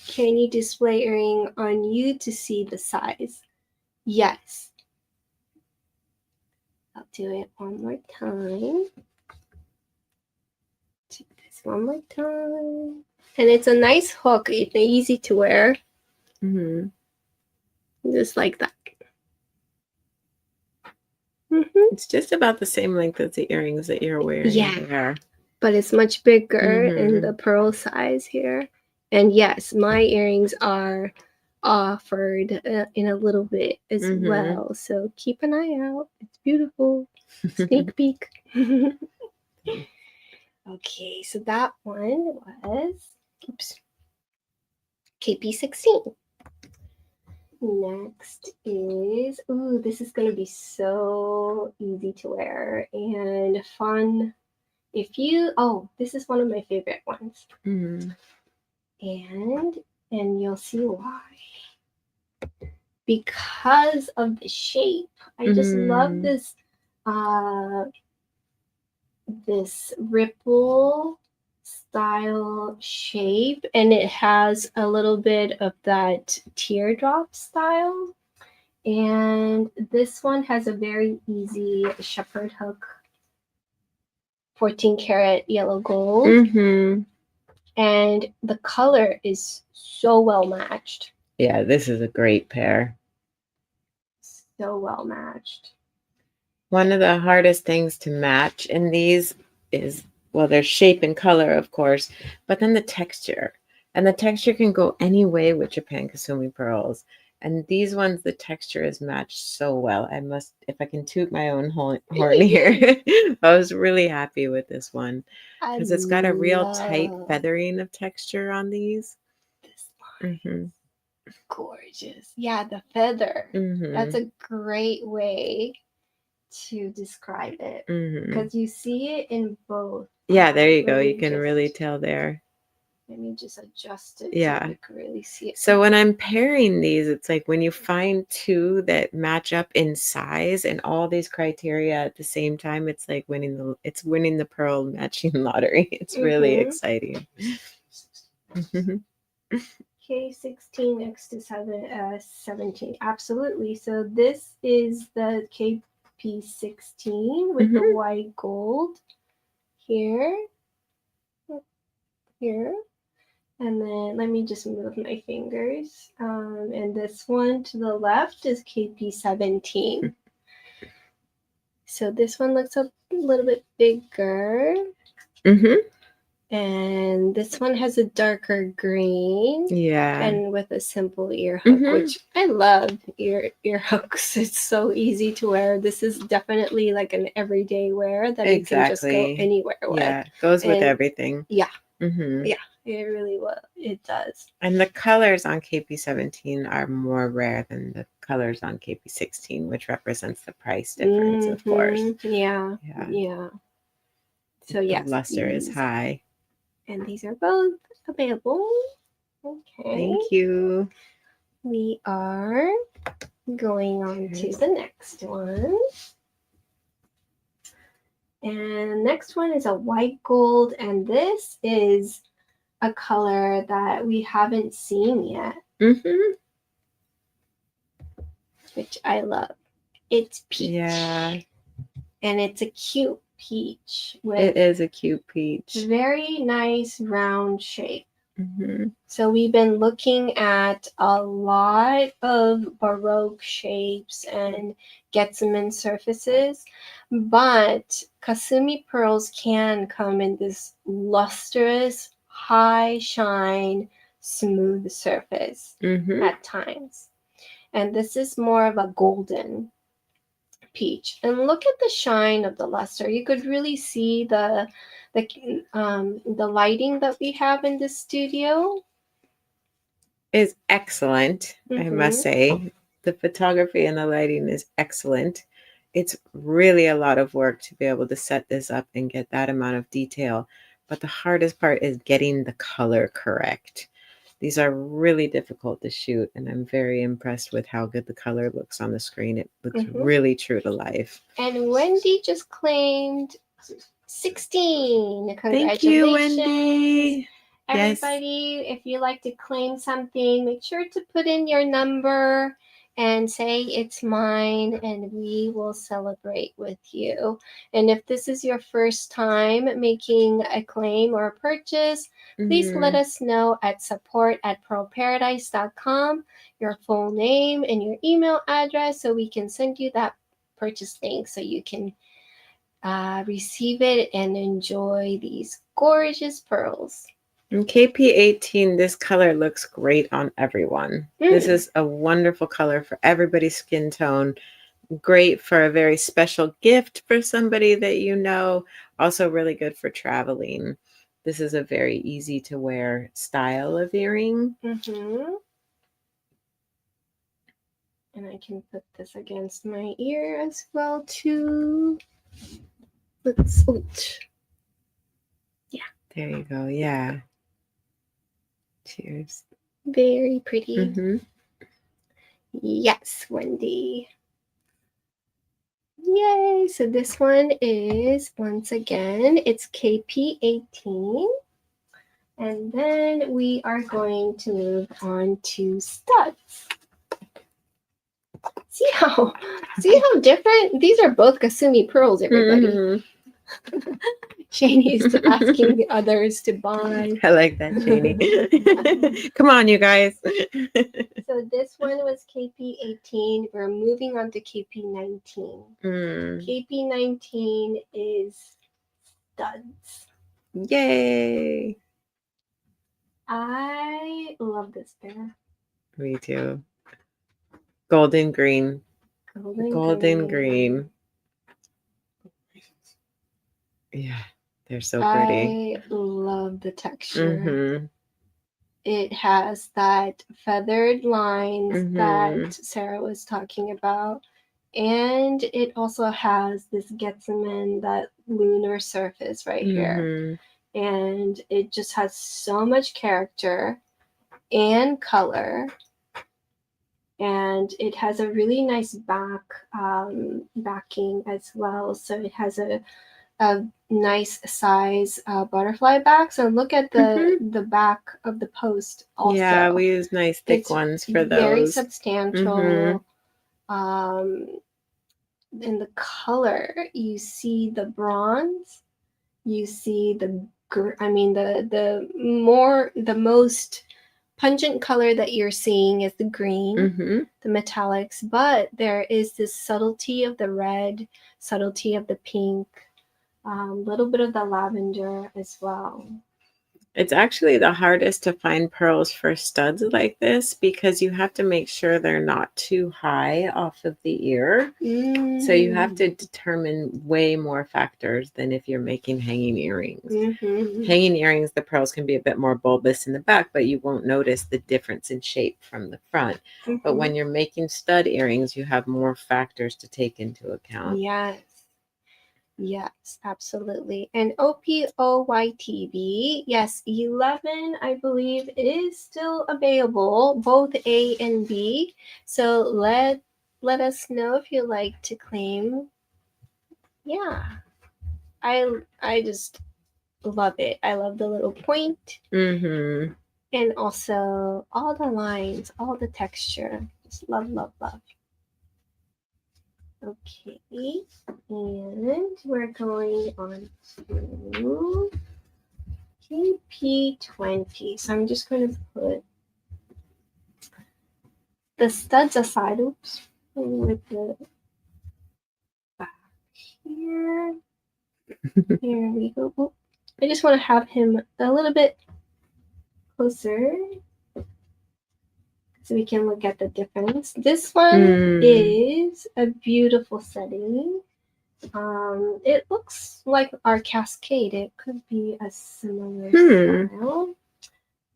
S1: Can you display earring on you to see the size? Yes. I'll do it one more time. Do this one more time. And it's a nice hook. It's easy to wear. Just like that.
S2: It's just about the same length as the earrings that you're wearing.
S1: Yeah. But it's much bigger in the pearl size here. And yes, my earrings are offered in a little bit as well, so keep an eye out. It's beautiful. Sneak peek. Okay, so that one was KP16. Next is this is gonna be so easy to wear and fun. This is one of my favorite ones. And you'll see why. Because of the shape. I just love this this ripple style shape, and it has a little bit of that teardrop style. And this one has a very easy shepherd hook, 14 karat yellow gold. And the color is so well matched.
S2: Yeah, this is a great pair.
S1: So well matched.
S2: One of the hardest things to match in these is, well, their shape and color, of course, but then the texture. And the texture can go any way with Japan Kasumi pearls. And these ones, the texture is matched so well. I must, if I can toot my own horn here, I was really happy with this one because it's got a real tight feathering of texture on these.
S1: This line. Gorgeous. Yeah, the feather. That's a great way to describe it because you see it in both.
S2: Yeah, there you go. You can really tell there.
S1: Let me just adjust it
S2: so
S1: you can really see it.
S2: So when I'm pairing these, it's like when you find two that match up in size and all these criteria at the same time, it's like winning the pearl matching lottery. It's really exciting.
S1: K16 next to 17. Absolutely. So this is the KP16 with the white gold here. And then let me just move my fingers. And this one to the left is KP17. So this one looks a little bit bigger. And this one has a darker green. Yeah. And with a simple ear hook, which I love ear hooks. It's so easy to wear. This is definitely like an everyday wear that you can just go anywhere with. Yeah,
S2: goes with everything.
S1: Yeah. Yeah, it really will. It does.
S2: And the colors on KP17 are more rare than the colors on KP16, which represents the price difference, of course.
S1: Yeah. So yes,
S2: the luster is high.
S1: And these are both available. Okay.
S2: Thank you.
S1: We are going on to the next one. And next one is a white gold, and this is a color that we haven't seen yet. Which I love. It's peach. Yeah. And it's a cute peach.
S2: It is a cute peach.
S1: Very nice round shape. So we've been looking at a lot of Baroque shapes and Getsumin surfaces, but Kasumi pearls can come in this lustrous, high shine, smooth surface at times. And this is more of a golden peach. And look at the shine of the luster. You could really see the lighting that we have in this studio
S2: is excellent. I must say, the photography and the lighting is excellent. It's really a lot of work to be able to set this up and get that amount of detail. But the hardest part is getting the color correct. These are really difficult to shoot, and I'm very impressed with how good the color looks on the screen. It looks really true to life.
S1: And Wendy just claimed 16. Congratulations.
S2: Thank you, Wendy.
S1: Everybody, if you like to claim something, make sure to put in your number and say it's mine, and we will celebrate with you. And if this is your first time making a claim or a purchase, please let us know at support@pearlparadise.com, your full name and your email address, so we can send you that purchase link so you can receive it and enjoy these gorgeous pearls.
S2: In KP18, this color looks great on everyone. This is a wonderful color for everybody's skin tone. Great for a very special gift for somebody that you know. Also really good for traveling. This is a very easy to wear style of earring.
S1: And I can put this against my ear as well too. Let's
S2: There you go. Yeah. Cheers.
S1: Very pretty. Yes, Wendy. Yay. So this one is, once again, it's KP18. And then we are going to move on to studs. See how different? These are both Kasumi pearls, everybody. Shani is asking the others to buy.
S2: I like that, Shani. Come on, you guys.
S1: So this one was KP18. We're moving on to KP19. KP19 is studs.
S2: Yay.
S1: I love this pair.
S2: Me too. Golden green.
S1: Golden
S2: Green. Yeah, they're so pretty.
S1: I love the texture.
S2: Mm-hmm.
S1: It has that feathered lines
S2: Mhm.
S1: that Sarah was talking about. And it also has this Getsumen, that lunar surface right here.
S2: Mm-hmm.
S1: And it just has so much character and color. And it has a really nice backing as well. So it has a nice size butterfly back. So look at the back of the post also.
S2: Yeah, we use nice thick
S1: It's
S2: ones for those.
S1: very substantial.
S2: Mhm.
S1: In the color, you see the bronze, you see the most pungent color that you're seeing is the green,
S2: Mm-hmm.
S1: the metallics, but there is this subtlety of the red, subtlety of the pink, little bit of the lavender as well.
S2: It's actually the hardest to find pearls for studs like this because you have to make sure they're not too high off of the ear. So you have to determine way more factors than if you're making hanging earrings.
S1: Mm-hmm.
S2: Hanging earrings, the pearls can be a bit more bulbous in the back, but you won't notice the difference in shape from the front.
S1: Mm-hmm.
S2: But when you're making stud earrings, you have more factors to take into account.
S1: Yes, absolutely. And OPOYTB, yes, 11, I believe, is still available, both A and B. So let us know if you like to claim. Yeah, I just love it. I love the little point.
S2: Mm-hmm.
S1: And also all the lines, all the texture. Just love, love, love. Okay, and we're going on to KP20. So I'm just going to put the studs aside. Oops, with the back here. Here we go. Oh, I just want to have him a little bit closer so we can look at the difference. This one is a beautiful setting. It looks like our Cascade. It could be a similar style.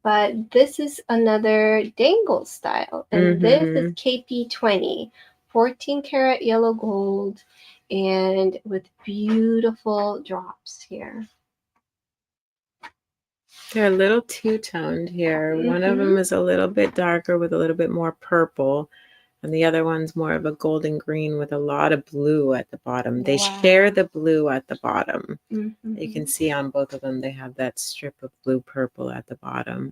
S1: But this is another dangle style. And this is KP20, 14 karat yellow gold, and with beautiful drops here.
S2: They're a little two-toned here.
S1: Mm-hmm.
S2: One of them is a little bit darker with a little bit more purple. And the other one's more of a golden green with a lot of blue at the bottom. They share the blue at the bottom.
S1: Mm-hmm.
S2: You can see on both of them, they have that strip of blue-purple at the bottom.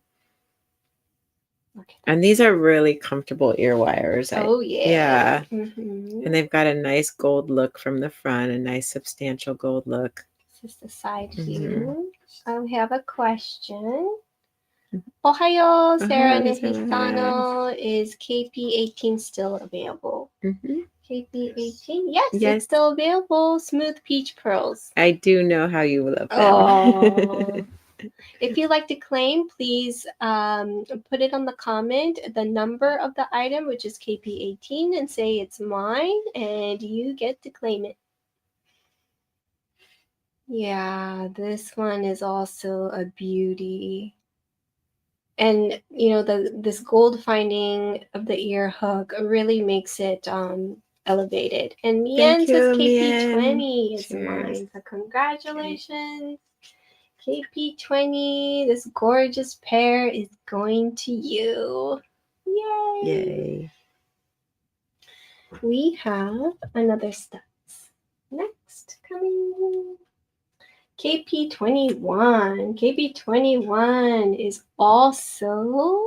S1: Okay.
S2: And these are really comfortable ear wires.
S1: Oh, yeah.
S2: Yeah.
S1: Mm-hmm.
S2: And they've got a nice gold look from the front, a nice substantial gold look.
S1: This is the side view. We have a question. Ohayo, Sarah and Hisano. Is KP18 still available? KP18? Yes, it's still available. Smooth peach pearls.
S2: I do know how you love them.
S1: Oh. If you'd like to claim, please put it on the comment, the number of the item, which is KP18, and say it's mine, and you get to claim it. Yeah, this one is also a beauty. And, you know, this gold finding of the ear hook really makes it elevated. And Mien says KP20 is mine. So congratulations. KP20, this gorgeous pair is going to you. Yay! We have another studs. Next, coming. KP21. KP21 is also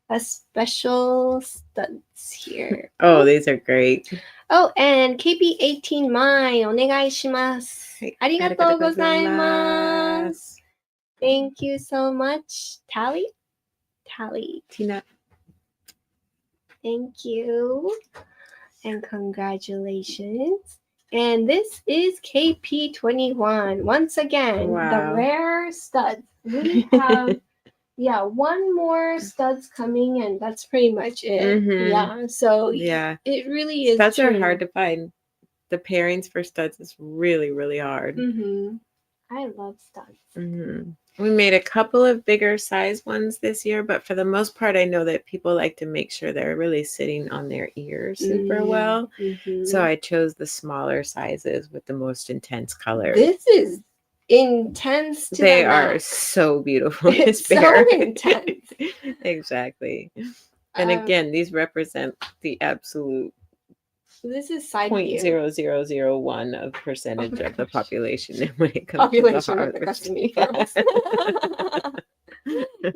S1: a special studs here.
S2: Oh, these are great.
S1: Oh, and KP18 mine, onegai shimasu. Arigatou gozaimasu. Thank you so much, Tally.
S2: Tina.
S1: Thank you. And congratulations. And this is KP21. Once again, the rare studs. We have yeah, one more stud's coming and that's pretty much it.
S2: Mhm.
S1: Yeah. So
S2: Yeah.
S1: it really is
S2: Studs are
S1: true.
S2: hard to find. The pairings for studs is really, really hard.
S1: Mm-hmm. I love studs.
S2: Mm-hmm. We made a couple of bigger size ones this year, but for the most part, I know that people like to make sure they're really sitting on their ears super well.
S1: Mm-hmm.
S2: So I chose the smaller sizes with the most intense colors.
S1: This is intense to
S2: They
S1: the
S2: are
S1: max.
S2: so beautiful.
S1: It's so
S2: bear.
S1: intense.
S2: Exactly. And again, these represent the absolute
S1: this is side view.
S2: 0.0001 of percentage of the population when it comes
S1: Population
S2: to
S1: of
S2: the
S1: the
S2: harvest.
S1: Kasumi girls.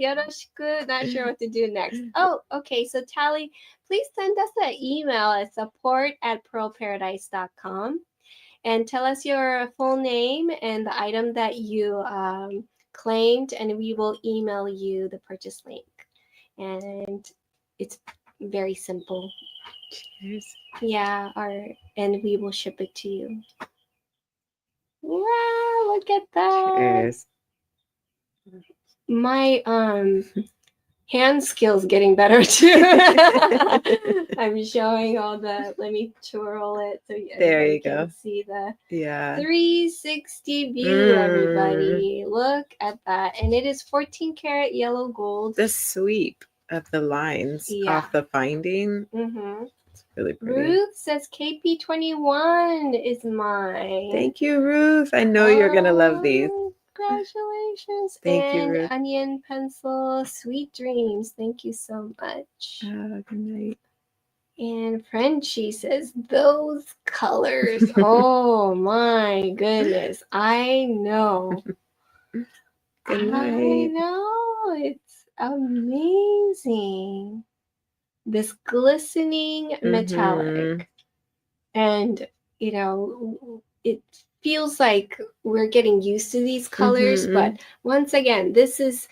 S1: Yoroshiku. Not sure what to do next. Oh, okay. So Tally, please send us an email at support@pearlparadise.com and tell us your full name and the item that you claimed, and we will email you the purchase link. And it's very simple.
S2: Cheers.
S1: Yeah, and we will ship it to you. Wow, look at that.
S2: Cheers.
S1: My hand skills getting better too. I'm showing all the, let me twirl it so
S2: There you
S1: can
S2: go.
S1: see the 360
S2: Yeah.
S1: view, everybody. Look at that. And it is 14 karat yellow gold.
S2: The sweep of the lines off the finding.
S1: Mm-hmm.
S2: It's really pretty.
S1: Ruth says KP21 is mine.
S2: Thank you, Ruth. I know you're going to love these.
S1: Congratulations.
S2: Thank you, Ruth.
S1: Onion Pencil, Sweet Dreams. Thank you so much.
S2: Good night.
S1: And Frenchie says, those colors. Oh my goodness. I know.
S2: Good night.
S1: I know. It's amazing. This glistening metallic. And, you know, it feels like we're getting used to these colors. But once again, this is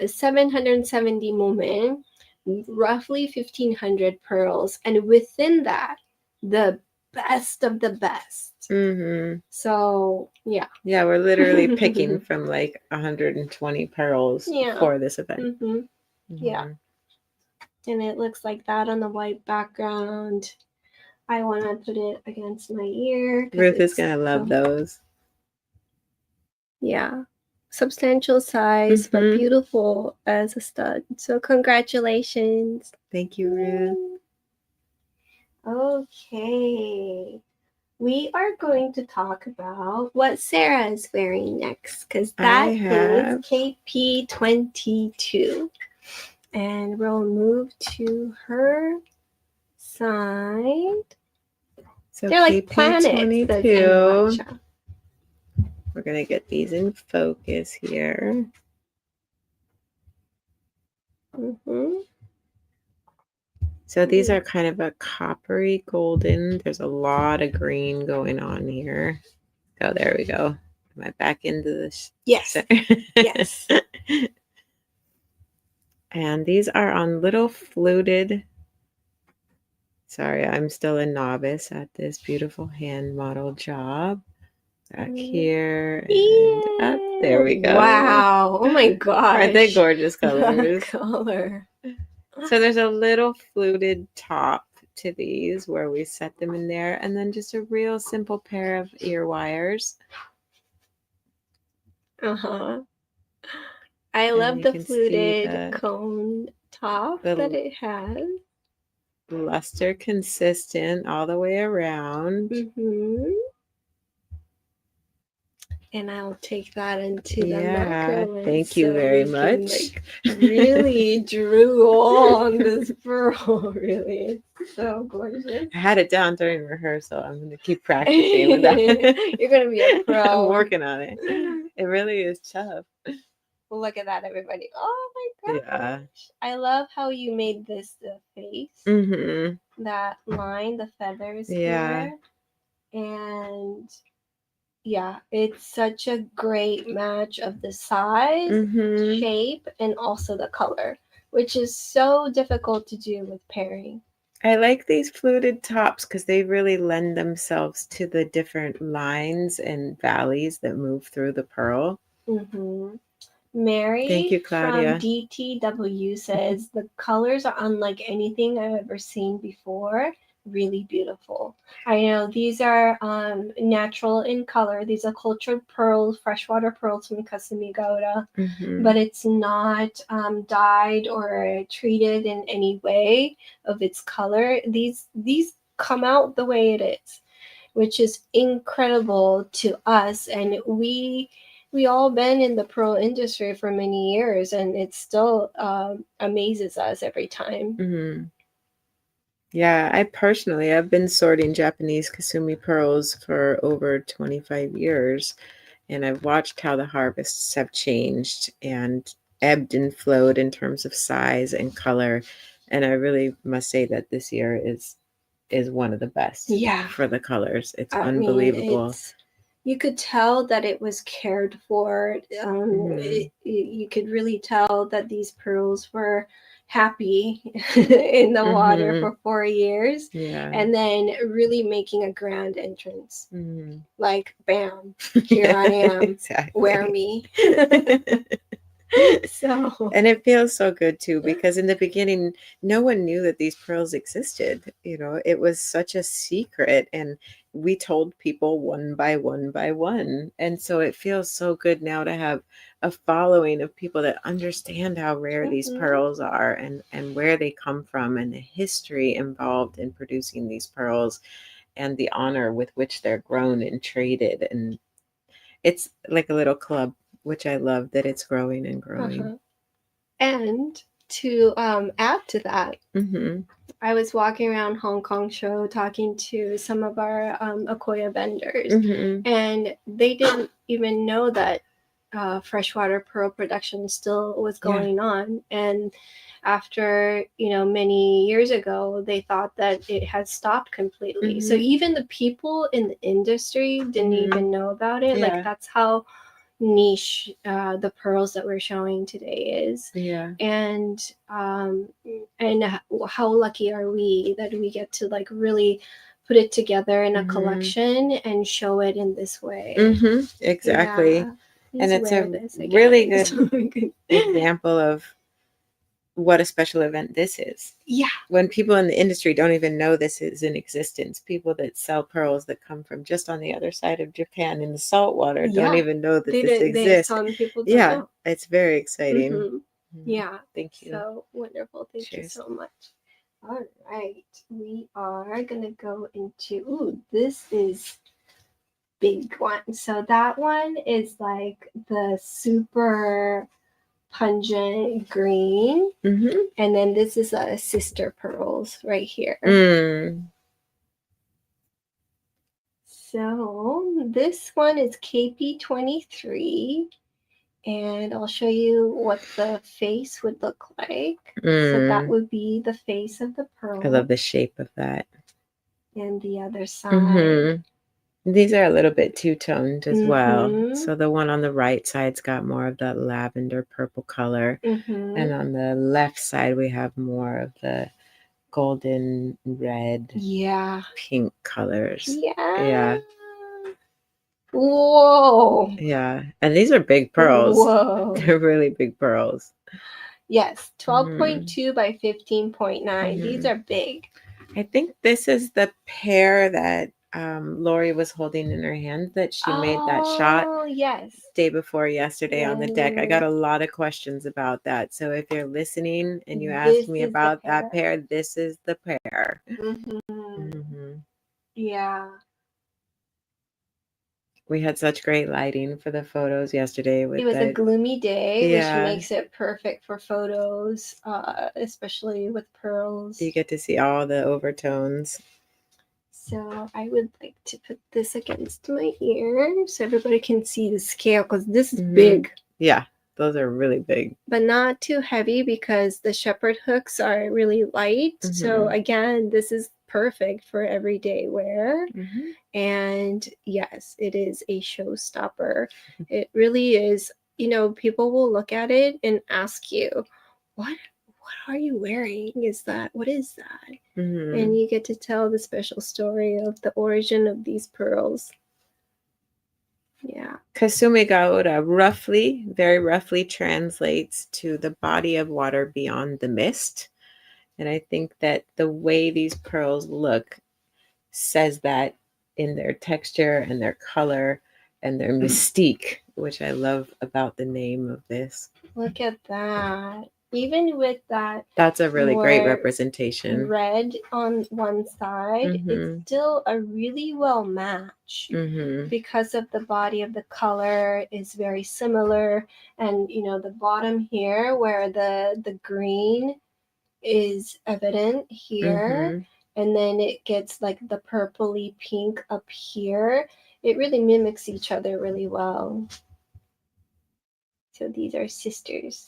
S1: 770 mumen, roughly 1,500 pearls. And within that, the best of the best. So, yeah.
S2: Yeah, we're literally picking from like 120 pearls for this event.
S1: Yeah. And it looks like that on the white background. I want to put it against my ear.
S2: Ruth is going to love those.
S1: Yeah. Substantial size, but beautiful as a stud. So congratulations.
S2: Thank you, Ruth.
S1: Okay. We are going to talk about what Sarah is wearing next, because that is KP22. And we'll move to her side.
S2: So
S1: they're like planets.
S2: KP22. We're going to get these in focus here. So these are kind of a coppery golden. There's a lot of green going on here. Oh, there we go. Am I back into this?
S1: Yes. Yes.
S2: And these are on little fluted. Sorry, I'm still a novice at this beautiful hand model job. Back here and up. There we go.
S1: Wow. Oh my gosh.
S2: Aren't they gorgeous colors?
S1: Color.
S2: So there's a little fluted top to these where we set them in there, and then just a real simple pair of ear wires.
S1: I love the fluted cone top that it has.
S2: Luster consistent all the way around.
S1: And I'll take that into the macro.
S2: Thank you very much.
S1: Really drool on this pearl. Really, it's so gorgeous.
S2: I had it down during rehearsal. I'm going to keep practicing with that.
S1: You're going to be a pro.
S2: I'm working on it. It really is tough.
S1: Well, look at that, everybody. Oh my gosh.
S2: Yeah.
S1: I love how you made this the face. That line, the feathers here. And yeah, it's such a great match of the size, shape, and also the color, which is so difficult to do with pairing.
S2: I like these fluted tops because they really lend themselves to the different lines and valleys that move through the pearl.
S1: Mary
S2: Thank you, Claudia.
S1: from DTW says the colors are unlike anything I've ever seen before. Really beautiful. I know these are natural in color. These are cultured pearls, freshwater pearls from Kasumigaura, but it's not dyed or treated in any way of its color. These come out the way it is, which is incredible to us. And we all been in the pearl industry for many years, and it still amazes us every time.
S2: Yeah, I've been sorting Japanese Kasumi pearls for over 25 years, and I've watched how the harvests have changed and ebbed and flowed in terms of size and color. And I really must say that this year is one of the best for the colors. It's unbelievable.
S1: You could tell that it was cared for. You could really tell that these pearls were happy in the water for 4 years, and then really making a grand entrance. Like, bam, here I am. Exactly. Wear me.
S2: And it feels so good too, because in the beginning no one knew that these pearls existed. It was such a secret, and we told people one by one, and so it feels so good now to have a following of people that understand how rare these pearls are, and where they come from, and the history involved in producing these pearls, and the honor with which they're grown and traded. And it's like a little club, which I love that it's growing and growing.
S1: And to add to that, I was walking around Hong Kong show talking to some of our Akoya vendors, and they didn't even know that freshwater pearl production still was going on. And after many years ago, they thought that it had stopped completely. So even the people in the industry didn't even know about it. Like, that's how niche the pearls that we're showing today is. And how lucky are we that we get to like really put it together in a collection and show it in this way.
S2: Exactly. And it's a really good example of what a special event this is. When people in the industry don't even know this is in existence, people that sell pearls that come from just on the other side of Japan in the salt water don't even know that this exists.
S1: Some people don't know.
S2: It's very exciting.
S1: Thank you. So wonderful. Thank you so much. All right, we are gonna go into this is big one. So that one is like the super pungent green, and then this is a sister pearls right here. So this one is KP23, and I'll show you what the face would look like. So that would be the face of the pearl.
S2: I love the shape of that.
S1: And the other side.
S2: These are a little bit two-toned as well. So the one on the right side's got more of that lavender purple color. And on the left side, we have more of the golden red, pink colors.
S1: Whoa.
S2: And these are big pearls. Whoa. They're really big pearls.
S1: Yes, 12.2 by 15.9. These are big.
S2: I think this is the pair that Lori was holding in her hand that she made that shot day before yesterday on the deck. I got a lot of questions about that. So if you're listening and you asked me about that pair, this is the pair. We had such great lighting for the photos yesterday.
S1: It was a gloomy day, which makes it perfect for photos, especially with pearls.
S2: You get to see all the overtones.
S1: So I would like to put this against my ear so everybody can see the scale, because this is big.
S2: Yeah, those are really big.
S1: But not too heavy because the shepherd hooks are really light. So again, this is perfect for everyday wear. And yes, it is a showstopper. It really is. People will look at it and ask you, what are you wearing? What is that? And you get to tell the special story of the origin of these pearls. Yeah.
S2: Kasumigaura very roughly translates to the body of water beyond the mist. And I think that the way these pearls look says that in their texture and their color and their mystique, which I love about the name of this.
S1: Look at that. Even with that,
S2: that's a really great
S1: more
S2: representation.
S1: red on one side,
S2: Mhm.
S1: it's still a really well match
S2: Mhm.
S1: because of the body of the color is very similar. And you know, the bottom here where the green is evident here,
S2: Mhm.
S1: and then it gets like the purpley pink up here. It really mimics each other really well. So these are sisters.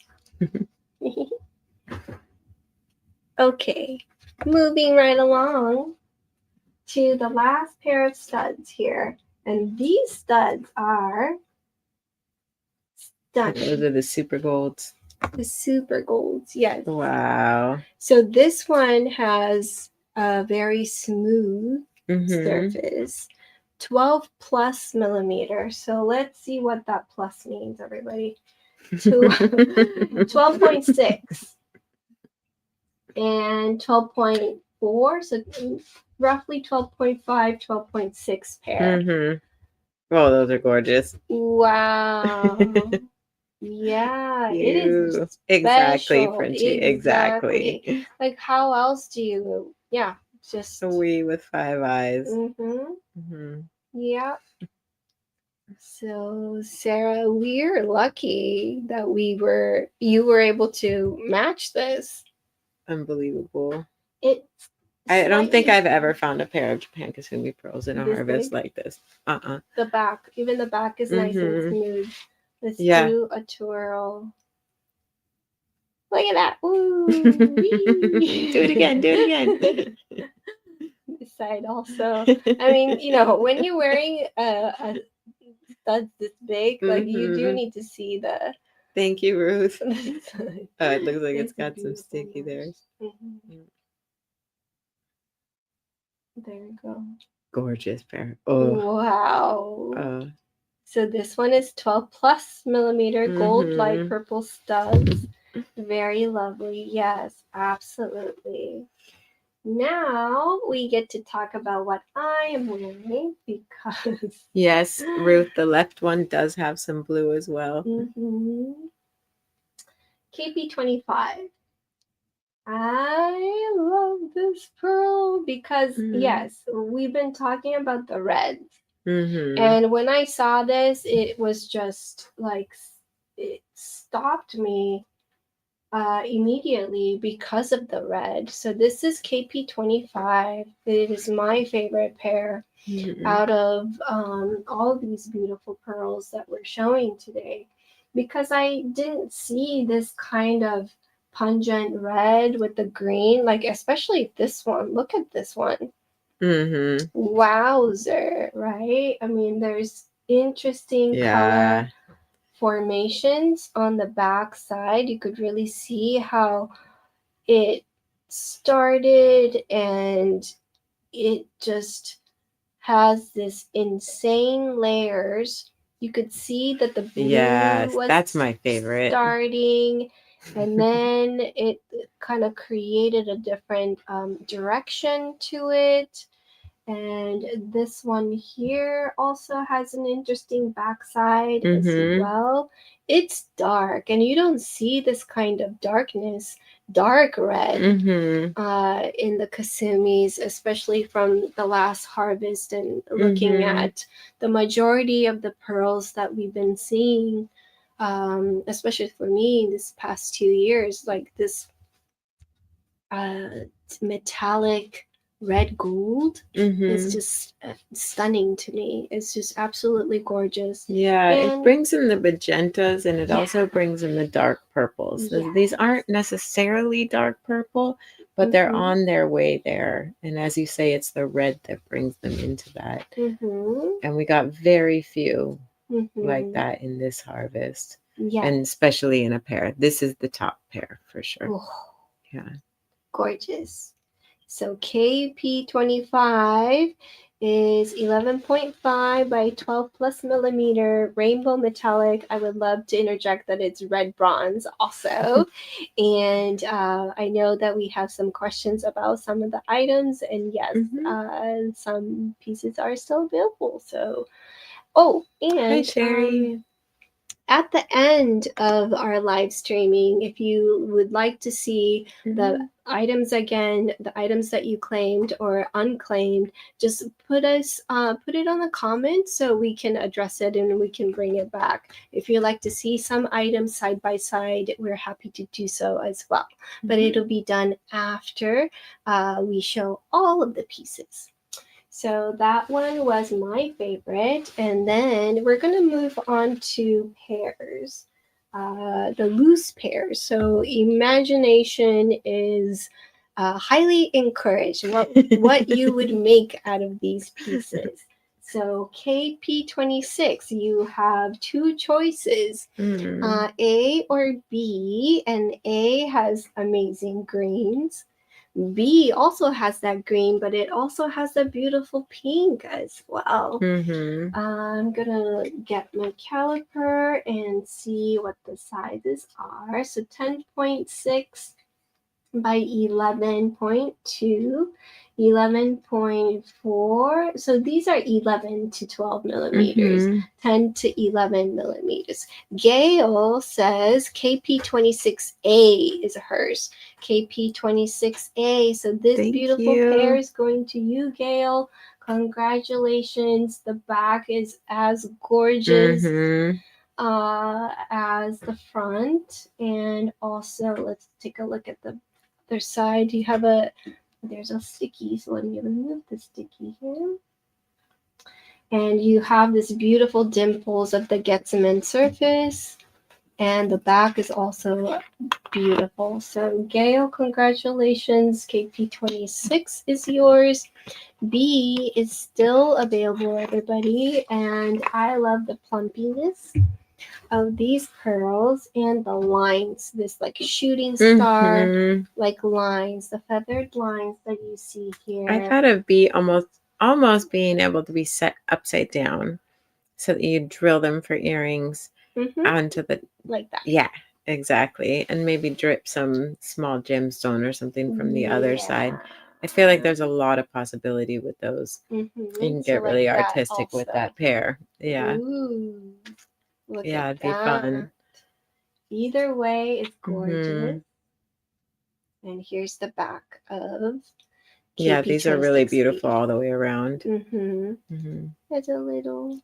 S1: Okay, moving right along to the last pair of studs here. And these studs are stunning.
S2: Those are the super golds.
S1: The super golds, yes.
S2: Wow.
S1: So this one has a very smooth surface, 12 plus millimeter. So let's see what that plus means, everybody. 12.6 and 12.4, so roughly 12.5, 12.6 pair.
S2: Oh, those are gorgeous.
S1: Wow. Yeah, it is special.
S2: Exactly, Frenchie. Exactly.
S1: Like, how else do you? Yeah, just
S2: A we with 5 eyes.
S1: Yeah. So, Sarah, we're lucky that you were able to match this.
S2: Unbelievable.
S1: I
S2: don't think I've ever found a pair of Japan Kasumi pearls in a
S1: This
S2: harvest
S1: big?
S2: like this.
S1: The back, even the back is nice and smooth. Let's do a twirl. Look at that. Ooh.
S2: Do it again.
S1: This side also. I mean, you know, when you're wearing a stud this big, like you do need to see the.
S2: Thank you, Ruth.
S1: It
S2: looks like it's got some sticky there.
S1: There we go.
S2: Gorgeous pair. Oh.
S1: Wow. So this one is 12 plus millimeter gold light purple studs. Very lovely. Yes, absolutely. Now we get to talk about what I am wearing because.
S2: Yes, Ruth, the left one does have some blue as well.
S1: KP25. I love this pearl because, yes, we've been talking about the reds. And when I saw this, it was just like, it stopped me immediately because of the red. So this is KP25. It is my favorite pair out of all these beautiful pearls that we're showing today, because I didn't see this kind of pungent red with the green, like especially this one. Look at this one. Wowzer, right? I mean, there's interesting color formations on the back side. You could really see how it started, and it just has this insane layers. You could see that the blue was
S2: that's my favorite
S1: starting, and then it kind of created a different direction to it. And this one here also has an interesting backside as well. It's dark, and you don't see this kind of darkness, dark red, in the Kasumis, especially from the last harvest, and looking at the majority of the pearls that we've been seeing, especially for me this past 2 years, like this metallic red gold is just stunning to me. It's just absolutely gorgeous.
S2: It brings in the magentas, and it also brings in the dark purples. These aren't necessarily dark purple, but they're on their way there. And as you say, it's the red that brings them into that. And we got very few like that in this harvest. And especially in a pair. This is the top pair for sure. Gorgeous.
S1: So KP25 is 11.5 by 12 plus millimeter rainbow metallic. I would love to interject that it's red bronze also. And I know that we have some questions about some of the items, and yes, some pieces are still available. So, and
S2: hi, Sherry.
S1: At the end of our live streaming, if you would like to see the items again, the items that you claimed or unclaimed, just put it on the comments so we can address it and we can bring it back. If you'd like to see some items side by side, we're happy to do so as well. But it'll be done after we show all of the pieces. So that one was my favorite. And then we're going to move on to pairs, the loose pairs. So imagination is highly encouraged. What you would make out of these pieces. So KP26, you have two choices, A or B, and A has amazing greens. B also has that green, but it also has a beautiful pink as well. I'm gonna get my caliper and see what the sizes are. So 10.6 by 11.2, 11.4. So these are 11 to 12 millimeters, 10 to 11 millimeters. Gail says KP26A is hers. KP26A. So this beautiful pair is going to you, Gail. Congratulations. The back is as gorgeous as the front. And also, let's take a look at the other side. You have there's a sticky, so let me remove the sticky here. And you have this beautiful dimples of the Getsumen surface. And the back is also beautiful. So Gail, congratulations. KP26 is yours. B is still available, everybody. And I love the plumpiness of these pearls and the lines, this like shooting star like lines, the feathered lines that you see here.
S2: I thought of B almost being able to be set upside down so that you drill them for earrings onto the
S1: like that.
S2: Yeah, exactly. And maybe drip some small gemstone or something from the other side. I feel like there's a lot of possibility with those. You can get really artistic with that pair. Yeah.
S1: Ooh. Look
S2: yeah,
S1: at
S2: it'd be fun.
S1: Either way, it's gorgeous. And here's the back of
S2: Yeah, these are really beautiful all the way around.
S1: There's a little,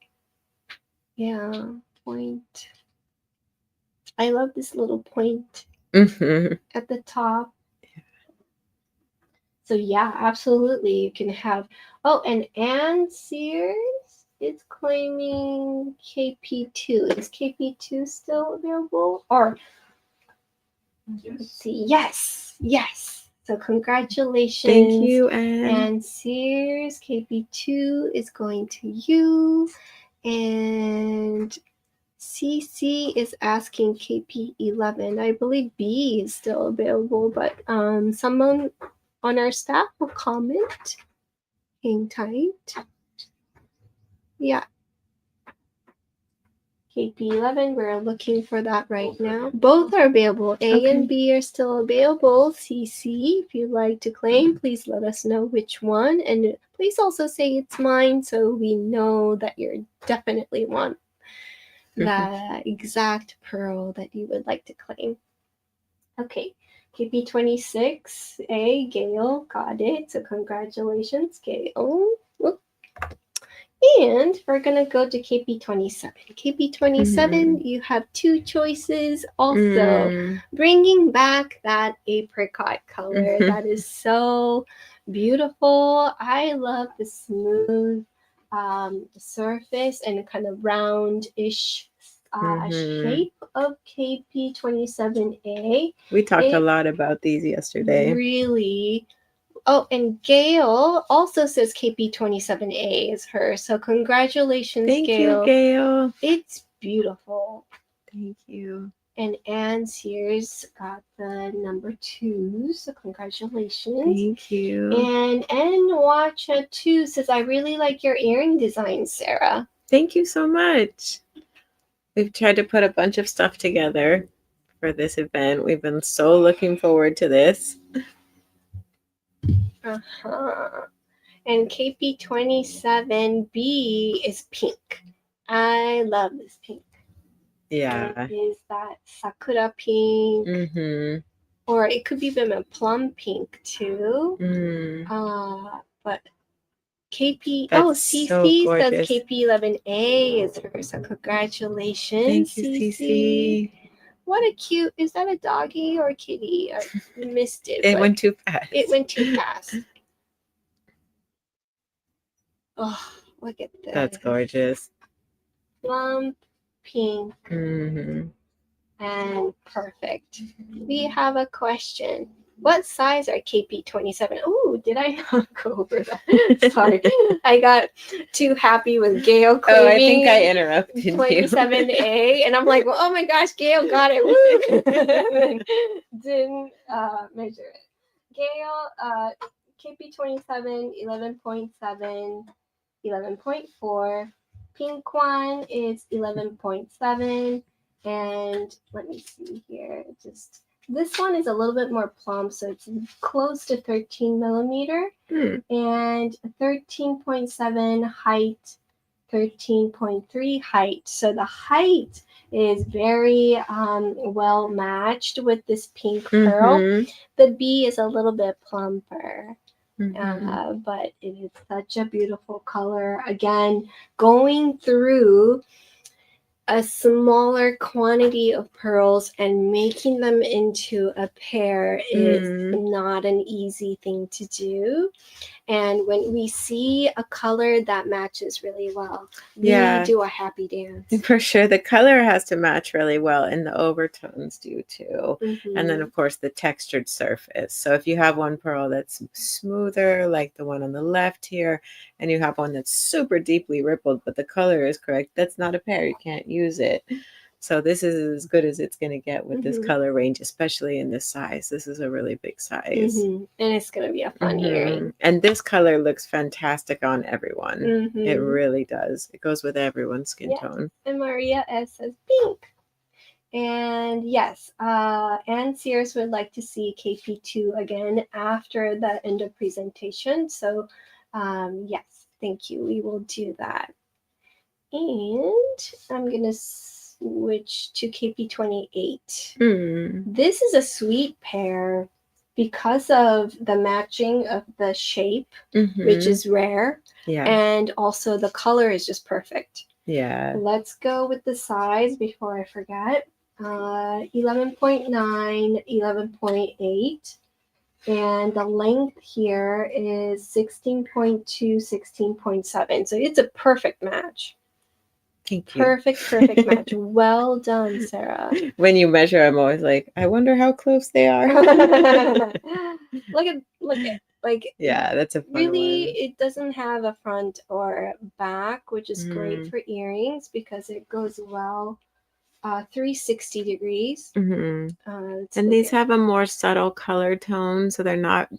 S1: point. I love this little point at the top. So yeah, absolutely. You can have, and Anne Sears is claiming KP2. Is KP2 still available? Or let's see. Yes. So congratulations.
S2: Thank you, Anne.
S1: And Sears, KP2 is going to you. And CC is asking KP11. I believe B is still available, but someone on our staff will comment. Hang tight. Yeah. KP11, we're looking for that right now. Both are available. A and B are still available. CC, if you'd like to claim, please let us know which one. And please also say it's mine so we know that you're definitely one. The exact pearl that you would like to claim. Okay, KP26A, Gail, got it. So congratulations, Gail. Whoop. And we're going to go to KP27. KP27, you have two choices. Also, bringing back that apricot color. That is so beautiful. I love the smooth surface and kind of roundish shape of KP27A.
S2: We talked a lot about these yesterday.
S1: Really. Oh, and Gail also says KP27A is her. So congratulations,
S2: Thank
S1: Gail.
S2: you, Gail.
S1: It's beautiful.
S2: Thank you.
S1: And Anne's here's got the number 2, so congratulations.
S2: Thank you.
S1: And Watcha2 says, I really like your earring design, Sarah.
S2: Thank you so much. We've tried to put a bunch of stuff together for this event. We've been so looking forward to this.
S1: Uh-huh. And KP27B is pink. I love this pink.
S2: Yeah.
S1: It is that sakura pink.
S2: Mm-hmm.
S1: Or it could be even a plum pink too. But KP,
S2: That's
S1: CC
S2: so
S1: says
S2: gorgeous.
S1: KP11A is her, so congratulations.
S2: Thank you, CC.
S1: What a cute, is that a doggy or a kitty? I missed it.
S2: It went too fast.
S1: It went too fast. Oh, look at that.
S2: That's gorgeous.
S1: Plum pink.
S2: Mm-hmm.
S1: And perfect. We have a question. What size are KP27? Oh, did I not go over that? Sorry. I got too happy with Gail claiming
S2: I think I interrupted
S1: 27A. And I'm like, well, oh my gosh, Gail got it. Woo! And then didn't measure it. Gail, KP27, 11.7, 11.4. Pink one is 11.7. And let me see here. This one is a little bit more plump, so it's close to 13 millimeter. And 13.7 height, 13.3 height. So the height is very well matched with this pink pearl. The B is a little bit plumper. But it is such a beautiful color. Again, going through a smaller quantity of pearls and making them into a pair is not an easy thing to do. And when we see a color that matches really well, we do a happy dance.
S2: For sure. The color has to match really well, and the overtones do too. And then, of course, the textured surface. So if you have one pearl that's smoother, like the one on the left here, and you have one that's super deeply rippled, but the color is correct, that's not a pair. You can't use it. So this is as good as it's going to get with this color range, especially in this size. This is a really big size.
S1: And it's going to be a fun earring.
S2: And this color looks fantastic on everyone. It really does. It goes with everyone's skin tone.
S1: And Maria S says pink. And yes, Anne Sears would like to see KP2 again after the end of presentation. So yes, thank you. We will do that. And I'm going to switch to KP28. This is a sweet pair because of the matching of the shape, which is rare. And also the color is just perfect. Let's go with the size before I forget. 11.9, 11.8. And the length here is 16.2, 16.7. So it's a perfect match.
S2: Thank you.
S1: Perfect match. Well done, Sarah.
S2: When you measure, I'm always like, I wonder how close they are.
S1: Look at like
S2: that's a fun
S1: really
S2: one.
S1: It doesn't have a front or back, which is great for earrings because it goes well 360 degrees.
S2: And these have a more subtle color tone, so they're not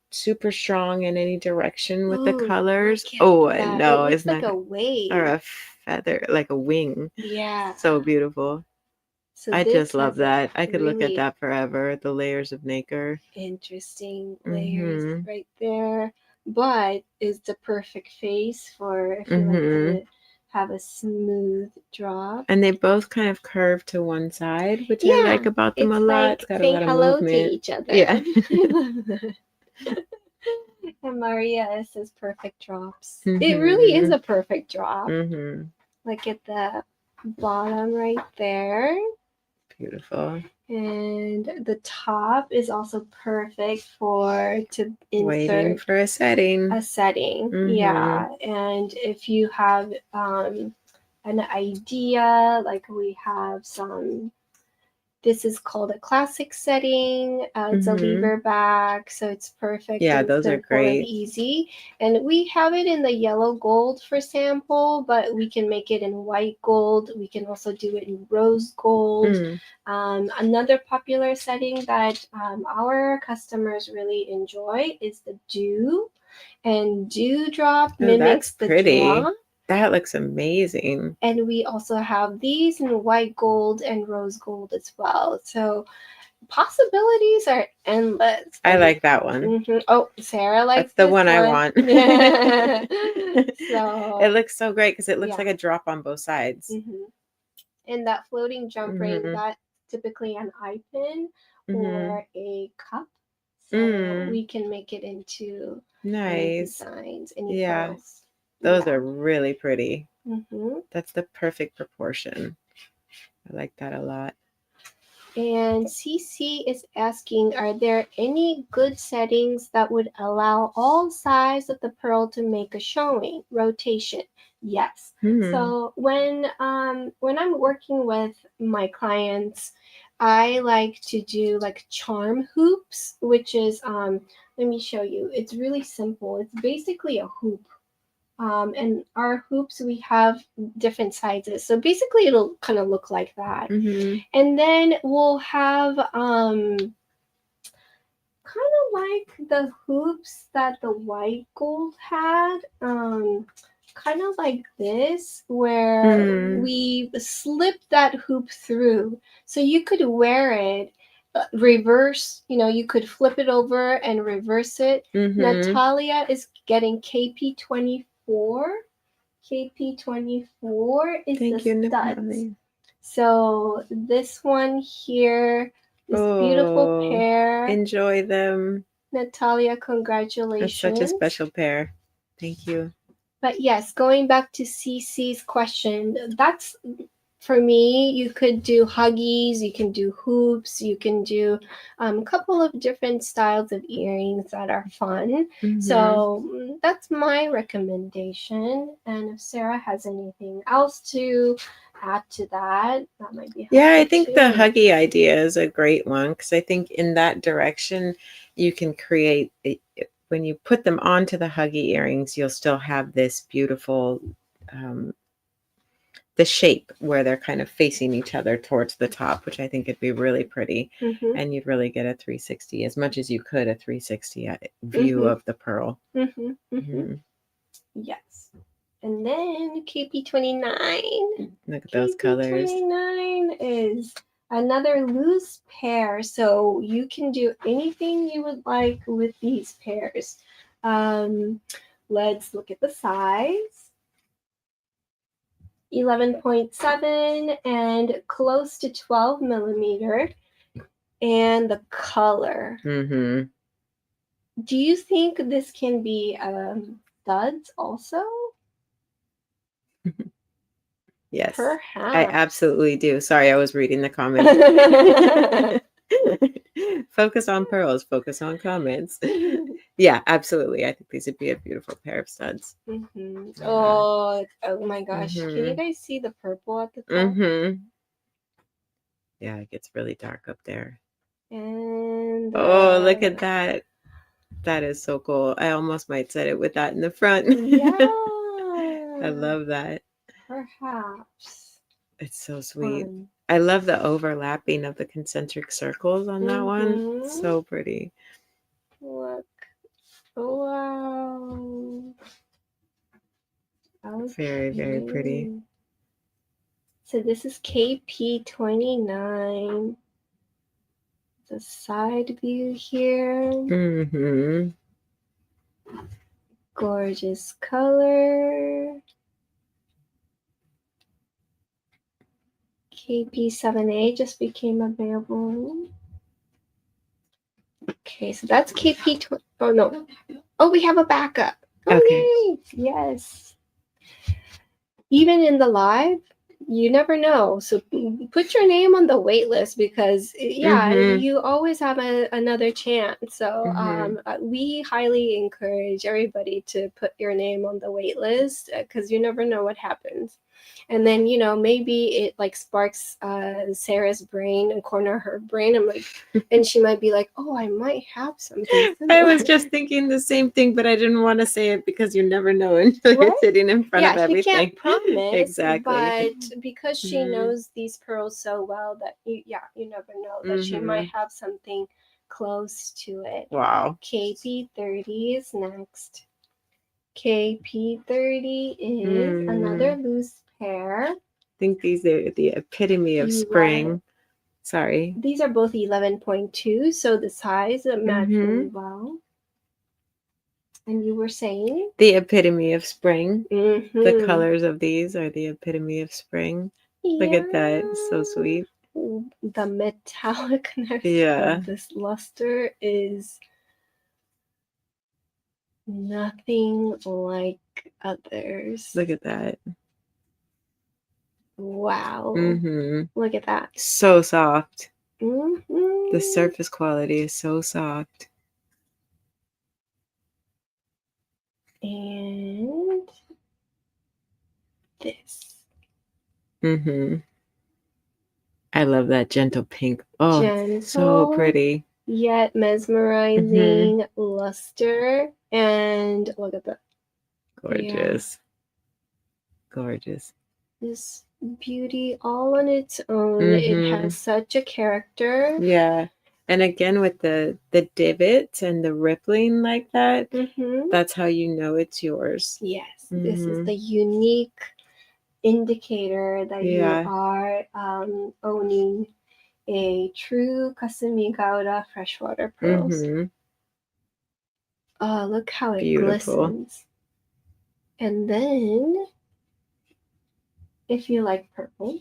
S2: super strong in any direction with the colors. I know.
S1: It looks like a wave
S2: or a feather, like a wing.
S1: Yeah.
S2: So beautiful.
S1: So
S2: I just love that. I could look at that forever. The layers of nacre.
S1: Interesting layers right there. But is the perfect face for if you like to have a smooth drop.
S2: And they both kind of curve to one side, which I like about them a lot. It's got a lot of movement.
S1: To each other.
S2: Yeah.
S1: And Maria says perfect drops. It really is a perfect drop. Look at the bottom right there.
S2: Beautiful.
S1: And the top is also perfect to insert.
S2: Waiting for a setting.
S1: Yeah. And if you have an idea, like we have some This is called a classic setting. It's a lever back, so it's perfect.
S2: Yeah,
S1: and
S2: those are
S1: simple and
S2: great.
S1: easy. And we have it in the yellow gold for sample, but we can make it in white gold. We can also do it in rose gold. Another popular setting that our customers really enjoy is the dew. And dewdrop mimics the drop.
S2: That looks amazing.
S1: And we also have these in white gold and rose gold as well. So possibilities are endless.
S2: I like that one.
S1: Mm-hmm. Oh, Sarah likes
S2: That's the one I want.
S1: So
S2: it looks so great because it looks like a drop on both sides.
S1: Mm-hmm. And that floating jump ring, that's typically an eye pin or a cup. So we can make it into any designs, any pearls.
S2: Those are really pretty. That's the perfect proportion. I like that a lot.
S1: And CC is asking, are there any good settings that would allow all sides of the pearl to make a showing rotation? Yes. So when I'm working with my clients, I like to do like charm hoops, which is let me show you. It's really simple. It's basically a hoop. And our hoops, we have different sizes. So basically it'll kind of look like that. And then we'll have kind of like the hoops that the white gold had, kind of like this, where we slip that hoop through. So you could wear it reverse, you could flip it over and reverse it. Natalia is getting KP24. KP24 is the studs. So this one here, this beautiful pair.
S2: Enjoy them.
S1: Natalia, congratulations.
S2: That's such a special pair. Thank you.
S1: But yes, going back to CC's question, that's for me, you could do huggies, you can do hoops, you can do a couple of different styles of earrings that are fun. So that's my recommendation. And if Sarah has anything else to add to that, that might be helpful.
S2: Yeah, I think the huggy idea is a great one because I think in that direction you can create, when you put them onto the huggy earrings, you'll still have this beautiful the shape where they're kind of facing each other towards the top, which I think would be really pretty. And you'd really get a 360, as much as you could, a 360 view of the pearl.
S1: Yes. And then KP29.
S2: Look at those colors.
S1: KP29 is another loose pair. So you can do anything you would like with these pairs. Let's look at the size. 11.7 and close to 12 millimeter. And the color. Do you think this can be studs also?
S2: Yes.
S1: Perhaps.
S2: I absolutely do. Sorry, I was reading the comments. Focus on pearls, focus on comments. Yeah, absolutely. I think these would be a beautiful pair of studs.
S1: Oh my gosh. Can you guys see the purple at the top?
S2: Yeah, it gets really dark up there.
S1: And
S2: oh, look at that. That is so cool. I almost might set it with that in the front.
S1: Yeah.
S2: I love that.
S1: Perhaps.
S2: It's so sweet. I love the overlapping of the concentric circles on that one. So pretty.
S1: Look. Wow.
S2: Very, very pretty.
S1: So this is KP29. The side view here. Gorgeous color. KP7A just became available. Okay, so that's KP20. Oh, no. Oh, we have a backup. Okay. Yes. Even in the live, you never know. So put your name on the wait list because, you always have another chance. So we highly encourage everybody to put your name on the wait list because you never know what happens. And then, you know, maybe it like sparks Sarah's brain, a corner of her brain. I'm like, and she might be like, oh, I might have something similar.
S2: I was just thinking the same thing, but I didn't want to say it because you never know until you're
S1: Right?
S2: sitting in front of
S1: Yeah, she
S2: everything.
S1: can't promise,
S2: Exactly.
S1: but because she
S2: Mhm.
S1: knows these pearls so well that you never know that she might have something close to it.
S2: Wow.
S1: KP30 is next. KP30 is another loose pair.
S2: I think these are the epitome of spring. Sorry.
S1: These are both 11.2, so the size match really well. And you were saying?
S2: The epitome of spring.
S1: Mm-hmm.
S2: The colors of these are the epitome of spring. Yeah. Look at that. It's so sweet.
S1: The metallicness of this luster is nothing like others.
S2: Look at that.
S1: Wow. Look at that.
S2: So soft. The surface quality is so soft.
S1: And this.
S2: I love that gentle pink. Oh, gentle, so pretty.
S1: Yet mesmerizing luster. And look at that.
S2: Gorgeous. Gorgeous.
S1: This beauty all on its own. It has such a character.
S2: Yeah. And again, with the divots and the rippling like that, that's how you know it's yours. Yes.
S1: This is the unique indicator that you are owning a true Kasumigaura freshwater pearls. Oh, look how it glistens. And then, if you like purple,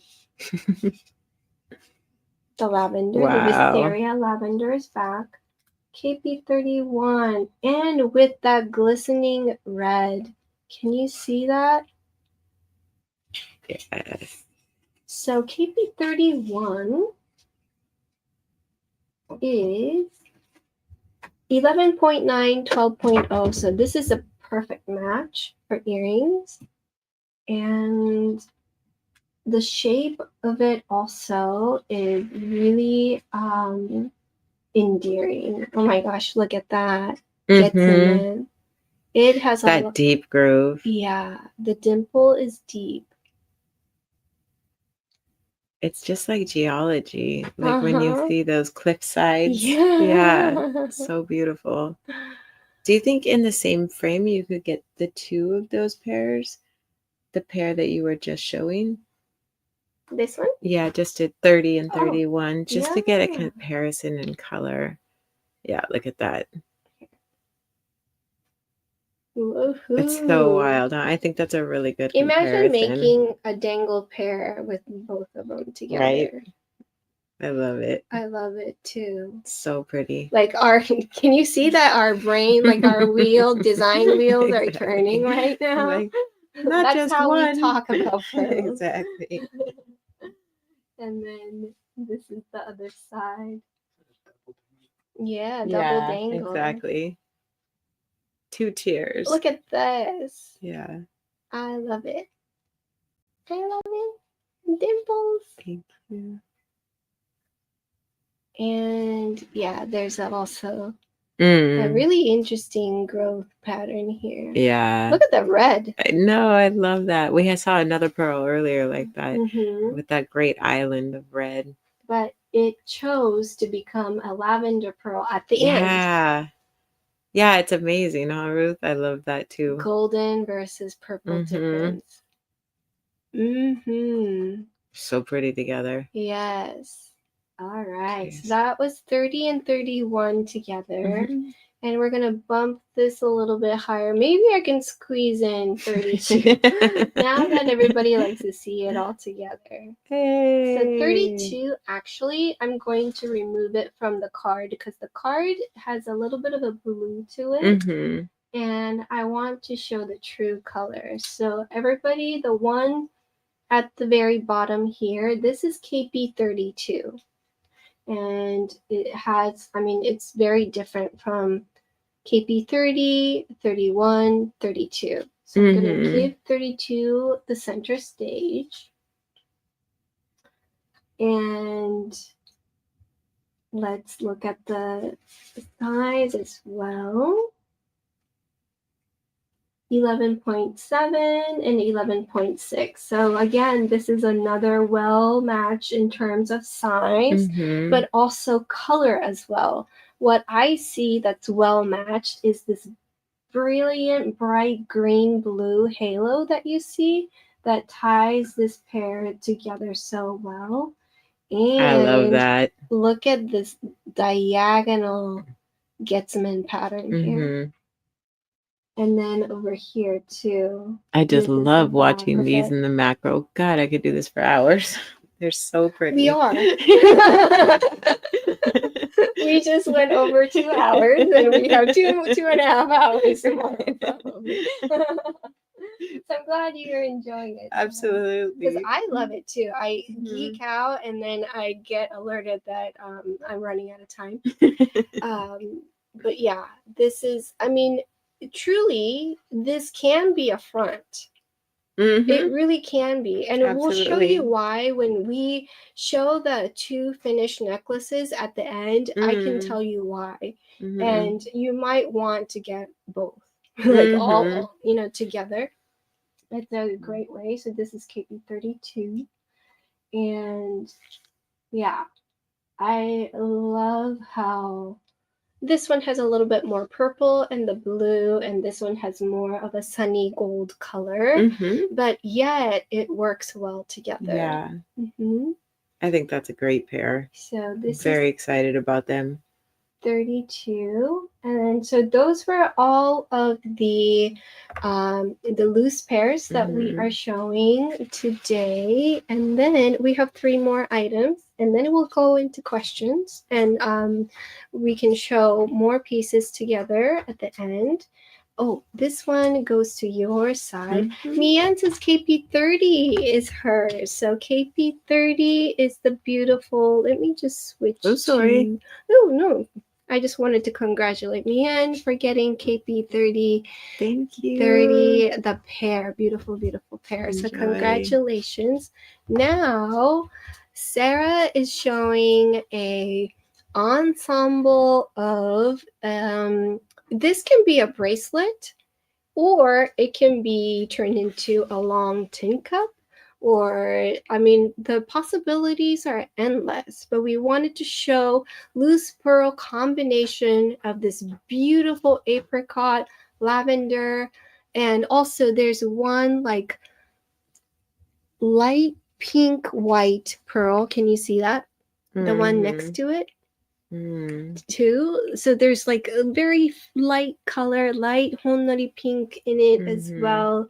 S1: the lavender, the wisteria lavender is back. KP31, and with that glistening red. Can you see that?
S2: Yes.
S1: So KP31 is 11.9, 12.0. So this is a perfect match for earrings. And the shape of it also is really endearing. Oh my gosh, look at that. Gets in it. It has
S2: that deep groove.
S1: Yeah, the dimple is deep.
S2: It's just like geology, like when you see those cliff sides. So beautiful. Do you think in the same frame you could get the two of those pairs? The pair that you were just showing?
S1: This one?
S2: Yeah, just at 30 and 31, just to get a comparison in color. Yeah, look at that.
S1: Woohoo.
S2: It's so wild. Huh? I think that's a really good comparison.
S1: Imagine making a dangle pair with both of them together.
S2: Right? I love it.
S1: I love it too.
S2: So pretty.
S1: Like can you see that our brain, like our design wheels are turning right now?
S2: Like, not
S1: That's
S2: just
S1: how
S2: one.
S1: we talk about pearls.
S2: Exactly.
S1: And then this is the other side. Yeah, double dangle.
S2: Exactly. 2 tiers.
S1: Look at this.
S2: Yeah.
S1: I love it. I love it. Dimples.
S2: Thank you.
S1: And yeah, there's also a really interesting growth pattern here.
S2: Yeah.
S1: Look at the red.
S2: I know. I love that. We saw another pearl earlier like that with that great island of red.
S1: But it chose to become a lavender pearl at the end.
S2: Yeah, it's amazing, huh, Ruth? I love that too.
S1: Golden versus purple difference.
S2: So pretty together.
S1: Yes. All right. So that was 30 and 31 together. And we're going to bump this a little bit higher. Maybe I can squeeze in 32. Now that everybody likes to see it all together.
S2: Hey.
S1: So 32, actually, I'm going to remove it from the card because the card has a little bit of a blue to it. And I want to show the true colors. So everybody, the one at the very bottom here, this is KP32. And it has, it's very different from KP30, 31, 32. So I'm going to give 32 the center stage. And let's look at the size as well. 11.7 and 11.6. So again, this is another well match in terms of size, but also color as well. What I see that's well matched is this brilliant bright green blue halo that you see that ties this pair together so well. And
S2: I love that.
S1: Look at this diagonal Getsman pattern here. And then over here too.
S2: I just love watching these in the macro. God, I could do this for hours. They're so pretty.
S1: We are. We just went over 2 hours and we have 2.5 hours tomorrow. So I'm glad you're enjoying it.
S2: Absolutely.
S1: Because I love it too. I geek out and then I get alerted that I'm running out of time. But yeah, this is, I mean, truly, this can be a front. It really can be. And we'll show you why when we show the 2 finished necklaces at the end. I can tell you why. And you might want to get both, like all, you know, together. It's a great way. So this is KP32. And yeah, I love how this one has a little bit more purple and the blue, and this one has more of a sunny gold color, but yet it works well together.
S2: Yeah. I think that's a great pair.
S1: So this
S2: very excited about them.
S1: 32, and so those were all of the loose pairs that we are showing today, and then we have 3 more items, and then we'll go into questions, and we can show more pieces together at the end. Oh, this one goes to your side. Mian says KP30 is hers. So KP30 is the beautiful. Let me just switch.
S2: Oh, sorry.
S1: Oh, no. I just wanted to congratulate Mian for getting KP30.
S2: Thank you.
S1: 30, the pair. Beautiful, beautiful pair.
S2: Enjoy.
S1: So congratulations. Now, Sarah is showing a ensemble of this can be a bracelet, or it can be turned into a long tin cup, or, I mean, the possibilities are endless, but we wanted to show loose pearl combination of this beautiful apricot, lavender, and also there's one like light pink white pearl. Can you see that? The one next to it? Too. So there's like a very light color, light honnori pink in it as well.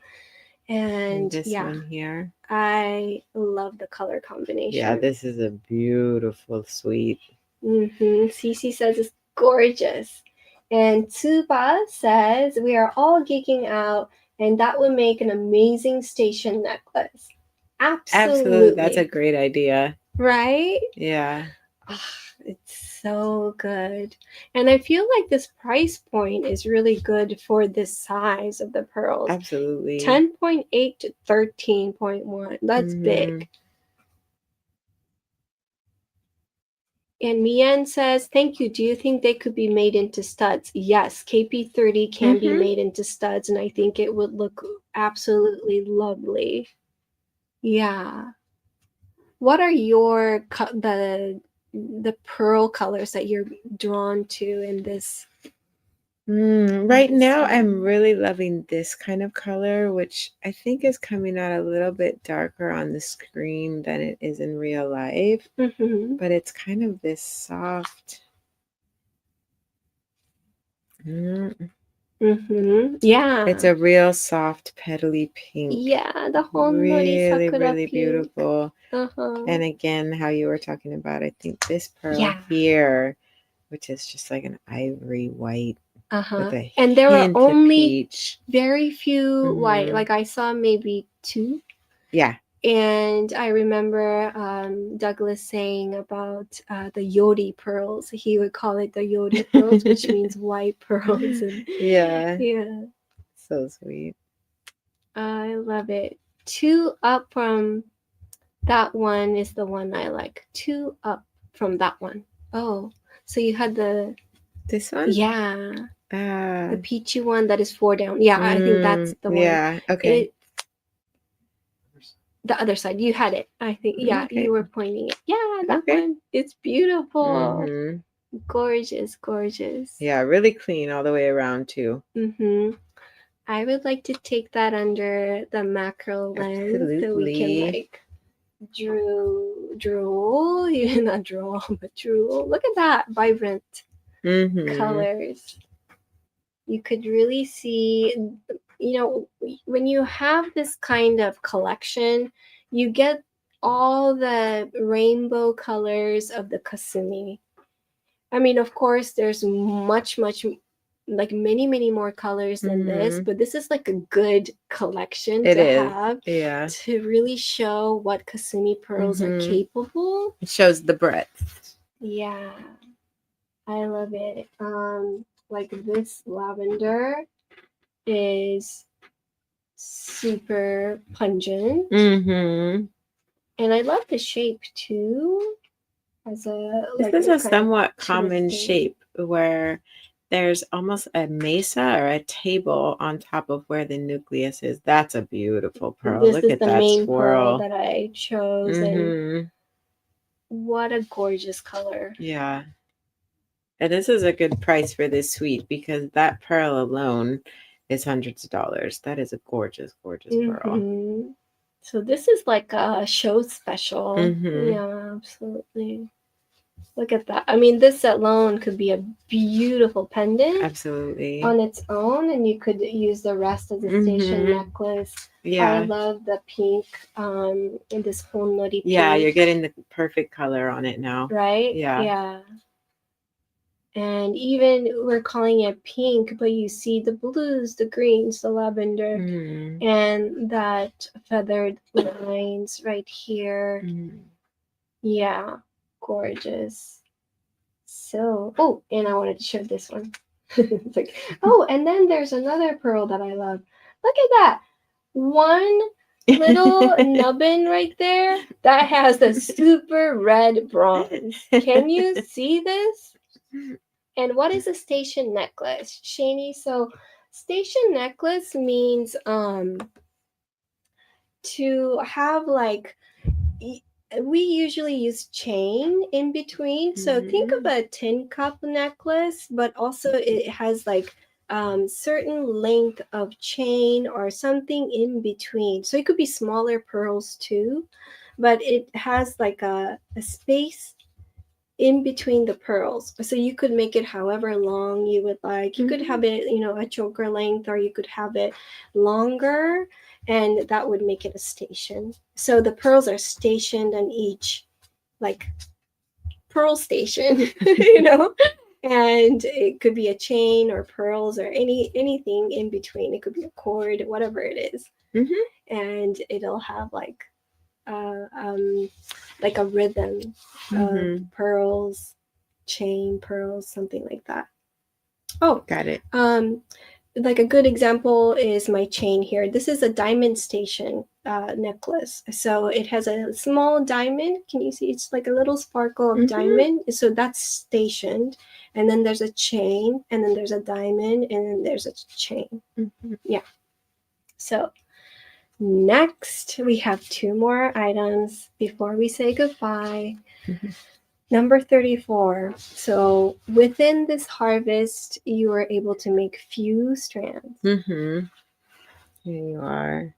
S1: And
S2: this one here.
S1: I love the color combination.
S2: Yeah, this is a beautiful suite.
S1: Cece says it's gorgeous. And Tsuba says we are all geeking out, and that would make an amazing station necklace. Absolutely.
S2: That's a great idea.
S1: Right?
S2: Yeah.
S1: It's so good. And I feel like this price point is really good for this size of the pearls.
S2: Absolutely.
S1: 10.8 to 13.1. That's big. And Mian says, thank you. Do you think they could be made into studs? Yes, KP30 can be made into studs, and I think it would look absolutely lovely. Yeah. What are your the pearl colors that you're drawn to in this?
S2: Right now, I'm really loving this kind of color, which I think is coming out a little bit darker on the screen than it is in real life. But it's kind of this soft.
S1: Yeah.
S2: It's a real soft, petally pink.
S1: Yeah, the honnori sakura
S2: really
S1: pink.
S2: Beautiful. And again, how you were talking about, I think this pearl here, which is just like an ivory white.
S1: And there are only very few white. Like I saw maybe 2.
S2: Yeah.
S1: And I remember Douglas saying about the Yori pearls. He would call it the Yori pearls, which means white pearls. And,
S2: yeah.
S1: Yeah.
S2: So sweet.
S1: I love it. 2 up from that one is the one I like. 2 up from that one. Oh, so you had
S2: This one?
S1: yeah,
S2: Ah.
S1: the peachy one that is 4 down. Yeah, I think that's the one.
S2: Yeah, okay.
S1: The other side, you had it. I think, yeah,
S2: Okay.
S1: you were pointing it. Yeah, that
S2: Okay.
S1: one. It's beautiful.
S2: Mhm.
S1: Gorgeous, gorgeous.
S2: Yeah, really clean all the way around too.
S1: I would like to take that under the macro lens so we can
S2: Absolutely.
S1: like drool, not drool, but drool. Look at that vibrant colors. You could really see, you know, when you have this kind of collection, you get all the rainbow colors of the Kasumi. I mean, of course, there's much, like many more colors than this, but this is like a good collection
S2: It
S1: to
S2: is.
S1: have.
S2: Yeah.
S1: To really show what Kasumi pearls are capable.
S2: It shows the breadth.
S1: Yeah. I love it. Like this lavender is super pungent. And I love the shape too. As
S2: this is a somewhat common shape where there's almost a mesa or a table on top of where the nucleus is. That's a beautiful pearl.
S1: This
S2: Look
S1: is
S2: at
S1: the
S2: that
S1: main
S2: swirl.
S1: pearl that I chose, and what a gorgeous color.
S2: Yeah. And this is a good price for this suite because that pearl alone is hundreds of dollars. That is a gorgeous, gorgeous pearl.
S1: So this is like a show special. Yeah, absolutely. Look at that. I mean, this alone could be a beautiful pendant.
S2: Absolutely.
S1: On its own, and you could use the rest as a station necklace.
S2: Yeah.
S1: I love the pink, in this Honnori pink.
S2: Yeah, you're getting the perfect color on it now.
S1: Right?
S2: Yeah.
S1: Yeah. And even we're calling it pink, but you see the blues, the greens, the lavender, and that feathered lines right here. Yeah, gorgeous. So, oh, and I wanted to show this one. It's like, oh, and then there's another pearl that I love. Look at that. One little nubbin right there that has the super red bronze. Can you see this? And what is a station necklace, Shani? So station necklace means to have like, we usually use chain in between. So think of a tin cup necklace, but also it has like certain length of chain or something in between. So it could be smaller pearls too, but it has like a space in between the pearls. So you could make it however long you would like. You could have it, a choker length, or you could have it longer, and that would make it a station. So the pearls are stationed on each like pearl station, and it could be a chain or pearls or anything in between. It could be a cord, whatever it is. And it'll have like a rhythm of pearls, chain pearls, something like that. Oh,
S2: got it.
S1: Like a good example is my chain here. This is a diamond station necklace. So it has a small diamond. Can you see? It's like a little sparkle of diamond. So that's stationed. And then there's a chain, and then there's a diamond, and then there's a chain. Yeah. So next, we have 2 more items before we say goodbye. Number 34. So within this harvest, you are able to make few strands.
S2: Here you are.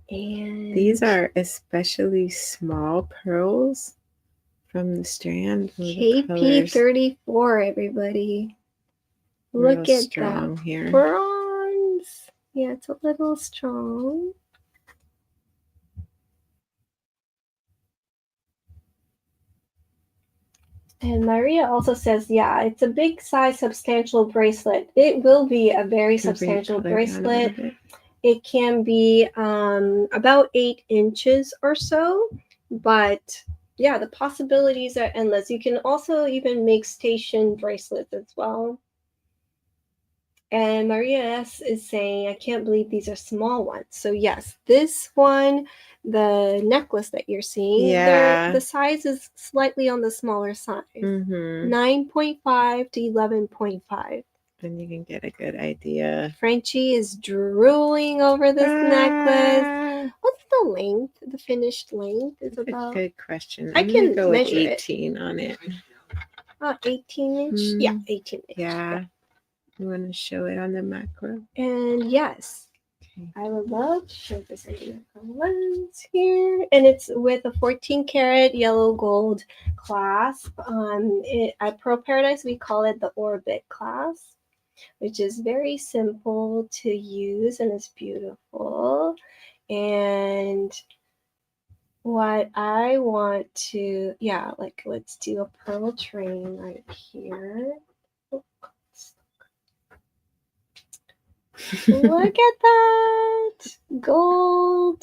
S1: And
S2: these are especially small pearls from the strand.
S1: KP34, everybody. Look at that
S2: here.
S1: bronze. Yeah, it's a little strong. And Maria also says, yeah, it's a big size, substantial bracelet. It will be a very substantial bracelet. It can be about 8 inches or so, but yeah, the possibilities are endless. You can also even make station bracelets as well. And Maria S. is saying, I can't believe these are small ones. So yes, this one, the necklace that you're seeing, the size is slightly on the smaller side. 9.5 to 11.5.
S2: And you can get a good idea.
S1: Frenchie is drooling over this necklace. What's the length? The finished length is about...
S2: Good question.
S1: I can
S2: go with
S1: measure
S2: 18 on it.
S1: 18 inch? Yeah, 18 inch.
S2: Yeah. You want to show it on the macro?
S1: And yes, I would love to show this in the macro lens here. And it's with a 14 karat yellow gold clasp. At Pearl Paradise, we call it the Orbit clasp, which is very simple to use and it's beautiful. And what I want to, let's do a pearl train right here. Look at that! Gold.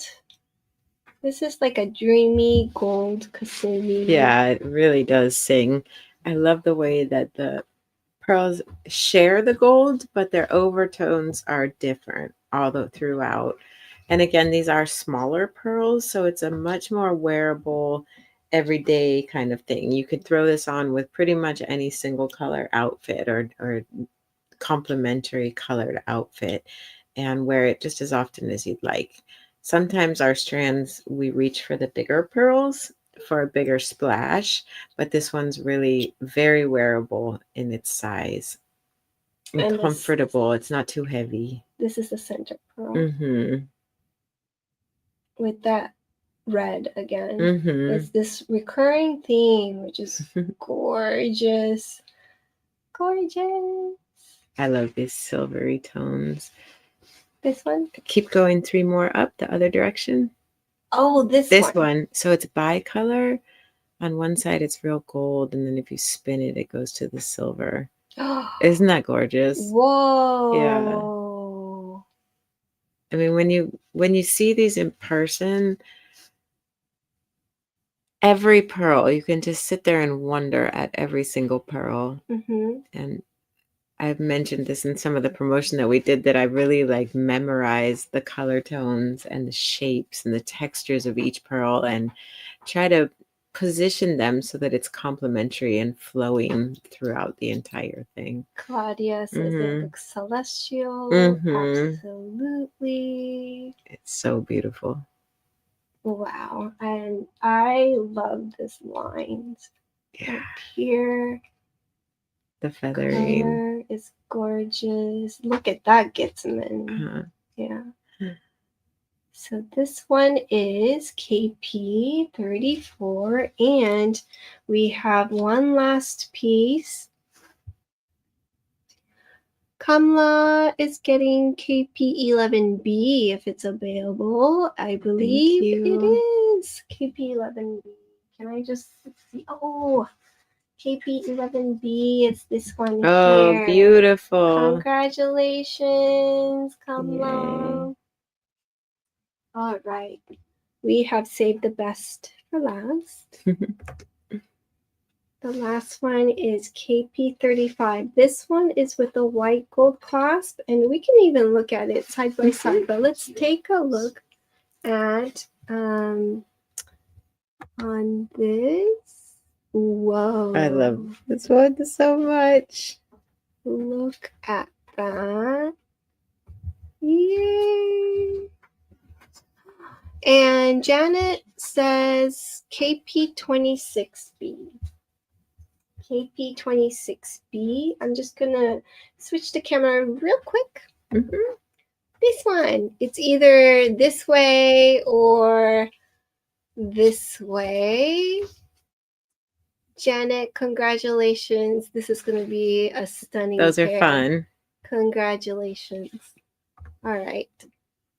S1: This is like a dreamy gold kasumi.
S2: Yeah, it really does sing. I love the way that the pearls share the gold, but their overtones are different throughout. And again, these are smaller pearls, so it's a much more wearable, everyday kind of thing. You could throw this on with pretty much any single color outfit or complementary colored outfit and wear it just as often as you'd like. Sometimes our strands, we reach for the bigger pearls for a bigger splash, but this one's really very wearable in its size and comfortable. It's not too heavy.
S1: This is the center pearl. With that red again. It's this recurring theme, which is gorgeous. Gorgeous.
S2: I love these silvery tones.
S1: This one?
S2: Keep going 3 more up the other direction.
S1: Oh, this
S2: one. So it's bicolor. On one side, it's real gold. And then if you spin it, it goes to the silver. Isn't that gorgeous?
S1: Whoa.
S2: Yeah. I mean, when you see these in person, every pearl, you can just sit there and wonder at every single pearl. And I've mentioned this in some of the promotion that we did, that I really memorize the color tones and the shapes and the textures of each pearl and try to position them so that it's complementary and flowing throughout the entire thing.
S1: Claudia says it looks celestial. Absolutely.
S2: It's so beautiful.
S1: Wow. And I love this lines.
S2: Yeah.
S1: Up here.
S2: The feathering.
S1: Color is gorgeous. Look at that Gitzman. Yeah. So this one is KP34, and we have one last piece. Kamla is getting KP11B if it's available. I believe it is KP11B. Can I just see? Oh, KP11B, it's this one here.
S2: Oh, beautiful.
S1: Congratulations, Kamla. All right. We have saved the best for last. The last one is KP35. This one is with the white gold clasp, and we can even look at it side by side, but let's take a look at on this. Whoa.
S2: I love this one so much.
S1: Look at that. Yay. And Janet says KP26B. KP26B. I'm just going to switch the camera real quick. This one. It's either this way or this way. Janet, congratulations. This is going to be a stunning
S2: Those are
S1: pair.
S2: fun.
S1: Congratulations. All right.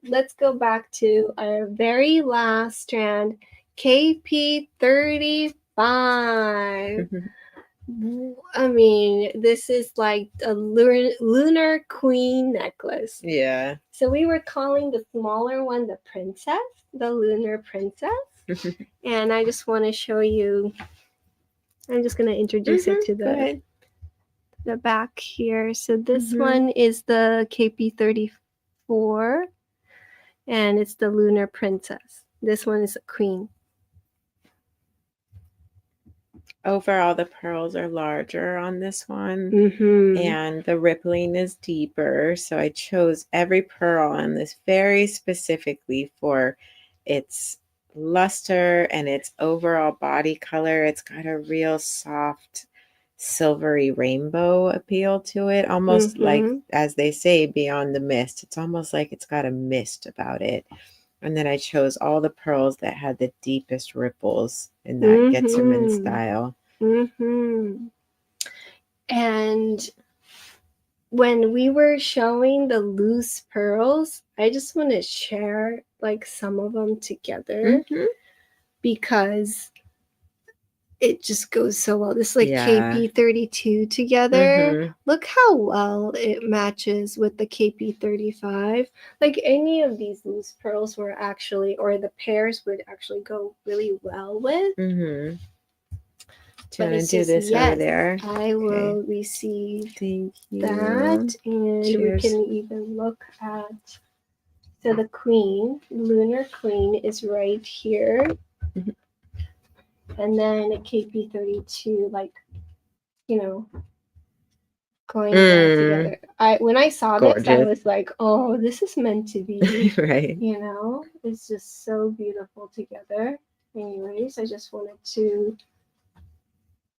S1: Let's go back to our very last strand, KP35. I mean, this is like a lunar queen necklace.
S2: Yeah.
S1: So we were calling the smaller one the princess, the lunar princess. And I just want to show you, I'm just going to introduce it to the the back here. So this
S2: Mhm.
S1: one is the KP34, and it's the Lunar Princess. This one is a queen.
S2: Overall, the pearls are larger on this one,
S1: Mm-hmm.
S2: and the rippling is deeper. So I chose every pearl on this very specifically for its luster and its overall body color. It's got a real soft, silvery rainbow appeal to it, almost like, as they say, beyond the mist. It's almost like it's got a mist about it. And then I chose all the pearls that had the deepest ripples in that Getsuman style.
S1: Mm-hmm. And when we were showing the loose pearls, I just want to share like some of them together because it just goes so well. This like KP32 together. Look how well it matches with the KP35. Like any of these loose pearls were actually, or the pairs would actually go really well with.
S2: Do you want to do this over there?
S1: I will receive
S2: Thank you.
S1: that. And
S2: Cheers.
S1: we can even look at, so the queen, Lunar Queen is right here. And then a KP32, like, you know, going well together. When I saw this, I was like, oh, this is meant to be.
S2: Right.
S1: You know, it's just so beautiful together. Anyways, I just wanted to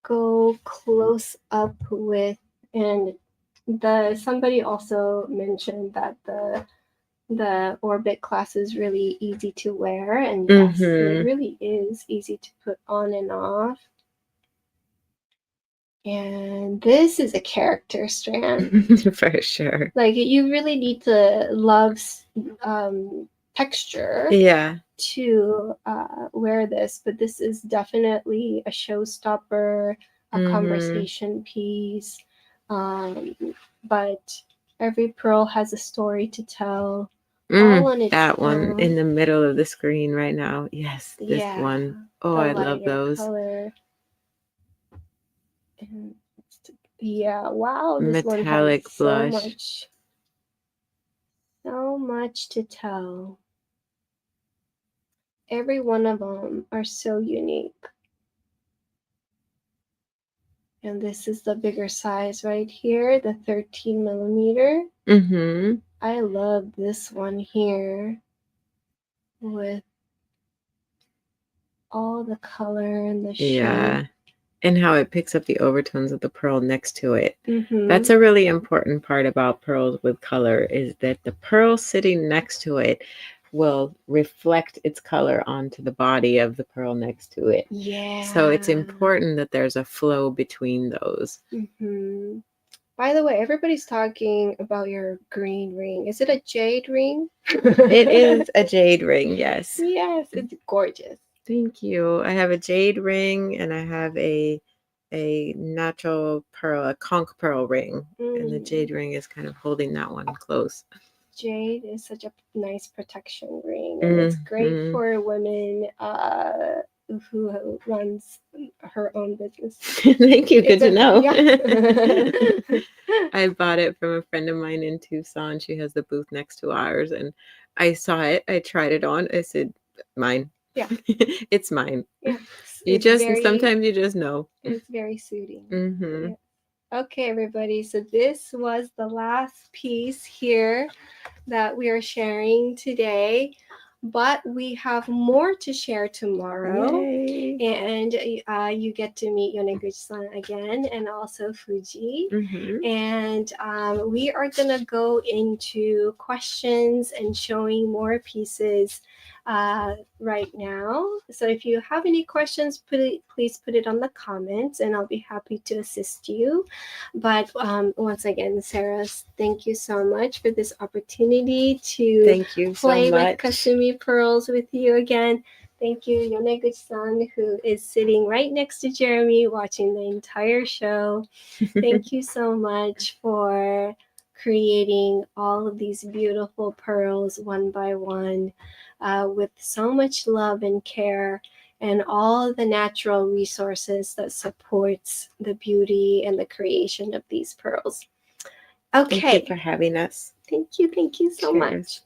S1: go close up with, and somebody also mentioned that the Orbit class is really easy to wear, and yes, it really is easy to put on and off. And this is a character strand.
S2: For sure.
S1: Like, you really need to love texture to wear this, but this is definitely a showstopper, a conversation piece. But every pearl has a story to tell. All on its
S2: that one
S1: own.
S2: in the middle of the screen right now. Yes, this one. Oh, I love those.
S1: Color. And yeah, wow, this
S2: metallic
S1: one has
S2: blush.
S1: So much to tell. Every one of them are so unique. And this is the bigger size right here, the 13 millimeter. I love this one here with all the color and the shape.
S2: Yeah. And how it picks up the overtones of the pearl next to it. That's a really important part about pearls with color, is that the pearl sitting next to it will reflect its color onto the body of the pearl next to it.
S1: Yeah.
S2: So it's important that there's a flow between those.
S1: By the way, everybody's talking about your green ring. Is it a jade ring?
S2: It is a jade ring, yes.
S1: Yes, it's gorgeous.
S2: Thank you. I have a jade ring, and I have a natural pearl, a conch pearl ring. And the jade ring is kind of holding that one close.
S1: Jade is such a nice protection ring, and it's great for women who runs her own business.
S2: Thank you. Good to know.
S1: Yeah.
S2: I bought it from a friend of mine in Tucson. She has the booth next to ours, and I saw it. I tried it on. I said, mine.
S1: Yeah.
S2: It's mine.
S1: Yeah.
S2: Sometimes you just know.
S1: It's very soothing. Yeah. Okay, everybody. So this was the last piece here that we are sharing today. But we have more to share tomorrow. Yay. And you get to meet Yoneguchi-san again, and also Fuji. And we are going to go into questions and showing more pieces right now. So if you have any questions, please put it on the comments, and I'll be happy to assist you. But once again, Sarah, thank you so much for this opportunity to play with Kasumi pearls with you again. Thank you, Yoneguchi-san, who is sitting right next to Jeremy watching the entire show. Thank you so much for creating all of these beautiful pearls one by one with so much love and care. and all the natural resources that supports the beauty and the creation of these pearls. Okay.
S2: Thank you for having us.
S1: Thank you so
S2: Cheers.
S1: much.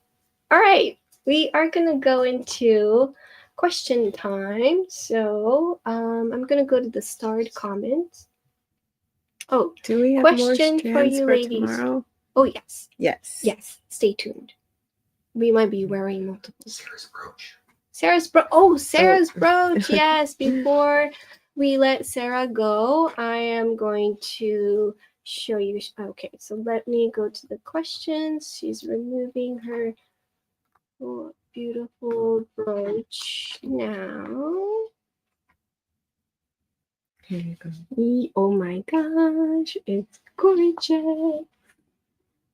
S1: All right, we are going to go into question time. So I'm going to go to the starred comments. Oh,
S2: do we have
S1: question
S2: more
S1: for
S2: strands
S1: you
S2: for
S1: ladies.
S2: tomorrow?
S1: Oh, yes.
S2: Yes.
S1: Yes, stay tuned. We might be wearing multiple. Sarah's brooch. Sarah's brooch. Yes, before we let Sarah go, I am going to show you. Okay, so let me go to the questions. She's removing her beautiful brooch now.
S2: Here you go.
S1: Oh my gosh, it's gorgeous. All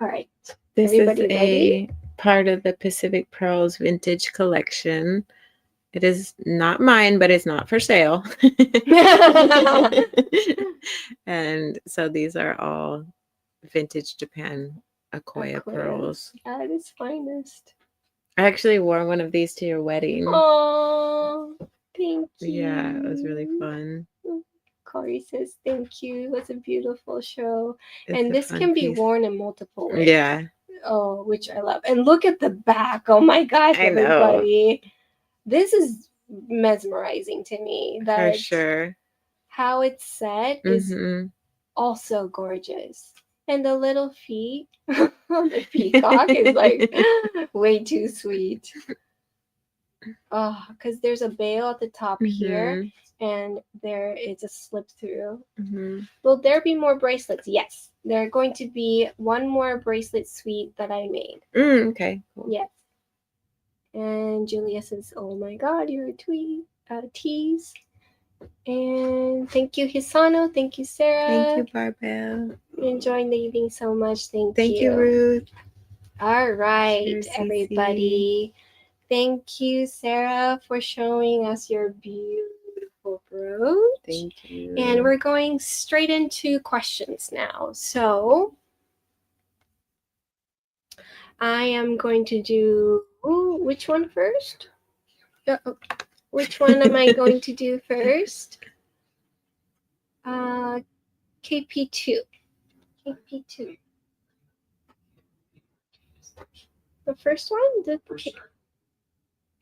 S1: right.
S2: This
S1: Everybody
S2: is
S1: ready?
S2: a part of the Pacific Pearls vintage collection. It is not mine, but it's not for sale. And so these are all vintage Japan Akoya pearls.
S1: At its finest.
S2: I actually wore one of these to your wedding.
S1: Oh, thank you.
S2: Yeah, it was really fun.
S1: Corey says thank you. It was a beautiful show.
S2: It's
S1: and
S2: a
S1: this
S2: fun
S1: can be
S2: piece.
S1: worn in multiple ways.
S2: Yeah.
S1: Oh, which I love. And look at the back. Oh my gosh,
S2: I know.
S1: everybody. This is mesmerizing to me.
S2: For sure.
S1: How it's set is also gorgeous. And the little feet on the peacock is like way too sweet. Oh, because there's a veil at the top here, and there is a slip through. Will there be more bracelets? Yes. There are going to be one more bracelet suite that I made.
S2: Okay. Cool.
S1: Yes. And Julia says, oh my God, you're a tease. And thank you, Hisano. Thank you, Sarah.
S2: Thank you, Barbell.
S1: Enjoying the evening so much. Thank you.
S2: Thank you, Ruth.
S1: All right,
S2: Cheers,
S1: everybody. Thank you, Sarah, for showing us your beautiful brooch.
S2: Thank you.
S1: And we're going straight into questions now. So I am going to do, which one first? Which one am I going to do first? KP2. KP2. The first one?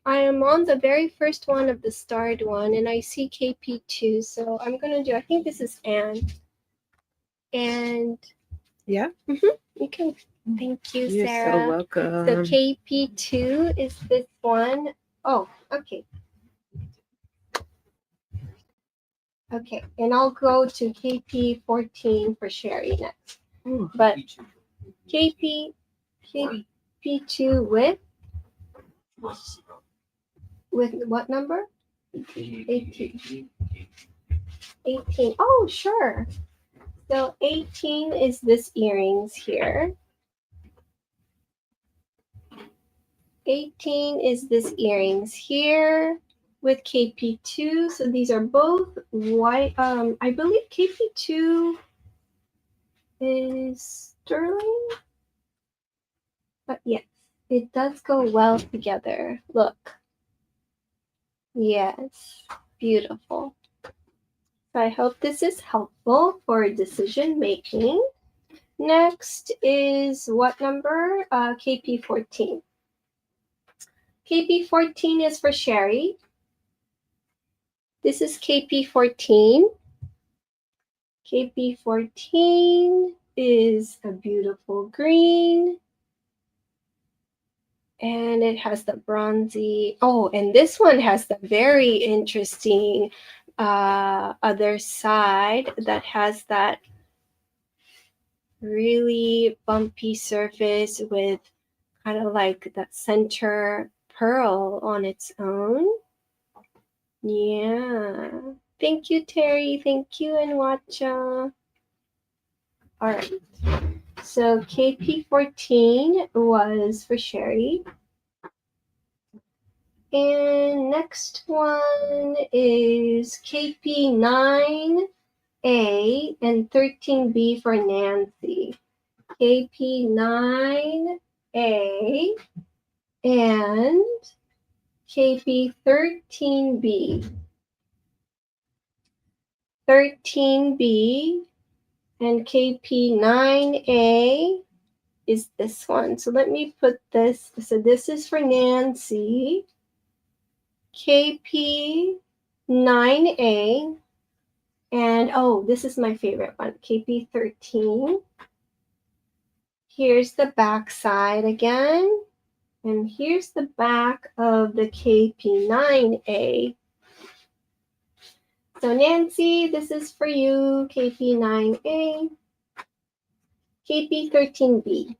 S1: I am on the very first one of the starred one, and I see KP2, so I'm going to do, I think this is Anne. And
S2: yeah,
S1: you can, thank you,
S2: You're
S1: Sarah.
S2: so welcome.
S1: So KP2 is this one. Oh, okay. Okay, and I'll go to KP14 for Sherry next. But KP2 with what number? 18. 18. Oh, sure. So 18 is this earrings here. 18 is this earrings here with KP2. So these are both white. I believe KP2 is sterling. But yes, it does go well together. Look. Yes, beautiful. So I hope this is helpful for decision making. Next is what number? KP14. KP14 is for Sherry. This is KP14. KP14 is a beautiful green. And it has the bronzy. Oh, and this one has the very interesting other side that has that really bumpy surface with kind of like that center pearl on its own. Yeah. Thank you, Terry. Thank you, and Watcha. All right. So KP14 was for Sherry. And next one is KP9A and 13B for Nancy. KP9A and KP13B. 13B, and KP9A is this one. So let me put this. So this is for Nancy. KP9A. And oh, this is my favorite one, KP13. Here's the back side again. And here's the back of the KP9A. So Nancy, this is for you, KP9A. KP13B.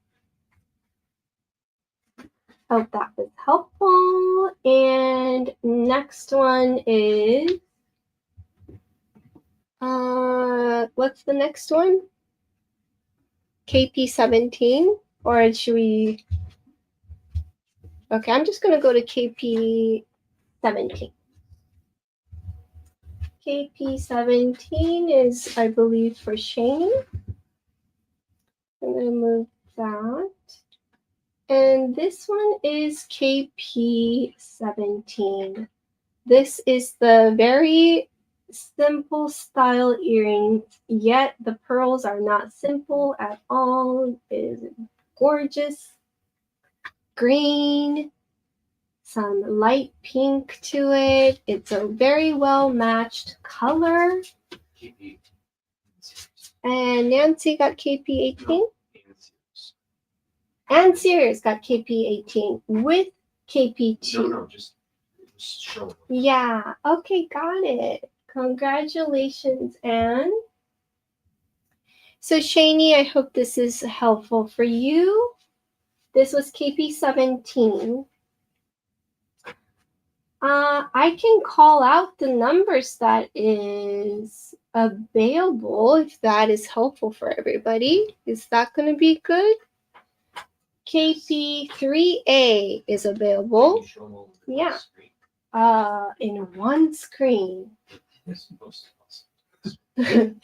S1: Hope that was helpful. And next one is, what's the next one? KP17, or should we? Okay, I'm just going to go to KP17. KP17 is, I believe, for Shane. I'm going to move that. And this one is KP17. This is the very simple style earrings, yet the pearls are not simple at all. It is gorgeous green, some light pink to it. It's a very well matched color. And Nancy got KP18. And Sirius got KP18 with KP2.
S4: No, just show.
S1: Yeah, okay, got it. Congratulations, Anne. So, Shani, I hope this is helpful for you. This was KP17. I can call out the numbers that is available if that is helpful for everybody. Is that going to be good? KP3A is available. Yeah. In one screen. You're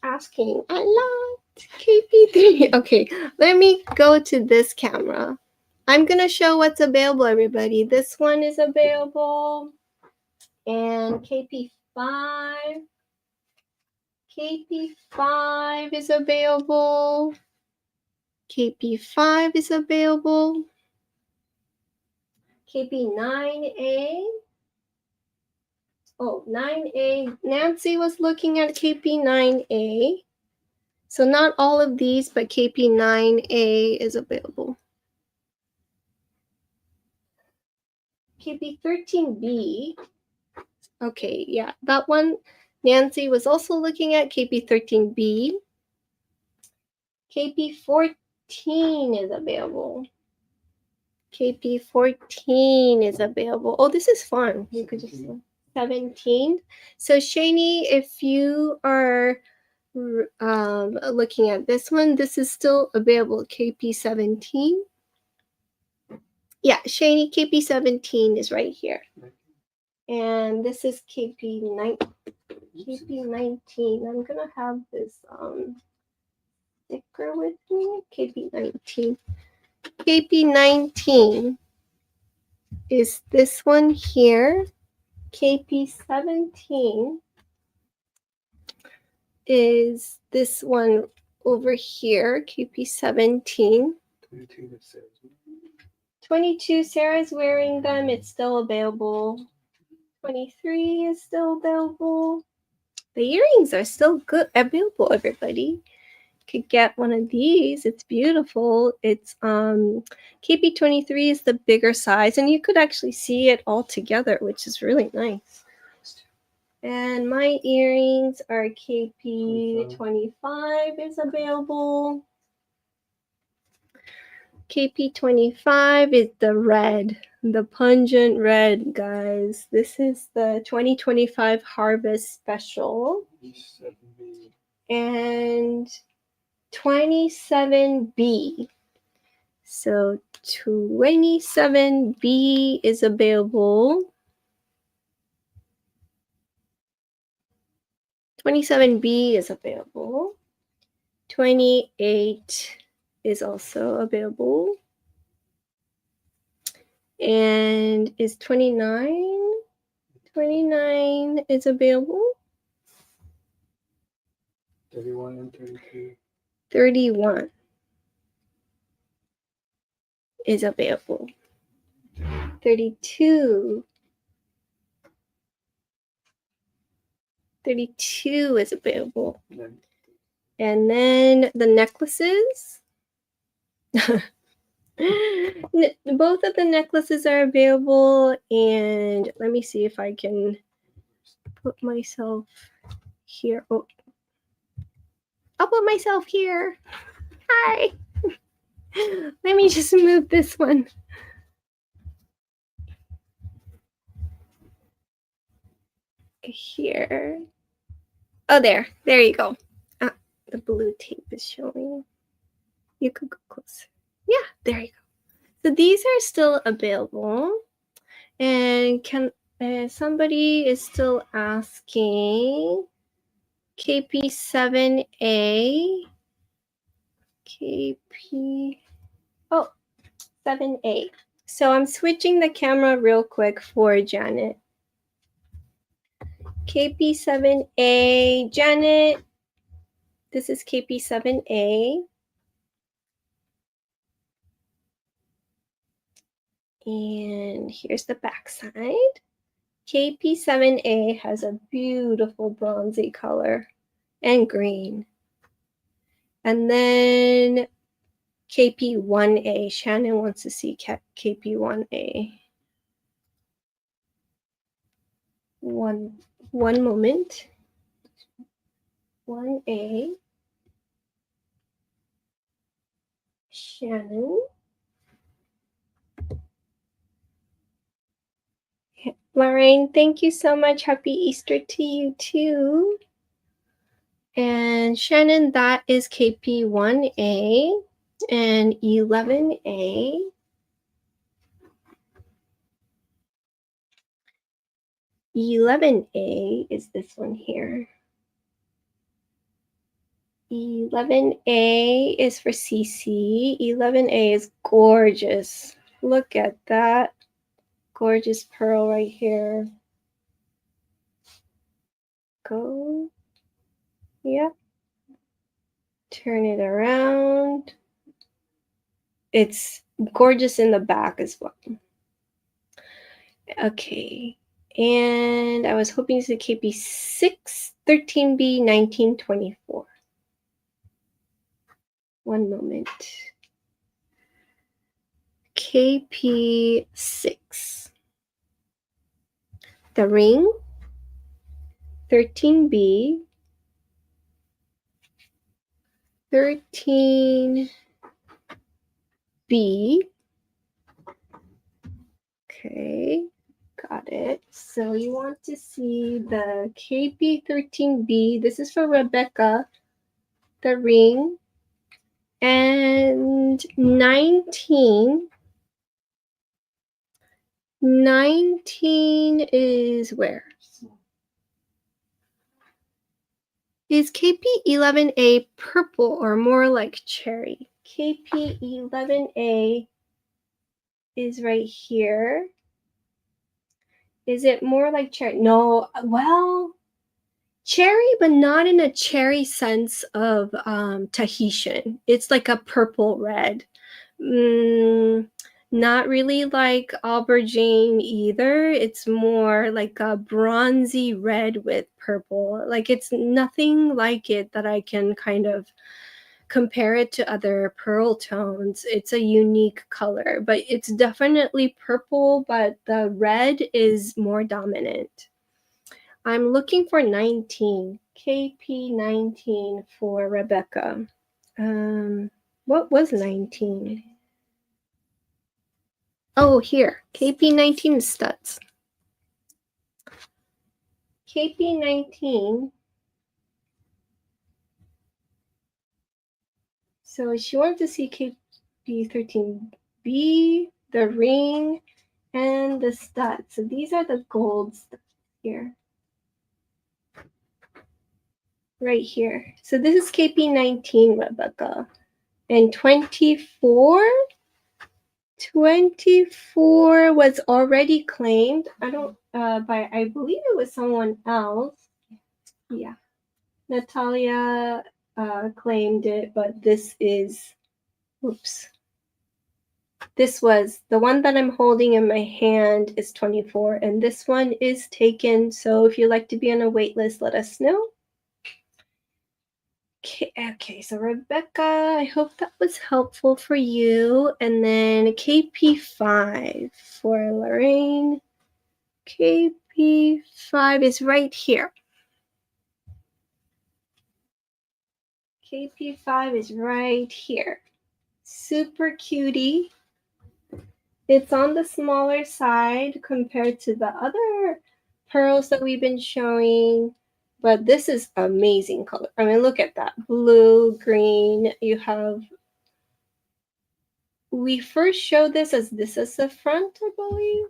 S1: asking a lot. KP3. Okay, let me go to this camera. I'm going to show what's available, everybody. This one is available. And KP5. KP5 is available. KP5 is available. KP9A. Oh, 9A. Nancy was looking at KP9A. So not all of these, but KP9A is available. KP13B. Okay, yeah, that one Nancy was also looking at. KP13B. KP14 is available. KP14 is available. Oh, this is fun. You could just 17. So Shani, if you are looking at this one, this is still available. KP17. Yeah, Shani, KP17 is right here. And this is KP19. I'm gonna have this sticker with me. KP19. KP19 is this one here. KP17 is this one over here. KP17. 22, Sarah's wearing them. It's still available. 23 is still available. The earrings are still good, available, everybody. Could get one of these. It's beautiful. It's KP23 is the bigger size, and you could actually see it all together, which is really nice. And my earrings are KP25 is available. KP25 is the red, the pungent red, guys. This is the 2025 Harvest Special. And 27B. So 27B is available. 27B is available. 28 is also available. And is 29? 29 is available.
S4: 31 and 32.
S1: 31 is available. 32. 32 is available. And then the necklaces. Both of the necklaces are available. And let me see if I can put myself here. Oh, I'll put myself here. Hi. Let me just move this one. Here. Oh, there you go. Ah, the blue tape is showing. You could go closer. Yeah, there you go. So these are still available. And somebody is still asking KP7A. Oh, 7A. So I'm switching the camera real quick for Janet. KP7A, Janet. This is KP7A. And here's the back side. KP7A has a beautiful bronzy color and green. And then KP1A. Shannon wants to see KP1A. One moment. 1A. Shannon. Lorraine, thank you so much. Happy Easter to you too. And Shannon, that is KP1A and 11A. 11A is this one here. 11A is for CC. 11A is gorgeous. Look at that. Gorgeous pearl right here. Go. Yep. Turn it around. It's gorgeous in the back as well. Okay. And I was hoping to see KP6, 13B, 1924. One moment. KP6. The ring, 13B, 13B. Okay, got it. So you want to see the KP13B. This is for Rebecca, the ring. And 19 is where? Is KP11A purple or more like cherry? KP11A is right here. Is it more like cherry? No, well, cherry, but not in a cherry sense of Tahitian. It's like a purple red. Not really like aubergine either. It's more like a bronzy red with purple. Like it's nothing like it that I can kind of compare it to other pearl tones. It's a unique color, but it's definitely purple, but the red is more dominant. I'm looking for 19, KP19 for Rebecca. What was 19? Oh, here, KP19 studs. KP19. So she wanted to see KP13B, the ring, and the studs. So these are the gold studs here. Right here. So this is KP19, Rebecca. And 24 was already claimed. I believe it was someone else. Yeah. Natalia claimed it, but this is, oops. This was the one that I'm holding in my hand is 24, and this one is taken. So if you'd like to be on a wait list, let us know. Okay, so Rebecca, I hope that was helpful for you. And then KP5 for Lorraine. KP5 is right here. KP5 is right here. Super cutie. It's on the smaller side compared to the other pearls that we've been showing, but this is amazing color. I mean, look at that. Blue, green. You have, we first showed this as the front, I believe.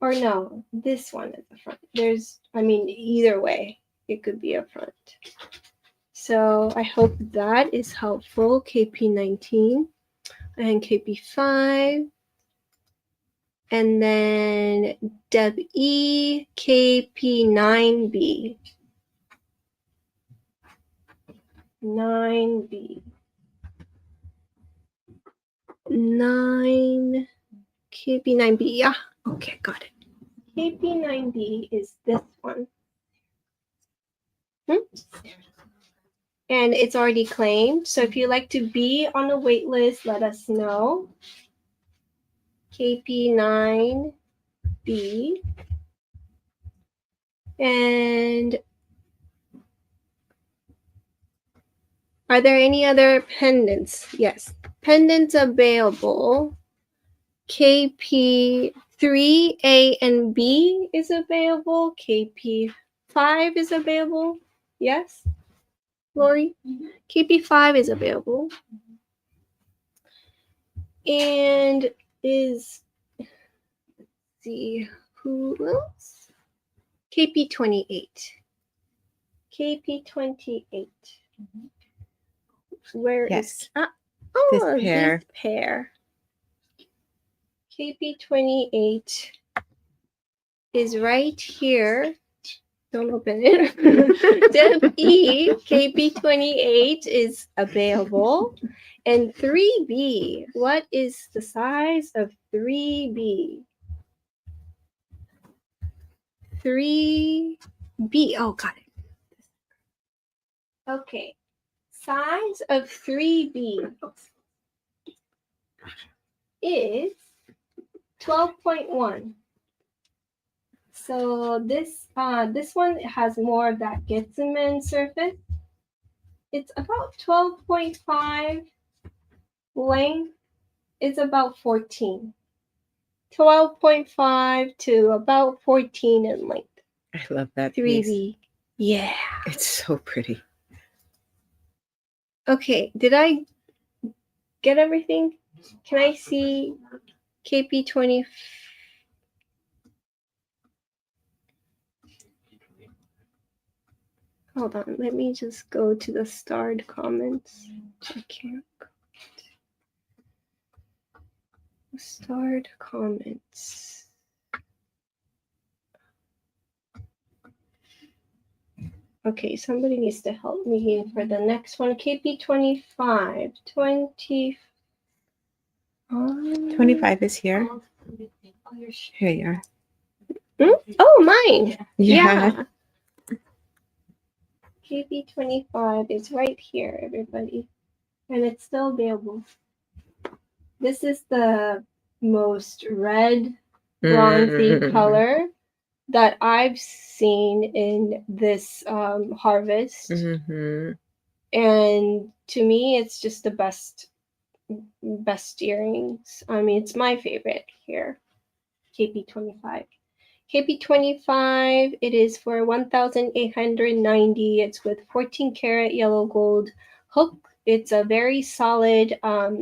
S1: Or no, this one is the front. There's, I mean, either way, it could be a front. So I hope that is helpful. KP19 and KP5. And then Deb E, KP9B. 9B. 9, KP9B, yeah. Okay, got it. KP9B is this one. And it's already claimed. So if you'd like to be on a wait list, let us know. KP9B. And are there any other pendants? Yes. Pendants available. KP3A and B is available. KP5 is available. Yes, Lori? KP5 is available. And is, let's see, who else? KP28. KP28. Where is
S2: this pair.
S1: This pair. KP28 is right here. Don't open it. Deb E, KP28 is available. And 3B, what is the size of 3B? 3B, oh, got it. Okay, size of 3B is 12.1. So this one has more of that Getsumen surface. It's about 12.5 length. It's about 14. 12.5 to about 14 in length.
S2: I love that
S1: 3B.
S2: piece.
S1: Yeah.
S2: It's so pretty.
S1: Okay, did I get everything? Can I see KP20? Hold on, let me just go to the starred comments. I can't go. Starred comments. Okay, somebody needs to help me for the next one. KP25.
S2: 25 is here. Here you are.
S1: Oh, mine.
S2: Yeah.
S1: KP25 is right here, everybody. And it's still available. This is the most red, bronzy color that I've seen in this harvest.
S2: Mm-hmm.
S1: And to me, it's just the best earrings. I mean, it's my favorite here. KP25. KP25, it is for 1,890. It's with 14 karat yellow gold hook. It's a very solid,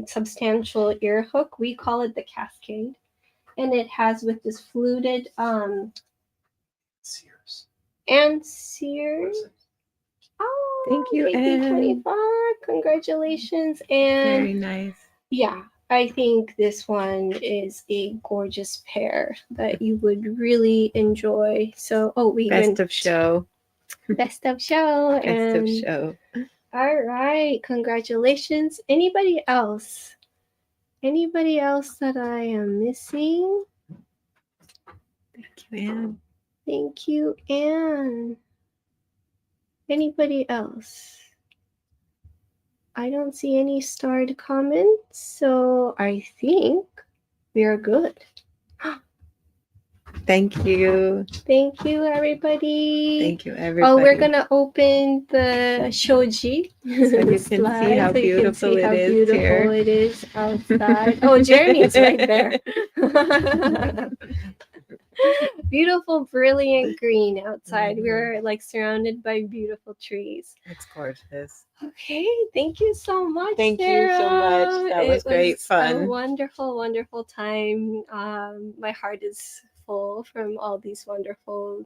S1: substantial ear hook. We call it the Cascade. And it has with this fluted
S4: Sears.
S1: and Sears. Oh,
S2: thank you,
S1: KP25. Congratulations. And
S2: very nice.
S1: yeah, I think this one is a gorgeous pair that you would really enjoy. So,
S2: Best of show.
S1: Best of show.
S2: Best of show.
S1: All right. Congratulations. Anybody else? Anybody else that I am missing?
S2: Thank you, Anne.
S1: Thank you, Anne. Anybody else? I don't see any starred comments, so I think we are good.
S2: Thank you.
S1: Thank you, everybody.
S2: Thank you, everybody.
S1: Oh, we're gonna open the shoji
S2: So you can see
S1: slide
S2: how
S1: so you can
S2: beautiful
S1: see how
S2: it is
S1: beautiful
S2: here.
S1: it is outside. Oh, Jeremy's right there. Beautiful, brilliant green outside. We're like surrounded by beautiful trees.
S2: It's gorgeous.
S1: Okay, thank you so much.
S2: Thank you so much.
S1: Sarah.
S2: That was great fun.
S1: A wonderful, wonderful time. My heart is full from all these wonderful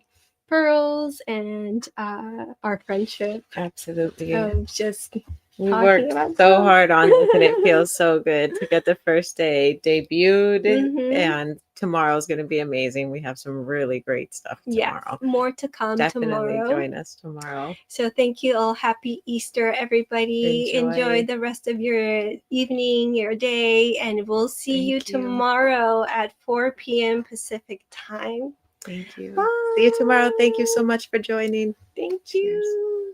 S1: pearls and our friendship.
S2: Absolutely.
S1: Just
S2: we
S1: talking
S2: worked
S1: about
S2: so
S1: stuff.
S2: hard on this, and it feels so good to get the first day debuted. And tomorrow's going to be amazing. We have some really great stuff tomorrow.
S1: Yeah, more to come
S2: Definitely
S1: tomorrow.
S2: join us tomorrow.
S1: So thank you all. Happy Easter, everybody. Enjoy the rest of your evening, your day, and we'll see you tomorrow at 4 p.m. Pacific time.
S2: Thank you.
S1: Bye.
S2: See you tomorrow. Thank you so much for joining.
S1: Thank
S2: Cheers.
S1: you.